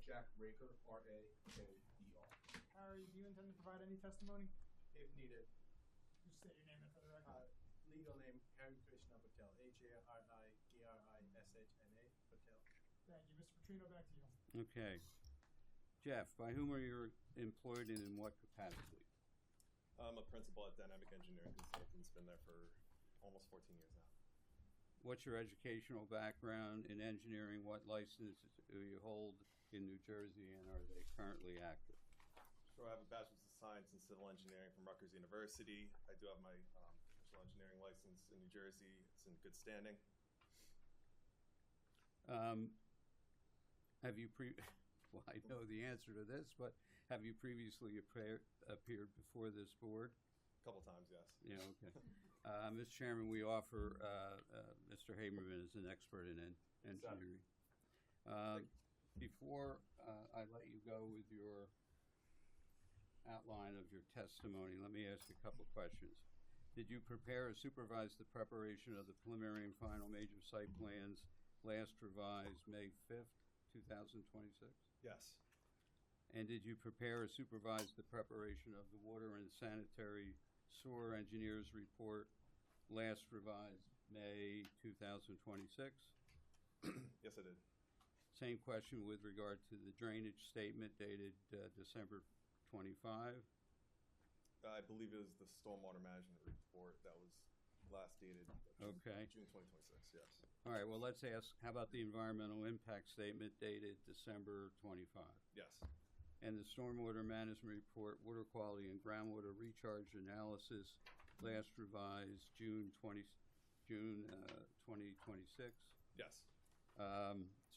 Jack Raker, Raker. Harry, do you intend to provide any testimony? If needed. Just state your name for the record. Legal name, Harry Krishna Patel, HARIKRISHNA Patel. Thank you. Mr. Petrino, back to you. Okay. Jeff, by whom are you employed and in what capacity? I'm a principal at Dynamic Engineering Consultants, been there for almost 14 years now. What's your educational background in engineering? What licenses do you hold in New Jersey, and are they currently active? So I have a Bachelor's of Science in Civil Engineering from Rutgers University. I do have my professional engineering license in New Jersey. It's in good standing. Have you well, I know the answer to this, but have you previously appeared before this board? A couple times, yes. Yeah, okay. Mr. Chairman, we offer Mr. Haberman as an expert in engineering. Before I let you go with your outline of your testimony, let me ask you a couple of questions. Did you prepare or supervise the preparation of the preliminary and final major site plans last revised May 5th, 2026? Yes. And did you prepare or supervise the preparation of the water and sanitary sewer engineers report last revised May 2026? Yes, I did. Same question with regard to the drainage statement dated December 25. I believe it was the stormwater management report that was last dated Okay. June 2026, yes. All right, well, let's ask, how about the environmental impact statement dated December 25? Yes. And the stormwater management report, water quality and groundwater recharge analysis, last revised June 2026? Yes.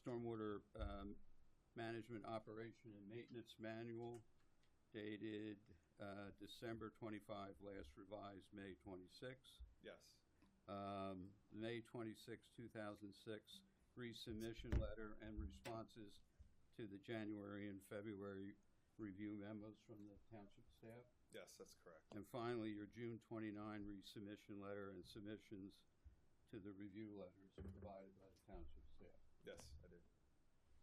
Stormwater management operation and maintenance manual dated December 25, last revised May 26. Yes. May 26, 2006, resubmission letter and responses to the January and February review memos from the township staff. Yes, that's correct. And finally, your June 29 resubmission letter and submissions to the review letters provided by the township staff. Yes, I did.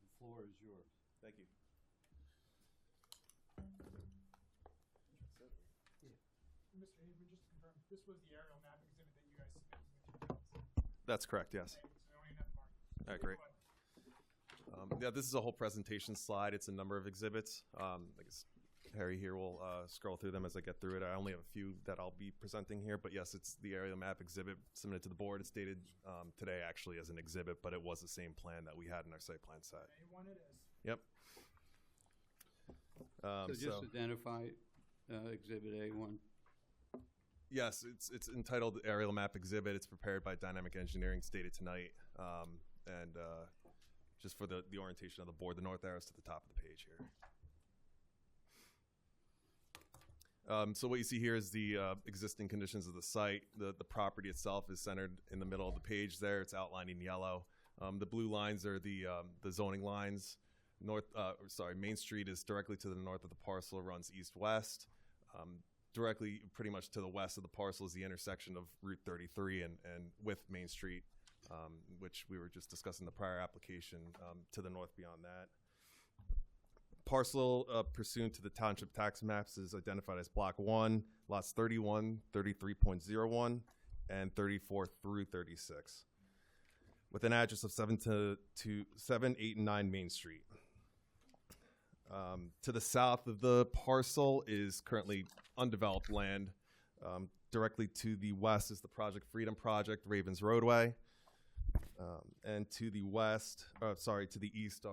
The floor is yours. Thank you. Mr. Haberman, just to confirm, this was the aerial map exhibit that you guys submitted to the details. That's correct, yes. So only enough markers. All right, great. Yeah, this is a whole presentation slide. It's a number of exhibits. I guess Harry here will scroll through them as I get through it. I only have a few that I'll be presenting here, but yes, it's the aerial map exhibit submitted to the board. It's dated today actually as an exhibit, but it was the same plan that we had in our site plan set. A1 it is. Yep. So just identify Exhibit A1. Yes, it's entitled Aerial Map Exhibit. It's prepared by Dynamic Engineering, it's dated tonight. And just for the orientation of the board, the north arrow is to the top of the page here. So what you see here is the existing conditions of the site. The property itself is centered in the middle of the page there. It's outlined in yellow. The blue lines are the zoning lines. Main Street is directly to the north of the parcel, runs east-west. directly, pretty much to the west of the parcel is the intersection of Route 33 and with Main Street, which we were just discussing the prior application, to the north beyond that. Parcel pursuant to the township tax maps is identified as Block 1, lots 31, 33.01, and 34 through 36, with an address of 7, 8, and 9 Main Street. To the south of the parcel is currently undeveloped land. Directly to the west is the Project Freedom Project, Ravens Roadway. And to the west, to the east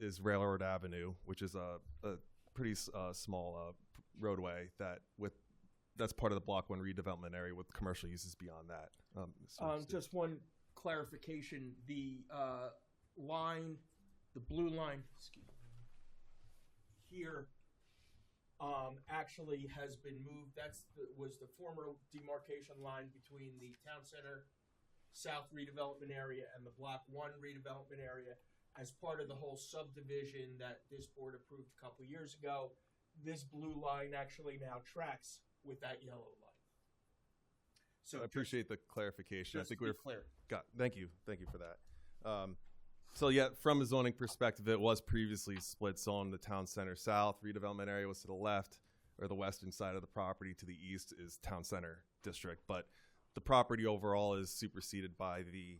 is Railroad Avenue, which is a pretty small roadway that's part of the Block 1 redevelopment area with commercial uses beyond that. Just one clarification, the line, the blue line, excuse me, here actually has been moved. Was the former demarcation line between the town center south redevelopment area and the Block 1 redevelopment area as part of the whole subdivision that this board approved a couple years ago. This blue line actually now tracks with that yellow line. So I appreciate the clarification. I think we're clear. Thank you for that. So yeah, from a zoning perspective, it was previously split zone. The town center south redevelopment area was to the left, or the western side of the property. To the east is town center district, but the property overall is superseded by the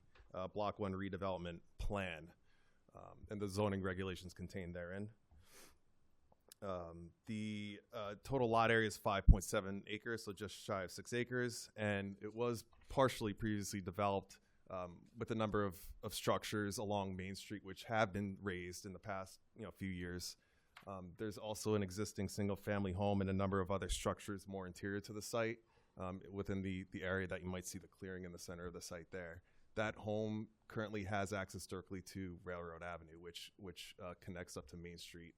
Block 1 redevelopment plan and the zoning regulations contained therein. The total lot area is 5.7 acres, so just shy of 6 acres, and it was partially previously developed with a number of structures along Main Street, which have been raised in the past few years. There's also an existing single-family home and a number of other structures more interior to the site within the area that you might see the clearing in the center of the site there. That home currently has access directly to Railroad Avenue, which connects up to Main Street.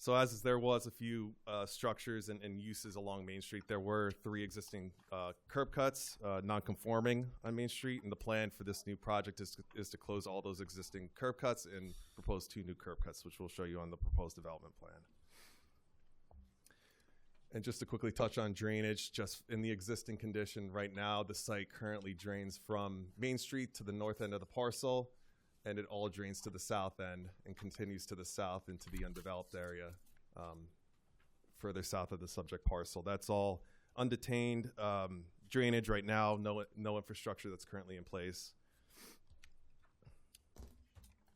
So as there was a few structures and uses along Main Street, there were 3 existing curb cuts, non-conforming on Main Street, and the plan for this new project is to close all those existing curb cuts and propose 2 new curb cuts, which we'll show you on the proposed development plan. And just to quickly touch on drainage, just in the existing condition right now, the site currently drains from Main Street to the north end of the parcel, and it all drains to the south end and continues to the south into the undeveloped area further south of the subject parcel. That's all undetained drainage right now, no infrastructure that's currently in place.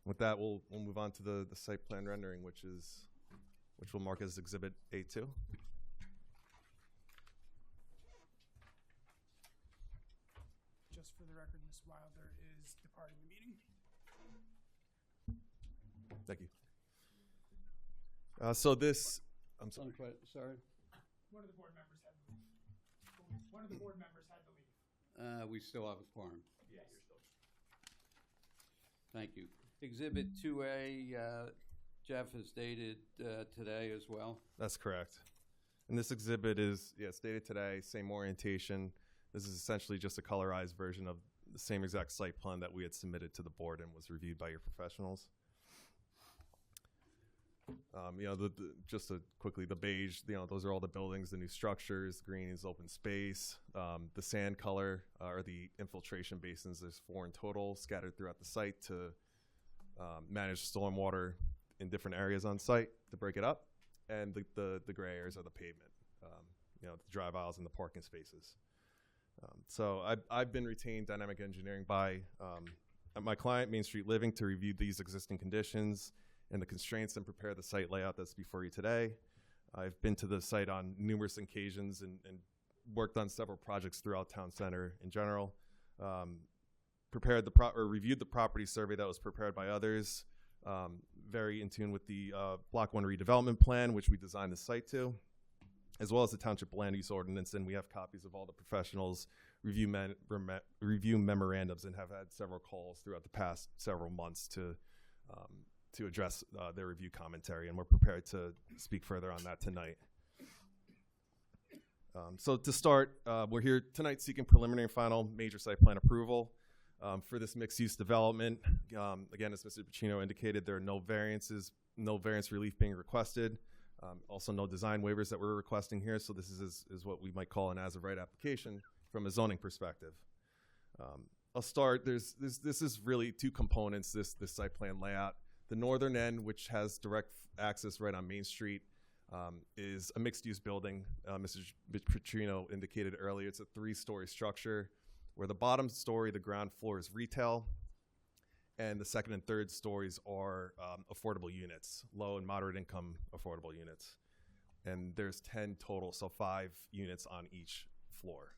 With that, we'll move on to the site plan rendering, which we'll mark as Exhibit A2. Just for the record, Ms. Wilder is departing the meeting. Thank you. So this, I'm sorry. Sorry. One of the board members had to leave. One of the board members had to leave. We still have a quorum. Yeah, you're still. Thank you. Exhibit 2A, Jeff has dated today as well. That's correct. And this exhibit is, it's dated today, same orientation. This is essentially just a colorized version of the same exact site plan that we had submitted to the board and was reviewed by your professionals. Just to quickly, the beige, those are all the buildings, the new structures. Green is open space. The sand color are the infiltration basins. There's 4 in total scattered throughout the site to manage stormwater in different areas on site to break it up. And the gray areas are the pavement, the drive aisles and the parking spaces. So I've been retained dynamic engineering by my client, Main Street Living, to review these existing conditions and the constraints and prepare the site layout that's before you today. I've been to the site on numerous occasions and worked on several projects throughout Town Center in general. Reviewed the property survey that was prepared by others, very in tune with the Block 1 redevelopment plan, which we designed the site to, as well as the Township Land Use Ordinance, and we have copies of all the professionals' review memorandums and have had several calls throughout the past several months to address their review commentary, and we're prepared to speak further on that tonight. So to start, we're here tonight seeking preliminary and final major site plan approval. For this mixed-use development, again, as Mr. Pacino indicated, there are no variance relief being requested. Also, no design waivers that we're requesting here. So this is what we might call an as-of-right application from a zoning perspective. I'll start. This is really two components. This site plan layout. The northern end, which has direct access right on Main Street, is a mixed-use building. Mr. Pacino indicated earlier, it's a 3-story structure, where the bottom story, the ground floor, is retail, and the second and third stories are affordable units, low and moderate income affordable units. And there's 10 total, so 5 units on each floor.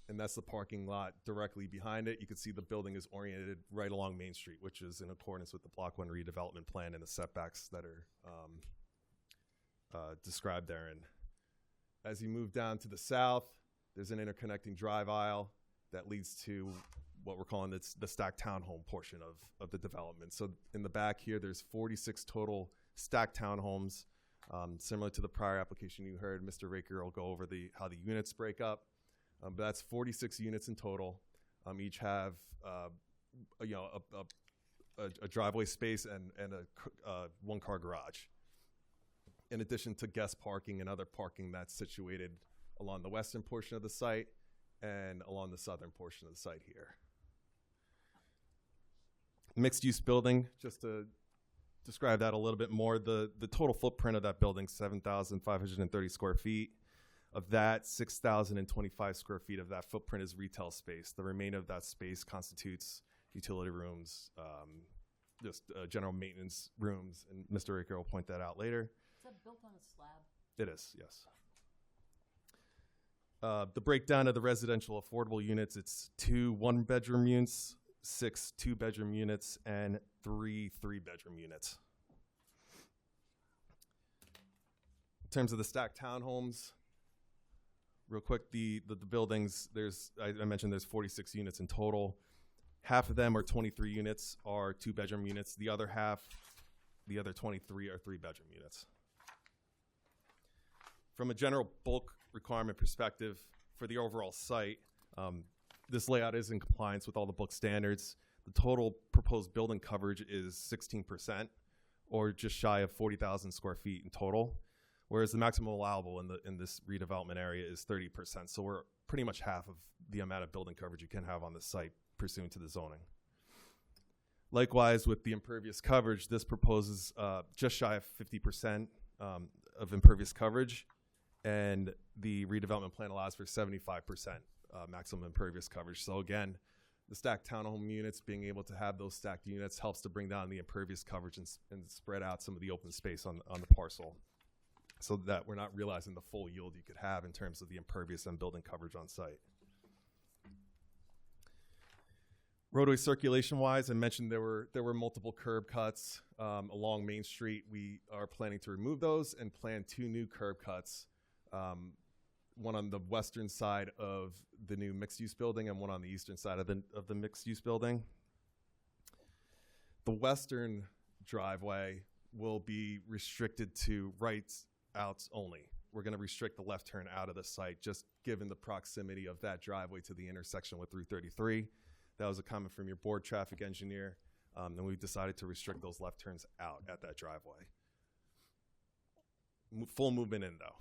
And that's the parking lot directly behind it. You can see the building is oriented right along Main Street, which is in accordance with the Block 1 redevelopment plan and the setbacks that are described therein. As you move down to the south, there's an interconnecting drive aisle that leads to what we're calling the stacked townhome portion of the development. So in the back here, there's 46 total stacked townhomes. Similar to the prior application you heard, Mr. Raker will go over how the units break up. But that's 46 units in total. Each have a driveway space and a one-car garage, in addition to guest parking and other parking that's situated along the western portion of the site and along the southern portion of the site here. Mixed-use building, just to describe that a little bit more, the total footprint of that building, 7,530 square feet. Of that, 6,025 square feet of that footprint is retail space. The remainder of that space constitutes utility rooms, just general maintenance rooms, and Mr. Raker will point that out later. Is that built on a slab? It is, yes. The breakdown of the residential affordable units, it's 2 one-bedroom units, 6 two-bedroom units, and 3 three-bedroom units. In terms of the stacked townhomes, real quick, the buildings, I mentioned there's 46 units in total. Half of them, or 23 units, are 2-bedroom units. The other half, the other 23, are 3-bedroom units. From a general bulk requirement perspective for the overall site, this layout is in compliance with all the bulk standards. The total proposed building coverage is 16%, or just shy of 40,000 square feet in total, whereas the maximum allowable in this redevelopment area is 30%. So we're pretty much half of the amount of building coverage you can have on the site pursuant to the zoning. Likewise, with the impervious coverage, this proposes just shy of 50% of impervious coverage, and the redevelopment plan allows for 75% maximum impervious coverage. So again, the stacked townhome units, being able to have those stacked units helps to bring down the impervious coverage and spread out some of the open space on the parcel, so that we're not realizing the full yield you could have in terms of the impervious and building coverage on site. Roadway circulation-wise, I mentioned there were multiple curb cuts along Main Street. We are planning to remove those and plan 2 new curb cuts, one on the western side of the new mixed-use building and one on the eastern side of the mixed-use building. The western driveway will be restricted to rights outs only. We're going to restrict the left turn out of the site, just given the proximity of that driveway to the intersection with Route 33. That was a comment from your board traffic engineer, and we've decided to restrict those left turns out at that driveway. Full movement in, though.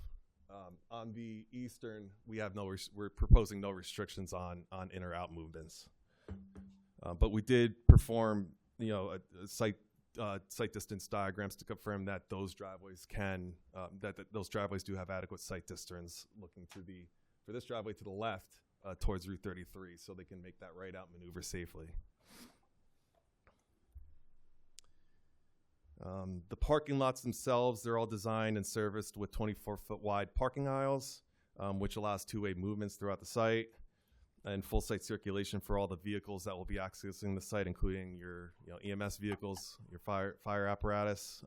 On the eastern, we're proposing no restrictions on in or out movements. But we did perform, a site distance diagrams to confirm that those driveways those driveways do have adequate site distance, looking for this driveway to the left towards Route 33, so they can make that right out maneuver safely. The parking lots themselves, they're all designed and serviced with 24-foot wide parking aisles, which allows 2-way movements throughout the site, and full site circulation for all the vehicles that will be accessing the site, including your EMS vehicles, your fire apparatus,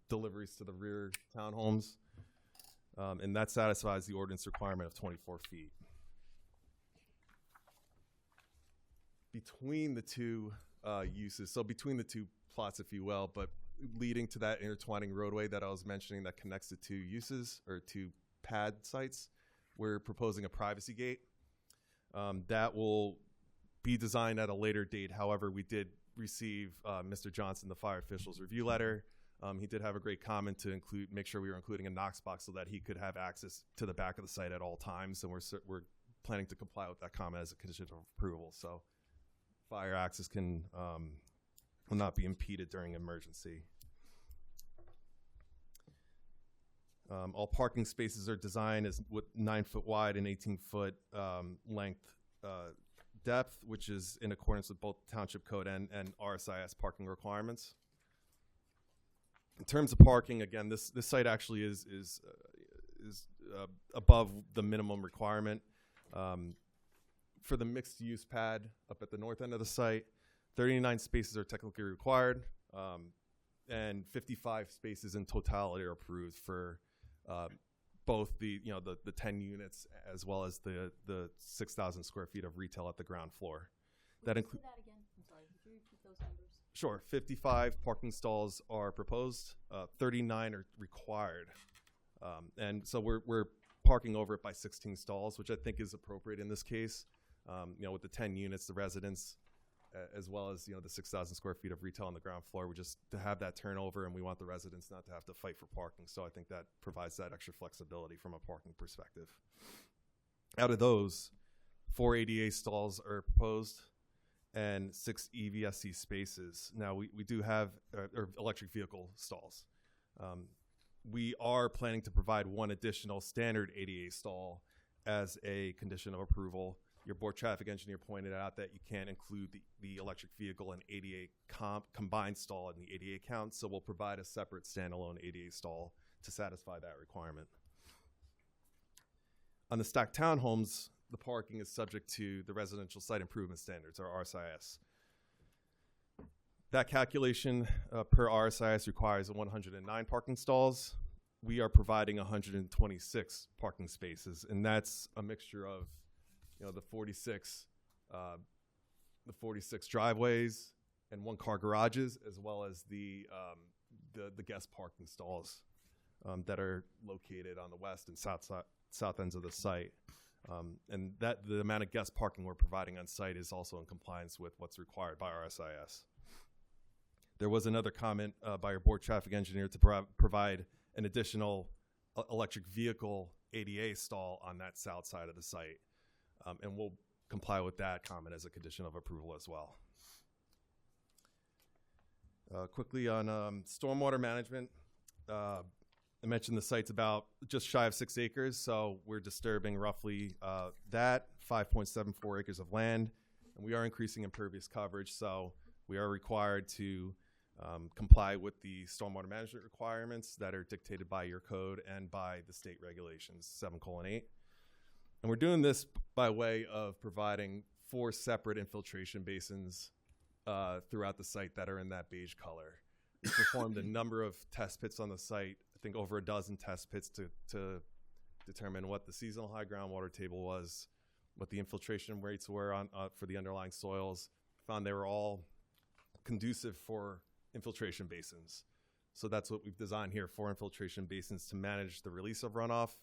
deliveries to the rear townhomes, and that satisfies the ordinance requirement of 24 feet. Between the two uses, so between the two plots, if you will, but leading to that intertwining roadway that I was mentioning that connects the two uses, or two pad sites, we're proposing a privacy gate that will be designed at a later date. However, we did receive Mr. Johnson, the fire official's review letter. He did have a great comment to make sure we were including a Knox box so that he could have access to the back of the site at all times, and we're planning to comply with that comment as a condition of approval. So fire access will not be impeded during emergency. All parking spaces are designed as with 9-foot wide and 18-foot length depth, which is in accordance with both Township Code and RSIS parking requirements. In terms of parking, again, this site actually is above the minimum requirement. For the mixed-use pad up at the north end of the site, 39 spaces are technically required, and 55 spaces in totality are approved for both the 10 units as well as the 6,000 square feet of retail at the ground floor. That includes. That again. I'm sorry. Could you repeat those numbers? Sure. 55 parking stalls are proposed. 39 are required, and so we're parking over it by 16 stalls, which I think is appropriate in this case. With the 10 units, the residents, as well as the 6,000 square feet of retail on the ground floor, we just to have that turnover, and we want the residents not to have to fight for parking. So I think that provides that extra flexibility from a parking perspective. Out of those, 4 ADA stalls are proposed and 6 EVSC spaces. Now we do have or electric vehicle stalls. We are planning to provide 1 additional standard ADA stall as a condition of approval. Your board traffic engineer pointed out that you can't include the electric vehicle and ADA combined stall in the ADA count, so we'll provide a separate standalone ADA stall to satisfy that requirement. On the stacked townhomes, the parking is subject to the residential site improvement standards, or RSIS. That calculation per RSIS requires 109 parking stalls. We are providing 126 parking spaces, and that's a mixture of the 46 driveways and 1-car garages, as well as the guest parking stalls that are located on the west and south ends of the site. And that the amount of guest parking we're providing on site is also in compliance with what's required by RSIS. There was another comment by your board traffic engineer to provide an additional electric vehicle ADA stall on that south side of the site. And we'll comply with that comment as a condition of approval as well. Quickly on stormwater management, I mentioned the site's about just shy of 6 acres, so we're disturbing roughly that 5.74 acres of land, and we are increasing impervious coverage, so we are required to comply with the stormwater management requirements that are dictated by your code and by the state regulations 7:8. And we're doing this by way of providing 4 separate infiltration basins throughout the site that are in that beige color. We performed a number of test pits on the site, I think over a dozen test pits to determine what the seasonal high groundwater table was, what the infiltration rates were for the underlying soils. Found they were all conducive for infiltration basins. So that's what we've designed here, 4 infiltration basins to manage the release of runoff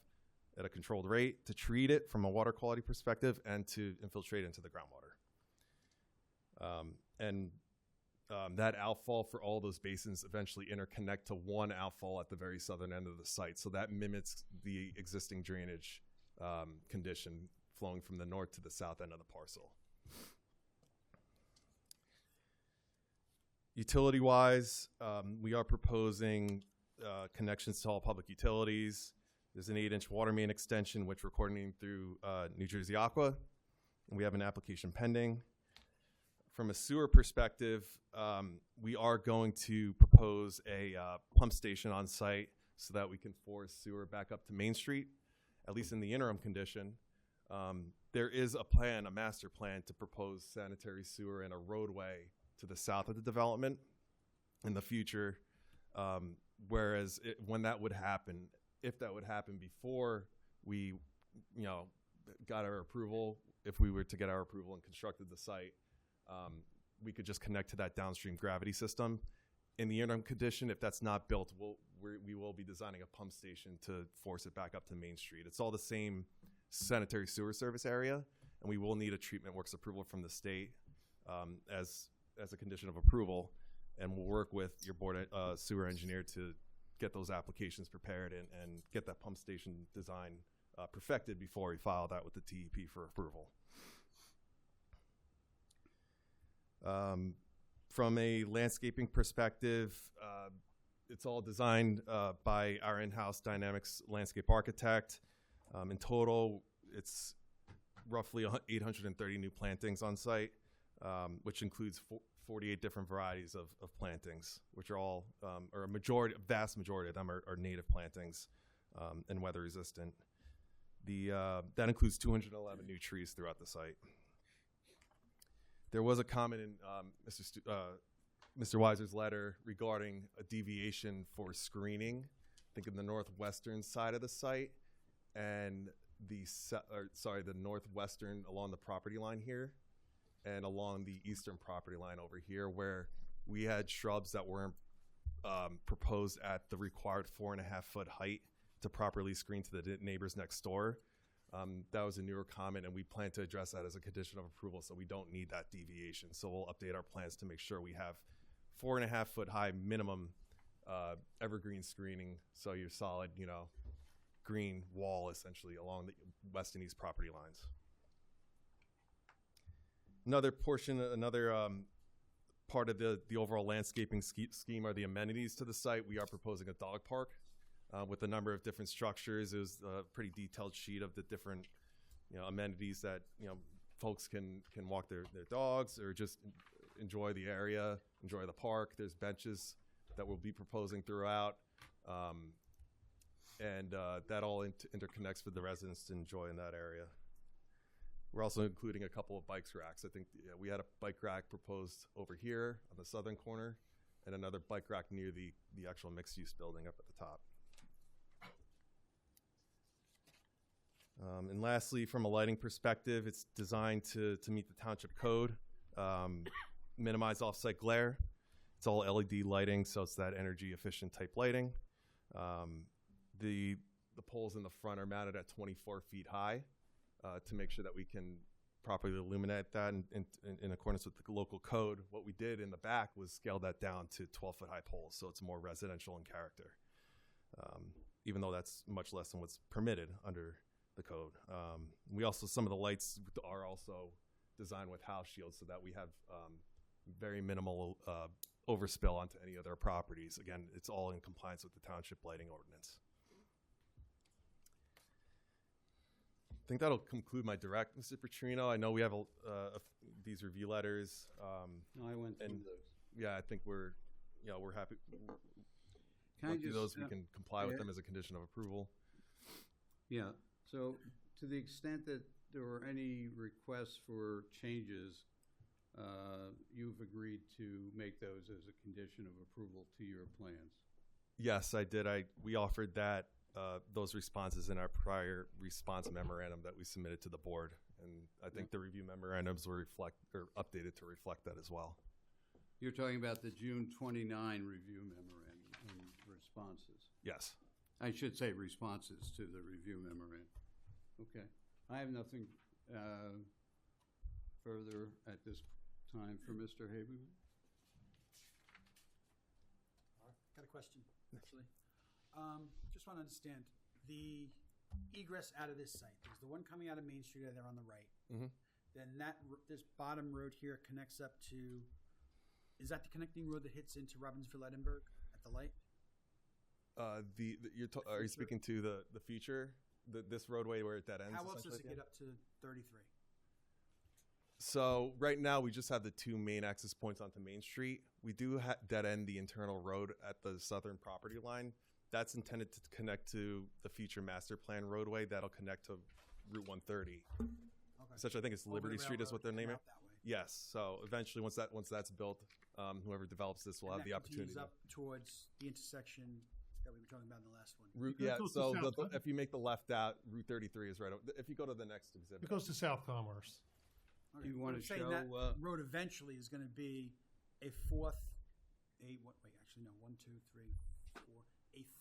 at a controlled rate, to treat it from a water quality perspective, and to infiltrate into the groundwater. That outfall for all those basins eventually interconnect to one outfall at the very southern end of the site. So that mimics the existing drainage condition flowing from the north to the south end of the parcel. Utility-wise, we are proposing connections to all public utilities. There's an 8-inch water main extension, which we're coordinating through New Jersey Aqua. And we have an application pending. From a sewer perspective, we are going to propose a pump station on site so that we can force sewer back up to Main Street, at least in the interim condition. There is a master plan to propose sanitary sewer and a roadway to the south of the development in the future. Whereas when that would happen, if that would happen before we, got our approval, if we were to get our approval and constructed the site, we could just connect to that downstream gravity system. In the interim condition, if that's not built, we will be designing a pump station to force it back up to Main Street. It's all the same sanitary sewer service area, and we will need a treatment works approval from the state as a condition of approval, and we'll work with your board sewer engineer to get those applications prepared and get that pump station design perfected before we file that with the TEP for approval. From a landscaping perspective, it's all designed by our in-house Dynamics landscape architect. In total, it's roughly 830 new plantings on site, which includes 48 different varieties of plantings, which are all, or a vast majority of them are native plantings and weather resistant. That includes 211 new trees throughout the site. There was a comment in Mr. Weiser's letter regarding a deviation for screening, I think in the northwestern side of the site, and the northwestern along the property line here, and along the eastern property line over here, where we had shrubs that weren't proposed at the required 4.5-foot height to properly screen to the neighbors next door. That was a newer comment, and we plan to address that as a condition of approval, so we don't need that deviation. So we'll update our plans to make sure we have 4.5-foot high minimum evergreen screening, so your solid, green wall essentially along the west and east property lines. Another part of the overall landscaping scheme are the amenities to the site. We are proposing a dog park with a number of different structures. It was a pretty detailed sheet of the different amenities that folks can walk their dogs or just enjoy the area, enjoy the park. There's benches that we'll be proposing throughout, and that all interconnects with the residents to enjoy in that area. We're also including a couple of bike racks. I think we had a bike rack proposed over here on the southern corner, and another bike rack near the actual mixed-use building up at the top. And lastly, from a lighting perspective, it's designed to meet the township code, minimize off-site glare. It's all LED lighting, so it's that energy-efficient type lighting. The poles in the front are mounted at 24 feet high to make sure that we can properly illuminate that in accordance with the local code. What we did in the back was scale that down to 12-foot high poles, so it's more residential in character, even though that's much less than what's permitted under the code. Some of the lights are also designed with house shields so that we have very minimal overspill onto any other properties. Again, it's all in compliance with the township lighting ordinance. I think that'll conclude my direct, Mr. Petrino. I know we have these review letters. No, I went through those. Yeah, I think we're happy. Can I through just, those, we can comply with them as a condition of approval. Yeah, so to the extent that there were any requests for changes, you've agreed to make those as a condition of approval to your plans. Yes, I did. We offered those responses in our prior response memorandum that we submitted to the board, and I think the review memorandums were updated to reflect that as well. You're talking about the June 29 review memorandum and responses. Yes. I should say responses to the review memorandum. Okay. I have nothing further at this time for Mr. Haberman. Got a question, actually. Just want to understand the egress out of this site. There's the one coming out of Main Street there on the right. Mm-hmm. Then this bottom road here connects up to. Is that the connecting road that hits into Robbinsville Edinburgh at the light? Are you speaking to the feature, this roadway where it dead ends? How else does it get up to 33? So right now we just have the two main access points onto Main Street. We do dead end the internal road at the southern property line. That's intended to connect to the future master plan roadway that'll connect to Route 130. Okay. Essentially, I think it's Liberty Street is what they're naming it. Yes. So eventually, once that's built, whoever develops this will have the opportunity. Up towards the intersection that we were talking about in the last one. If you make the left out, Route 33 is right over. If you go to the next exhibit, it goes to South Commerce. Okay. You want to show that road eventually is going to be a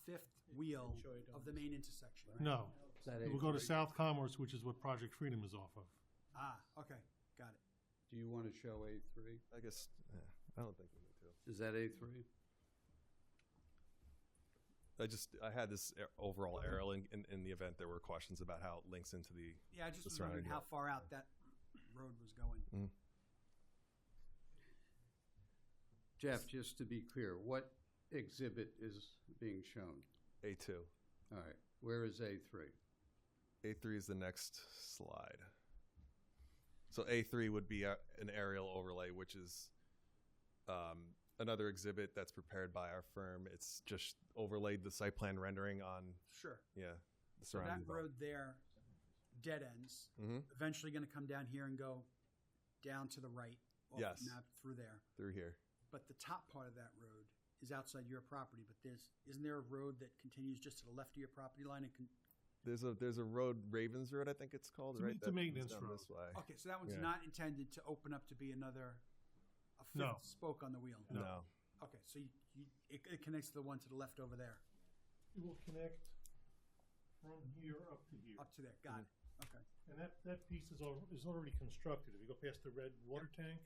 fifth wheel of the main intersection. Right? No, it will go to South Commerce, which is what Project Freedom is off of. Ah, okay, got it. Do you want to show A3? I guess, I don't think we need to. Is that A3? I had this overall arrow in the event there were questions about how it links into the. Yeah, I just the was wondering surrounding how far out that road was going. Jeff, just to be clear, what exhibit is being shown? A2. All right, where is A3? A3 is the next slide. So A3 would be an aerial overlay, which is another exhibit that's prepared by our firm. It's just overlaid the site plan rendering on. Sure. Yeah. The So that surrounding road there dead ends. Eventually going to come down here and go down to the right. Off Yes. the map through there. Through here. But the top part of that road is outside your property. But isn't there a road that continues just to the left of your property line? There's a road, Ravens Road, I think it's called, right? It's a That comes maintenance down road. This way. Okay, so that one's Yeah. not intended to open up to be a fifth No. spoke on the wheel. No. Okay, so it connects to the one to the left over there. It will connect from here up to here. Up to there, got it. Okay. And that piece is already constructed. If you go past the red water tank,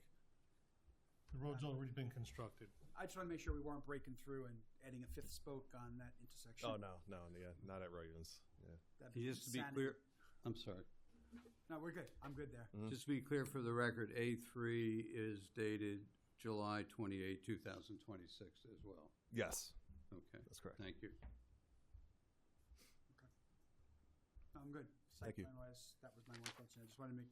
the road's already been constructed. I just want to make sure we weren't breaking through and adding a fifth spoke on that intersection. Oh, no, yeah, not at Ravens. Yeah. That'd be Just to be insanity. clear, I'm sorry. No, we're good. I'm good there. Just to be clear for the record, A3 is dated July 28, 2026 as well. Yes. Okay. That's correct. Thank you. No, I'm good. Thank you. Site plan wise, that was my one question. I just wanted to make,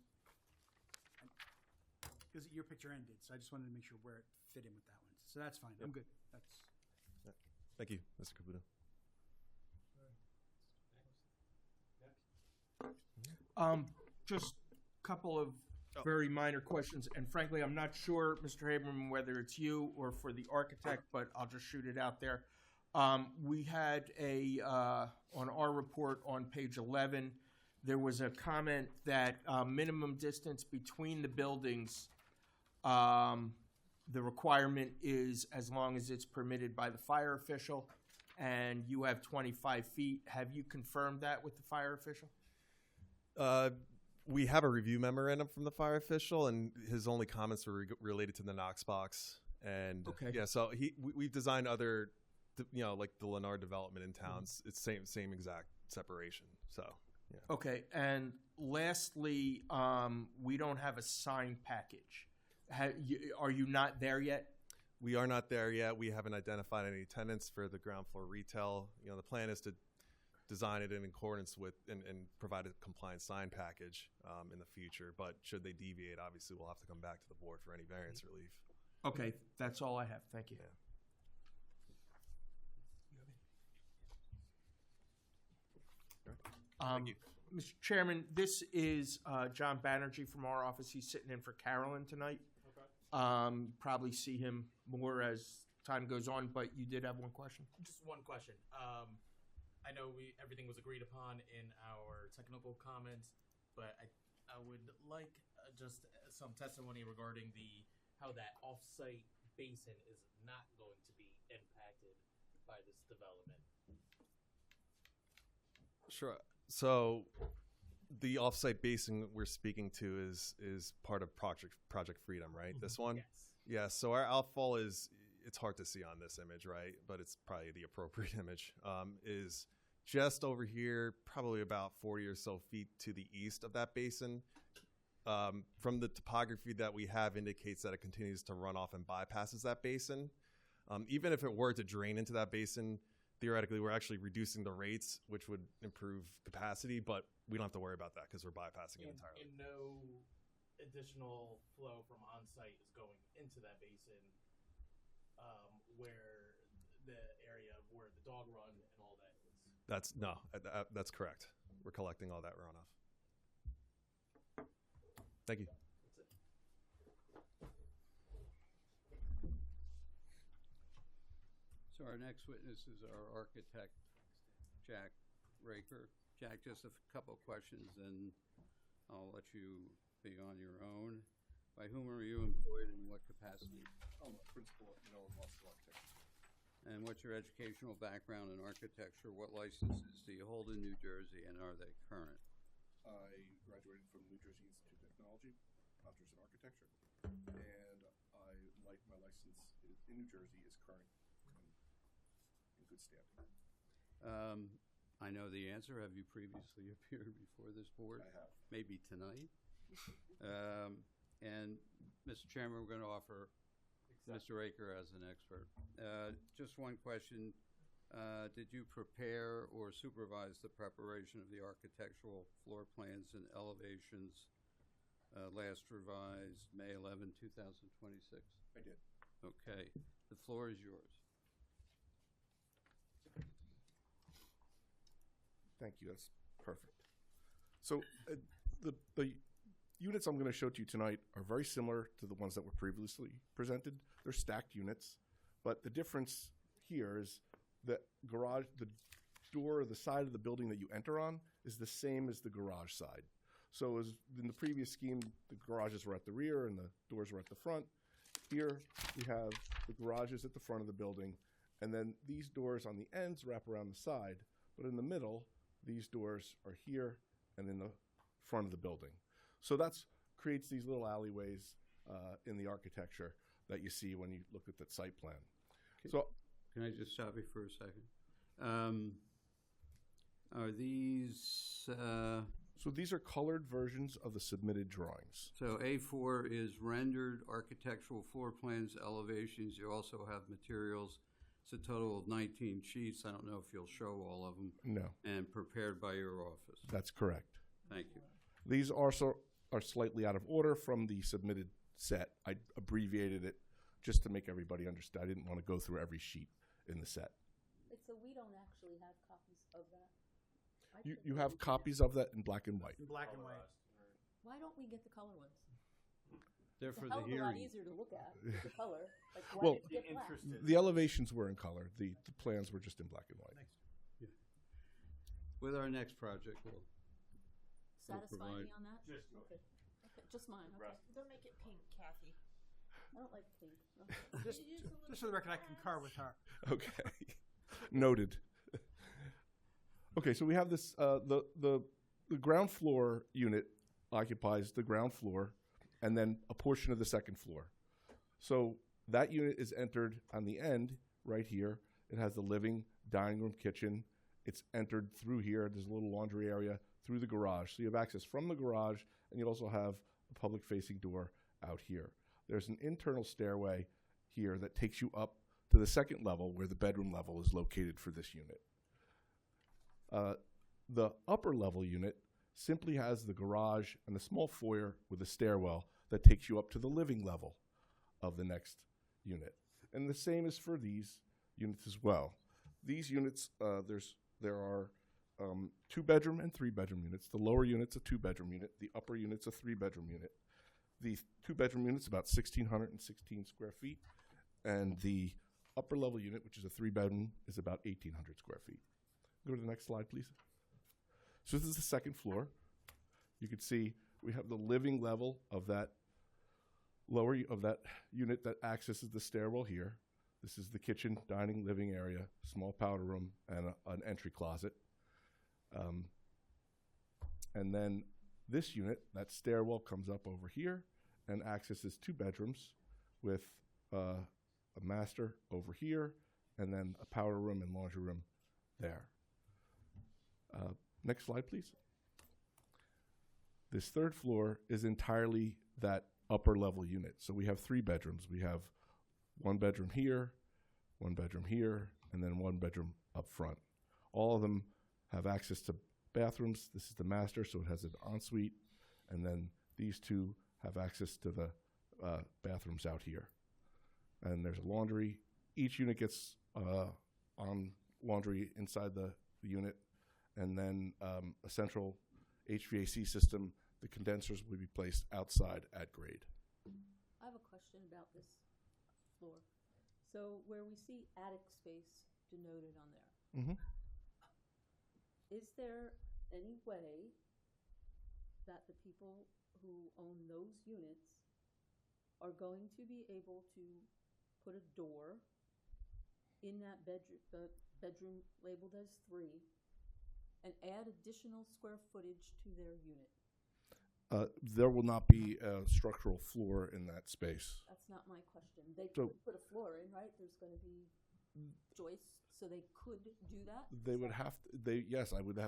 because your picture ended, so I just wanted to make sure where it fit in with that one. So that's fine. I'm good. That's. Thank you, Mr. Caputo. Just a couple of very minor questions, and frankly, I'm not sure, Mr. Haberman, whether it's you or for the architect, but I'll just shoot it out there. We had on our report on page 11, there was a comment that minimum distance between the buildings, the requirement is as long as it's permitted by the fire official, and you have 25 feet. Have you confirmed that with the fire official? We have a review memorandum from the fire official, and his only comments were related to the Knox box. And yeah, so we've designed other, like the Lennar development in towns. It's same exact separation. So yeah. Okay, and lastly, we don't have a sign package. Are you not there yet? We are not there yet. We haven't identified any tenants for the ground floor retail. The plan is to design it in accordance with and provide a compliant sign package in the future. But should they deviate, obviously we'll have to come back to the board for any variance relief. Okay, that's all I have. Thank you. Thank you. Mr. Chairman, this is John Banerjee from our office. He's sitting in for Carolyn tonight. Okay. Probably see him more as time goes on, but you did have one question. Just one question. I know everything was agreed upon in our technical comments, but I would like just some testimony regarding how that off-site basin is not going to be impacted by this development. Sure. So the offsite basin we're speaking to is part of Project Freedom, right? This one? Yes. Yeah. So our outfall it's hard to see on this image, right? But it's probably the appropriate image. Is just over here, probably about 40 or so feet to the east of that basin. From the topography that we have indicates that it continues to run off and bypasses that basin. Even if it were to drain into that basin, theoretically, we're actually reducing the rates, which would improve capacity, but we don't have to worry about that because we're bypassing it entirely. And no additional flow from on-site is going into that basin where the area where the dog run and all that is. That's correct. We're collecting all that runoff. Thank you. So our next witness is our architect, Jack Raker. Jack, just a couple of questions, and I'll let you be on your own. By whom are you employed and what capacity? I'm a principal at Miller Marshall Architects. And what's your educational background in architecture? What licenses do you hold in New Jersey, and are they current? I graduated from New Jersey Institute of Technology technology, master's in architecture, and my license in New Jersey is current and in good standing. I know the answer. Have you previously appeared before this board? I have. Maybe tonight? And, Mr. Chairman, we're going to offer Mr. Aker as an expert. Just one question. Did you prepare or supervise the preparation of the architectural floor plans and elevations last revised May 11, 2026? I did. Okay. The floor is yours. Thank you. That's perfect. So the units I'm going to show to you tonight are very similar to the ones that were previously presented. They're stacked units, but the difference here is the garage, the door, the side of the building that you enter on is the same as the garage side. So as in the previous scheme, the garages were at the rear and the doors were at the front. Here we have the garages at the front of the building, and then these doors on the ends wrap around the side, but in the middle, these doors are here and in the front of the building. So that's creates these little alleyways in the architecture that you see when you look at that site plan. So, can I just stop you for a second? Are these... so these are colored versions of the submitted drawings. So A4 is rendered architectural floor plans, elevations. You also have materials. It's a total of 19 sheets. I don't know if you'll show all of them. No. And prepared by your office. That's correct. Thank you. These also are slightly out of order from the submitted set. I abbreviated it just to make everybody understand. I didn't want to go through every sheet in the set. So we don't actually have copies of that. You have copies of that in black and white. In black and white. Why don't we get the color ones? They're It's for a hell the of a lot hearing. easier to look at, the color. Like, why Well, did it get black? the elevations were in color. The plans were just in black and white. Yeah. With our next project, we'll Satisfy provide- me on that? Just yours. Okay. Okay, just mine, okay. Don't make it pink, Kathy. I don't like pink. Just for the record, I concur with her. Okay. Noted. Okay, so we have this, the ground floor unit occupies the ground floor and then a portion of the second floor. So that unit is entered on the end right here. It has the living, dining room, kitchen. It's entered through here. There's a little laundry area through the garage. So you have access from the garage, and you also have a public-facing door out here. There's an internal stairway here that takes you up to the second level where the bedroom level is located for this unit. The upper level unit simply has the garage and a small foyer with a stairwell that takes you up to the living level of the next unit. And the same is for these units as well. These units, there are 2-bedroom and 3-bedroom units. The lower unit's a 2-bedroom unit. The upper unit's a 3-bedroom unit. The 2-bedroom unit's about 1,616 square feet, and the upper level unit, which is a 3-bedroom, is about 1,800 square feet. Go to the next slide, please. So this is the second floor. You can see we have the living level of that unit that accesses the stairwell here. This is the kitchen, dining, living area, small powder room, and an entry closet. And then this unit, that stairwell comes up over here and accesses 2 bedrooms with a master over here, and then a powder room and laundry room there. Next slide, please. This third floor is entirely that upper level unit. So we have 3 bedrooms. We have 1 bedroom here, 1 bedroom here, and then 1 bedroom up front. All of them have access to bathrooms. This is the master, so it has an ensuite. And then these 2 have access to the bathrooms out here. And there's a laundry. Each unit gets on laundry inside the unit. And then a central HVAC system. The condensers will be placed outside at grade. I have a question about this floor. So where we see attic space denoted on there, is there any way that the people who own those units are going to be able to put a door in that bedroom, the bedroom labeled as 3, and add additional square footage to their unit? There will not be a structural floor in that space. That's not my question. They So- could put a floor in, right? There's gonna be joists, so they could do that? They would have to, yes, I would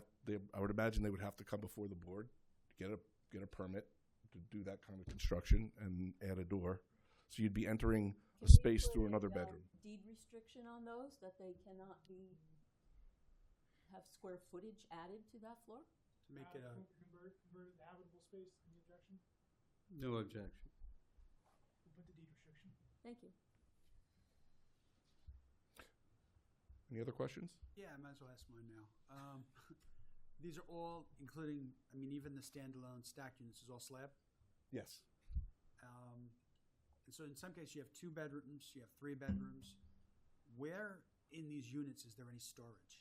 imagine they would have to come before the board, get a permit to do that kind of construction and add a door. So you'd be entering a Can we space put through a, another bedroom. Deed restriction on those, that they cannot have square footage added to that floor? To make it a, Convert it to habitable space, any objection? No objection. We'll put the deed restriction. Thank you. Any other questions? yeah, I might as well ask mine now. These are all, including, I mean, even the standalone stacked units is all slab? Yes. And so in some cases, you have 2 bedrooms, you have 3 bedrooms. Where in these units is there any storage?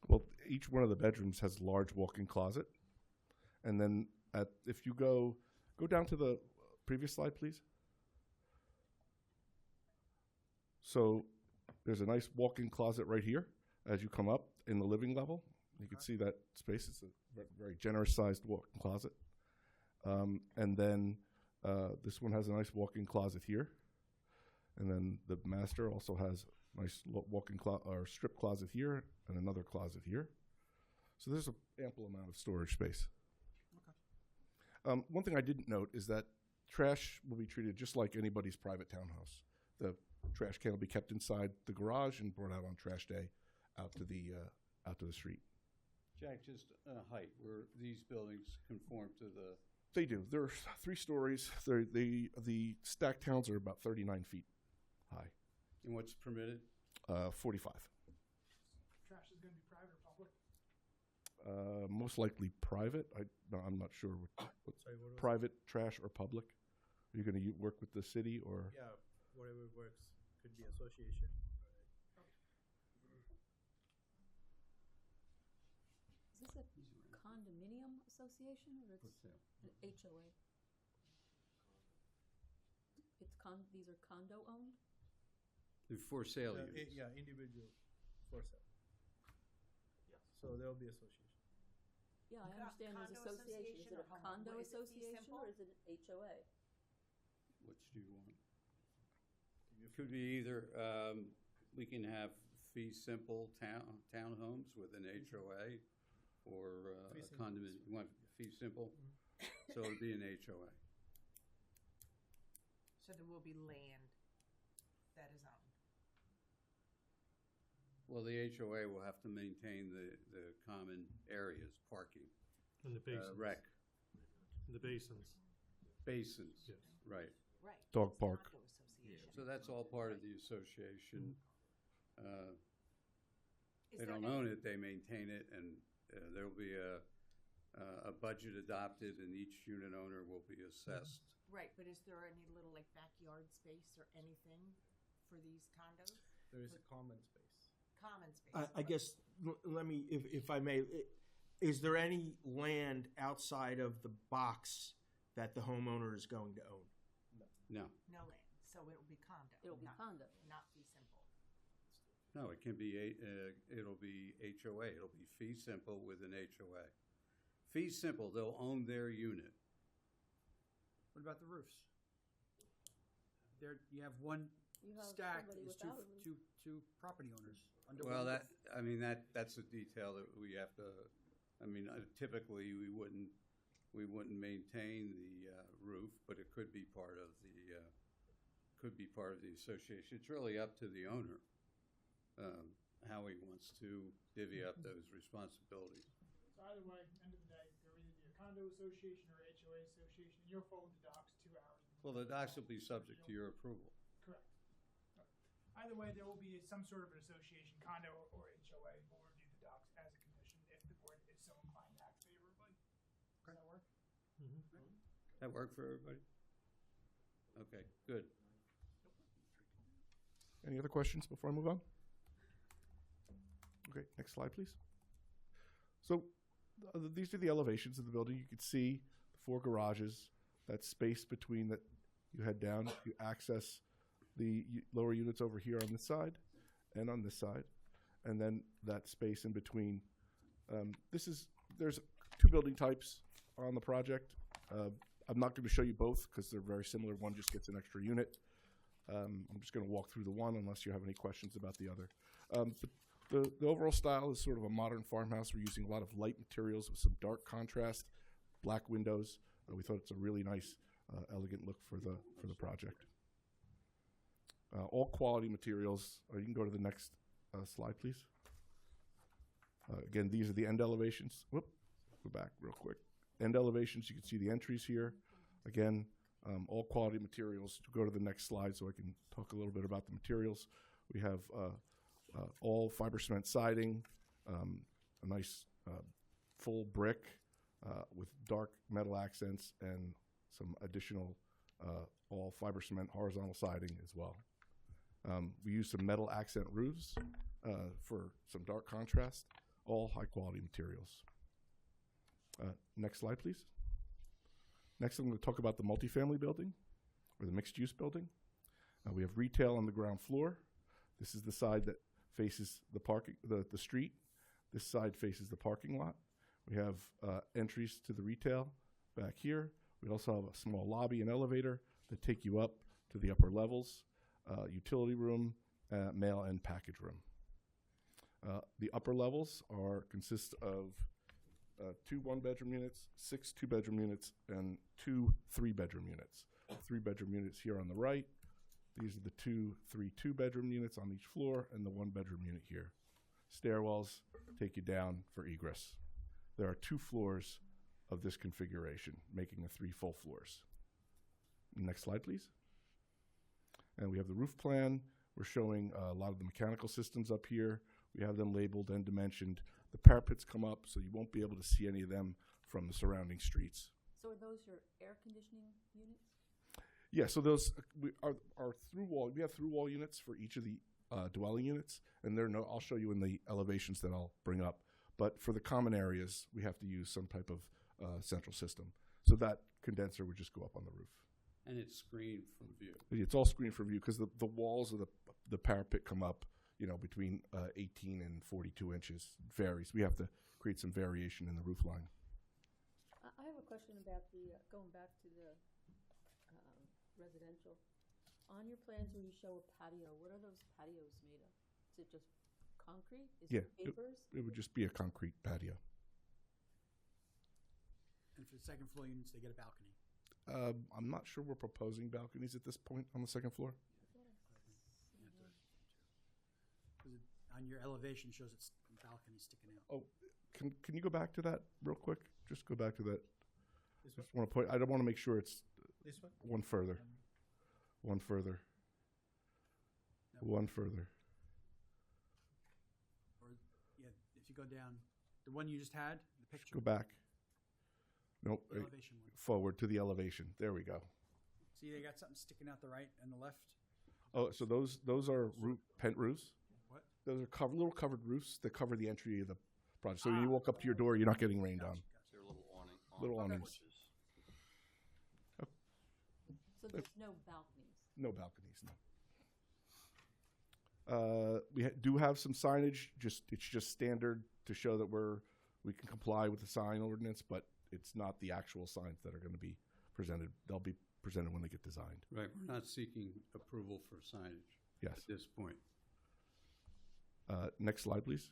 Well, each one of the bedrooms has a large walk-in closet. And then if you go down to the previous slide, please. So there's a nice walk-in closet right here as you come up in the living level. You can see that space is a very generous sized walk-in closet. And then this one has a nice walk-in closet here. And then the master also has a nice walk-in or strip closet here and another closet here. So there's an ample amount of storage space. Okay. One thing I didn't note is that trash will be treated just like anybody's private townhouse. The trash can will be kept inside the garage and brought out on trash day out to the street. Jack, just height, where these buildings conform to the, They do. They're 3 stories. The stacked towns are about 39 feet high. and what's permitted? 45. Trash is gonna be private or public? Most likely private. I'm not sure what private, trash, or public. Are you going to work with the city or? Yeah, whatever works. Could be association. Is this a condominium association or it's an HOA? These are condo owned? They're for sale units. Yeah, individual for sale. Yeah. So there will be association. Yeah, I understand there's association. Is it a condo association or is it an HOA? Which do you want? Could be either, we can have fee simple townhomes with an HOA or a condominium. You want fee simple? So it'd be an HOA. So there will be land that is owned. Well, the HOA will have to maintain the common areas, parking. And the basins. Rec. And the basins. Basins, Yes. right. Right. Dog park. Condo association. So that's all part of the association. Is They there don't any- own it, they maintain it, and there'll be a budget adopted, and each unit owner will be assessed. Right, but is there any little like backyard space or anything for these condos? There is a common space. Common space. I guess, let me, if I may, is there any land outside of the box that the homeowner is going to own? No, No land, so it will be condo. It'll be not- condo. Not fee simple. no, it can be, it'll be HOA, it'll be fee simple with an HOA. Fee simple, they'll own their unit. What about the roofs? There, you have one You have stack somebody is without a roof. two property owners under Well, one that, I mean, that's a detail that we have to, I mean, typically, we wouldn't maintain the roof, but it could be part of the association. It's really up to the owner, how he wants to divvy up those responsibilities. So either way, end of the day, they're either be a condo association or HOA association, and you'll fold the docs 2 hours. Well, the docs will be subject to your approval. Correct. Either way, there will be some sort of an association, condo or HOA. We'll review the docs as a condition if the board is so inclined to act favorably. Does that work? That work for everybody? Okay, good. Any other questions before I move on? Okay, next slide, please. So these are the elevations of the building. You can see the 4 garages, that space between that you head down, you access the lower units over here on this side and on this side, and then that space in between. There's 2 building types on the project. I'm not going to show you both because they're very similar. One just gets an extra unit. I'm just going to walk through the one unless you have any questions about the other. But the overall style is sort of a modern farmhouse. We're using a lot of light materials with some dark contrast, black windows. We thought it's a really nice, elegant look for the project. All quality materials. You can go to the next slide, please. Again, these are the end elevations. Whoop, go back real quick. End elevations, you can see the entries here. Again, all quality materials. Go to the next slide so I can talk a little bit about the materials. We have all fiber cement siding, a nice full brick with dark metal accents, and some additional all fiber cement horizontal siding as well. We use some metal accent roofs for some dark contrast, all high quality materials. Next slide, please. Next, I'm going to talk about the multifamily building, or the mixed-use building. We have retail on the ground floor. This is the side that faces the street. This side faces the parking lot. We have entries to the retail back here. We also have a small lobby and elevator that take you up to the upper levels, utility room, mail and package room. The upper levels consist of 2 one-bedroom units, 6 two-bedroom units, and 2 three-bedroom units. 3-bedroom units here on the right. These are the 3 two-bedroom units on each floor, and the 1-bedroom unit here. Stairwells take you down for egress. There are 2 floors of this configuration, making the 3 full floors. Next slide, please. And we have the roof plan. We're showing a lot of the mechanical systems up here. We have them labeled and dimensioned. The parapets come up, so you won't be able to see any of them from the surrounding streets. So are those your air conditioning units? Yeah, so those are through wall. We have through wall units for each of the dwelling units, and I'll show you in the elevations that I'll bring up. But for the common areas, we have to use some type of central system. So that condenser would just go up on the roof. And it's screened from view. It's all screened from view because the walls of the parapet come up, between 18 and 42 inches. It varies. We have to create some variation in the roof line. I have a question about going back to the residential. On your plans when you show a patio, what are those patios made of? Is it just concrete? Is it papers? It would just be a concrete patio. And for the second floor units, they get a balcony. I'm not sure we're proposing balconies at this point on the second floor. On your elevation shows it's balcony sticking out. Oh, can you go back to that real quick? Just go back to that. Just want to point. I don't want to make sure it's This one? one further. One further. One further. Or, yeah, if you go down, the one you just had, the picture. Go back. Nope. The elevation one. Forward to the elevation. There we go. See, they got something sticking out the right and the left. Oh, so those are pent roofs? What? Those are little covered roofs that cover the entry of the project. So when you walk up to your door, you're not getting rained on. They're little awning. Little awnings. So there's no balconies? No balconies, no. We do have some signage. It's just standard to show that we can comply with the sign ordinance, but it's not the actual signs that are going to be presented. They'll be presented when they get designed. Right, we're not seeking approval for signage. Yes. At this point. Next slide, please.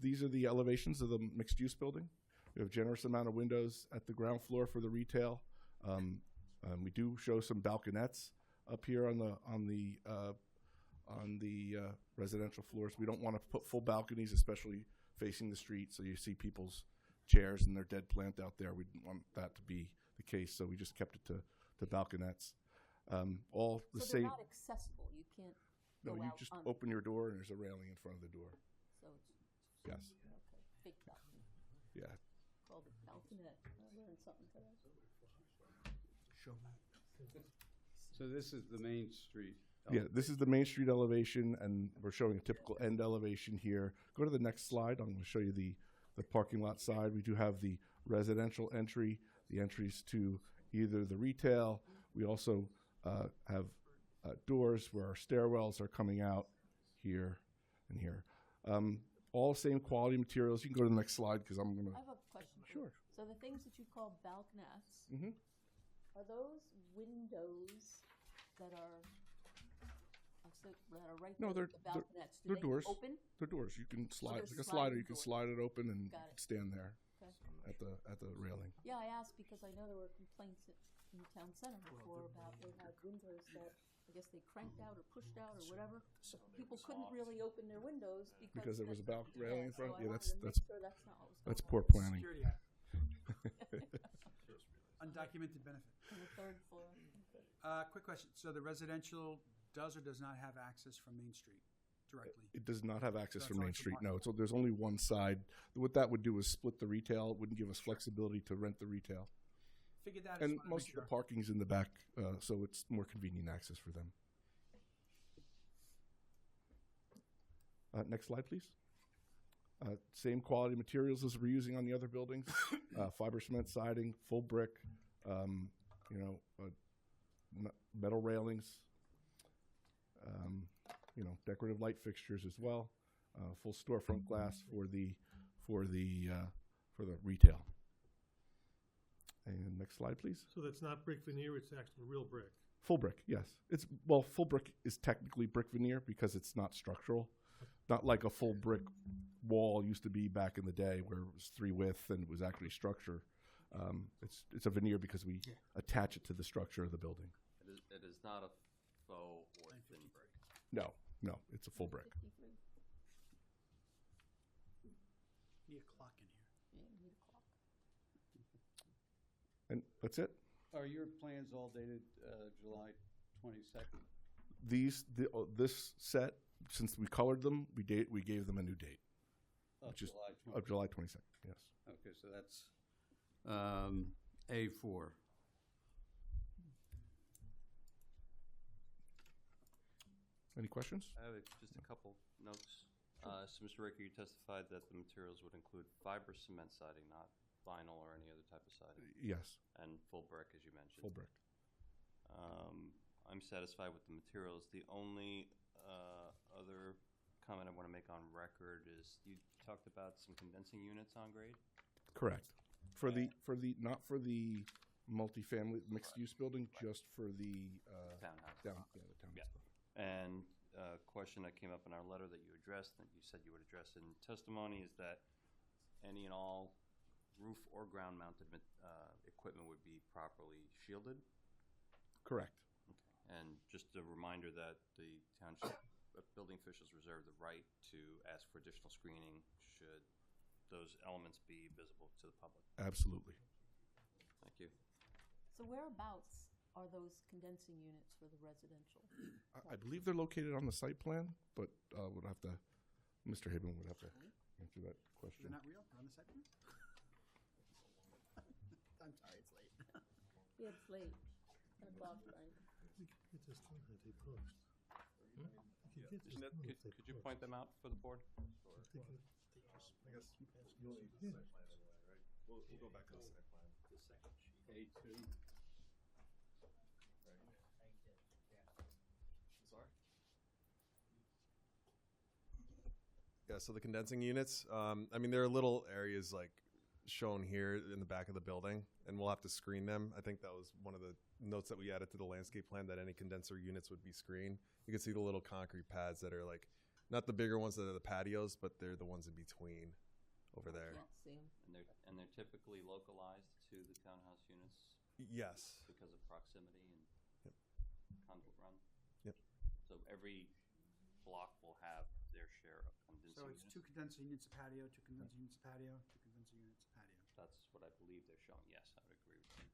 These are the elevations of the mixed-use building. We have a generous amount of windows at the ground floor for the retail. We do show some balconettes up here on the residential floors. We don't want to put full balconies, especially facing the street, so you see people's chairs and their dead plant out there. We didn't want that to be the case, so we just kept it to balconettes. All the so same. they're not accessible. You can't. No, go you out just on open your door and there's a railing in front of the door. So it's Yes. okay. Fake balcony. Yeah. Called a balconette. I learned something today. So this is the main street. Yeah, this is the Main Street elevation, and we're showing a typical end elevation here. Go to the next slide. I'm going to show you the parking lot side. We do have the residential entry, the entries to either the retail. We also have doors where our stairwells are coming out here and here. All same quality materials. You can go to the next slide because I'm going to. I have a question. Sure. So the things that you call balconettes, Mm-hmm. are those windows that are, right No, there, they're the balconettes? Do they're they doors. open? They're doors. You can slide they're like a slider. sliding You can doors. slide it open and Got it. stand there Okay. at the railing. Yeah, I asked because I know there were complaints in the town center before about they had windows that I guess they cranked out or pushed out or whatever. People couldn't really open their windows because Because there was a railing in front. So I Yeah, wanted to that's make sure that's not what was that's going poor on. planning. Security hat. Undocumented benefit. On the third floor. Quick question. So the residential does or does not have access from Main Street directly? It does not have access So from it's Main only Street. for No, so there's only one side. What that would do is split the retail. It wouldn't give us flexibility to rent the retail. Figured that. And most of the parking's in the back, so it's more convenient access for them. Next slide, please. Same quality materials as we're using on the other buildings. Fiber cement siding, full brick, metal railings, decorative light fixtures as well. Full storefront glass for the retail. And next slide, please. So that's not brick veneer, it's actually real brick. Full brick, yes. Full brick is technically brick veneer because it's not structural. Not like a full brick wall used to be back in the day where it was 3 width and it was actually structure. It's a veneer because we attach it to the structure of the building. It is not a faux or thin brick. No, it's a full brick. Need a clock in here. Yeah, you need a clock. And that's it. Are your plans all dated July 22nd? This set, since we colored them, we gave them a new date, which is of July 22nd. Yes. Okay, so that's A4. Any questions? I have just a couple notes. So, Mr. Ricker, you testified that the materials would include fiber cement siding, not vinyl or any other type of siding. Yes. And full brick, as you mentioned. Full brick. I'm satisfied with the materials. The only other comment I want to make on record is you talked about some condensing units on grade. Correct. Not for the multifamily mixed use building, just for the townhouse. the townhouse. Yeah. And a question that came up in our letter that you addressed, that you said you would address in testimony, is that any and all roof or ground mounted equipment would be properly shielded. Correct. Okay. And just a reminder that the township building officials reserve the right to ask for additional screening should those elements be visible to the public. Absolutely. Thank you. So whereabouts are those condensing units for the residential? I believe they're located on the site plan, but Mr. Hibben would have to answer that question. They're not real? They're on the site plan? I'm sorry, it's late. Yeah, it's late. 10 o'clock, Frank. Get this thing that they post. Hmm? You can get this thing that they Could you point them out for the board? I guess you'll see the site plan anyway, right? We'll go back to the site plan. The second sheet. A2. Sorry? Yeah, so the condensing units, there are little areas like shown here in the back of the building, and we'll have to screen them. I think that was one of the notes that we added to the landscape plan, that any condenser units would be screened. You can see the little concrete pads that are like, not the bigger ones that are the patios, but they're the ones in between over there. Can't see 'em. And they're typically localized to the townhouse units? Yes. Because of proximity and conduit run? Yep. So every block will have their share of condensing So it's units? 2 condensing units a patio, 2 condensing units a patio, 2 condensing units a patio. That's what I believe they're showing. Yes, I would agree with you.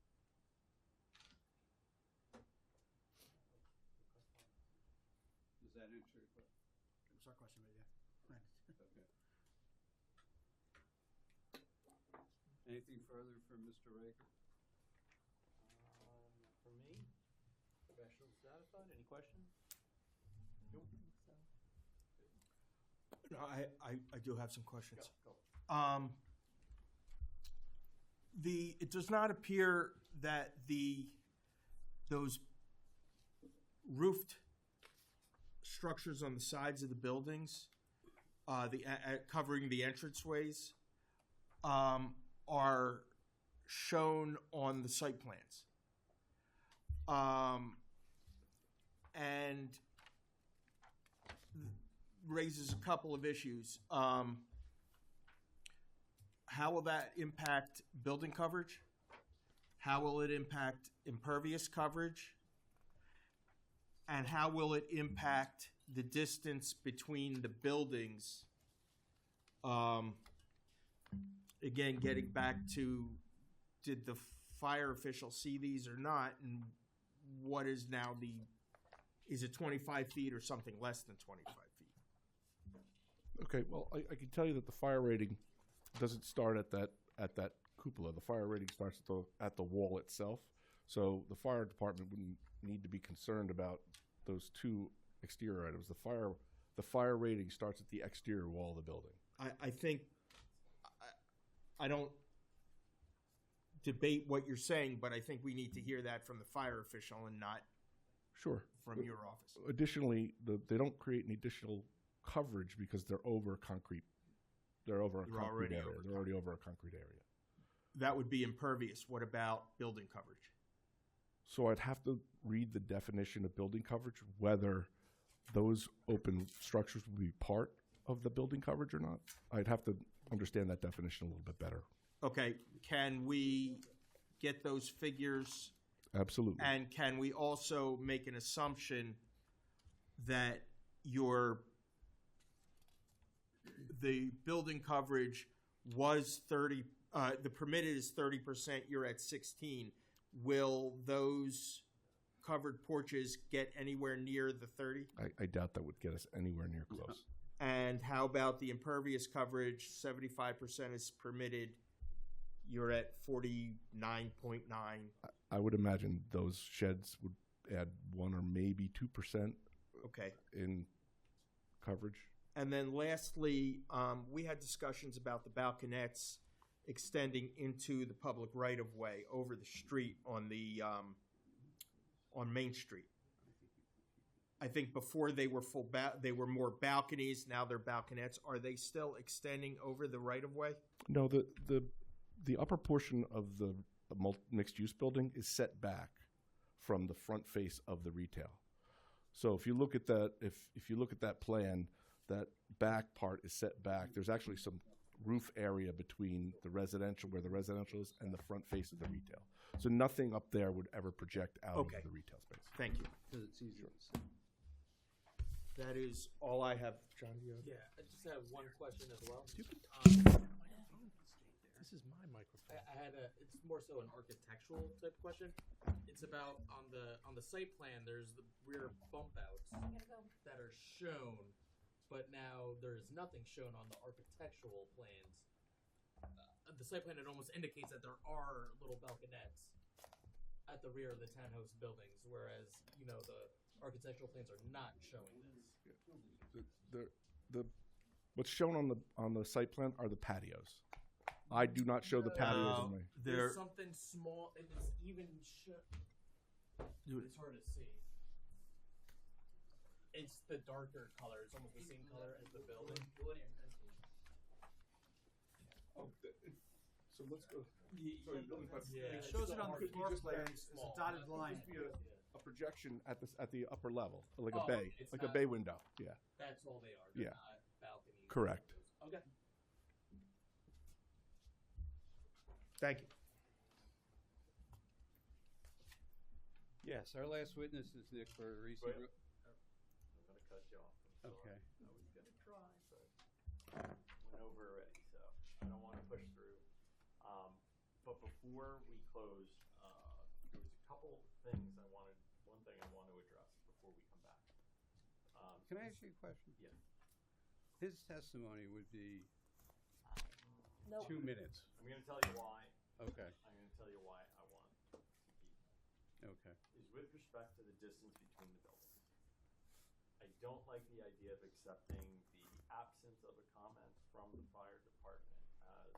Does that answer your question? It was our question, but yeah. Okay. Anything further from Mr. Raker? For me, professional satisfied. Any questions? Nope. No, I do have some questions. Go. It does not appear that those roofed structures on the sides of the buildings, covering the entranceways, are shown on the site plans. And raises a couple of issues. How will that impact building coverage? How will it impact impervious coverage? And how will it impact the distance between the buildings? Again, getting back to, did the fire official see these or not? And what is now is it 25 feet or something less than 25 feet? Okay, well, I can tell you that the fire rating doesn't start at that cupola. The fire rating starts at the wall itself. So the fire department wouldn't need to be concerned about those two exterior items. The fire rating starts at the exterior wall of the building. I think I don't debate what you're saying, but I think we need to hear that from the fire official and not from your office. Additionally, they don't create any additional coverage because they're over concrete. They're over a concrete area. They're already over a concrete area. That would be impervious. What about building coverage? So I'd have to read the definition of building coverage, whether those open structures would be part of the building coverage or not. I'd have to understand that definition a little bit better. Okay, can we get those figures? Absolutely. And can we also make an assumption that the building coverage was 30, the permitted is 30%, you're at 16. Will those covered porches get anywhere near the 30? I doubt that would get us anywhere near close. And how about the impervious coverage? 75% is permitted. You're at 49.9. I would imagine those sheds would add 1 or maybe 2% in coverage. And then lastly, we had discussions about the balconettes extending into the public right-of-way over the street on Main Street. I think before they were they were more balconies. Now they're balconettes. Are they still extending over the right-of-way? No, the upper portion of the mixed-use building is set back from the front face of the retail. So if you look at that, if you look at that plan, that back part is set back. There's actually some roof area between the residential, where the residential is, and the front face of the retail. So nothing up there would ever project out into the retail space. Thank you. Because it's easier to see. That is all I have. John, do you have? Yeah, I just have one question as well. This is my microphone. I had it's more so an architectural type question. It's about on the site plan, there's the rear bump outs that are shown, but now there's nothing shown on the architectural plans. The site plan, it almost indicates that there are little balconettes at the rear of the townhouse buildings, whereas, the architectural plans are not showing this. What's shown on the site plan are the patios. I do not show the patios in my. There's something small, and it's even it's hard to see. It's the darker color. It's almost the same color as the building. So let's go. Yeah. It shows it on the floor plan as a dotted line. A projection at the upper level, like Oh, a bay, it's like not- a bay window. Yeah. That's all they are. They're Yeah. not balconies. Correct. Okay. Thank you. Yes, our last witness is Nick Bertorisi. Wait. I'm going to cut you off. I'm sorry. Okay. I was going to try, but went over already, so I don't want to push through. But before we close, there was a couple things one thing I want to address before we come back. Can I ask you a question? Yeah. His testimony would be Nope. 2 minutes. I'm going to tell you why. Okay. I'm going to tell you why I want to keep Okay. is with respect to the distance between the buildings. I don't like the idea of accepting the absence of a comment from the fire department as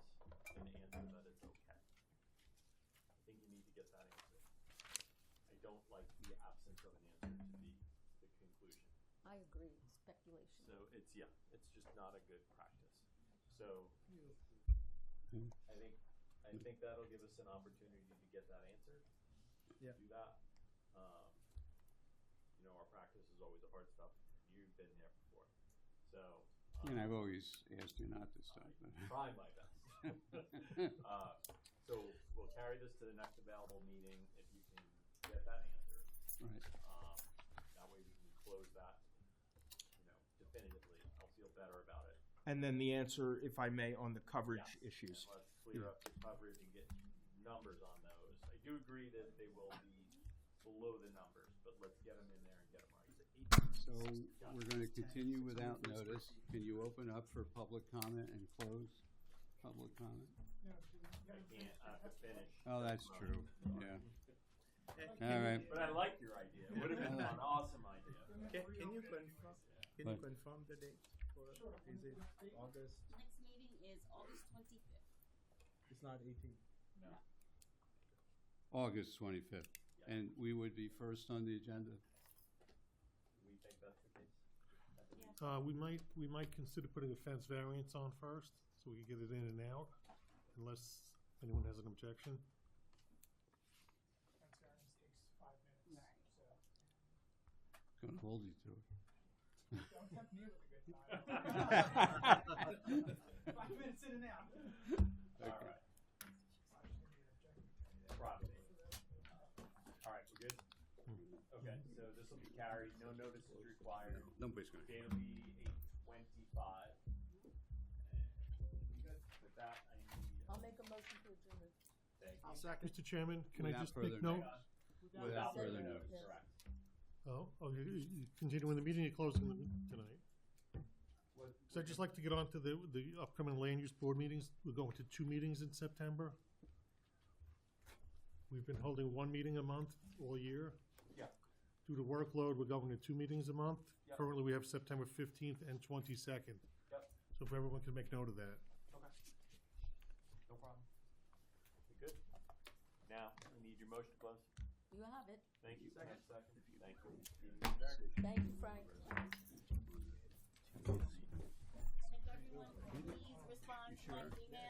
an answer that it's okay. I think you need to get that answer. I don't like the absence of an answer to be the conclusion. I agree, speculation. So it's just not a good practice. So I think I think that'll give us an opportunity to get that answer. Yeah. Do that. You know, our practice is always the hard stuff. You've been there before. So. And I've always asked you not to stop. Try my best. So we'll carry this to the next available meeting if you can get that answer. Right. That way we can close that, you know, definitively. I'll feel better about it. And then the answer, if I may, on the coverage issues. And let's clear up the coverage and get numbers on those. I do agree that they will be below the numbers, but let's get them in there and get them right. So we're going to continue without notice. Can you open up for public comment and close public comment? I can't, I have to finish. Oh, that's true. Yeah. All All right. But I like your idea. It would have been an awesome idea. Can you confirm? Can you confirm the date? Is it August? Next meeting is August 25th. It's not 18th. No. August 25th. And we would be first on the agenda. We think that's the case. We might consider putting a fence variance on first, so we can get it in and out, unless anyone has an objection. Fence variance takes 5 minutes, so. Going to hold you to it. Don't tempt me with a good time. 5 minutes in and out. All right. Probably. All right, we're good? Okay, so this will be carried, no notice is required. Nobody's going to. Date will be 8/25. Good. With that, I need. I'll make a motion to adjourn. Thank you. I'll second. Mr. Chairman, can I Without just make further note? Without further notice. Correct. Oh, you continuing the meeting, you're closing the meeting tonight? So I'd just like to get on to the upcoming land use board meetings. We're going to 2 meetings in September. We've been holding 1 meeting a month all year. Yeah. Due to workload, we're going to 2 meetings a month. Yep. Currently, we have September 15th and 22nd. Yep. So if everyone can make note of that. Okay. No problem. We good? Now, we need your motion to close. You have it. Thank you. Second. Thank you. Thank you, Frank. If everyone please respond to my email.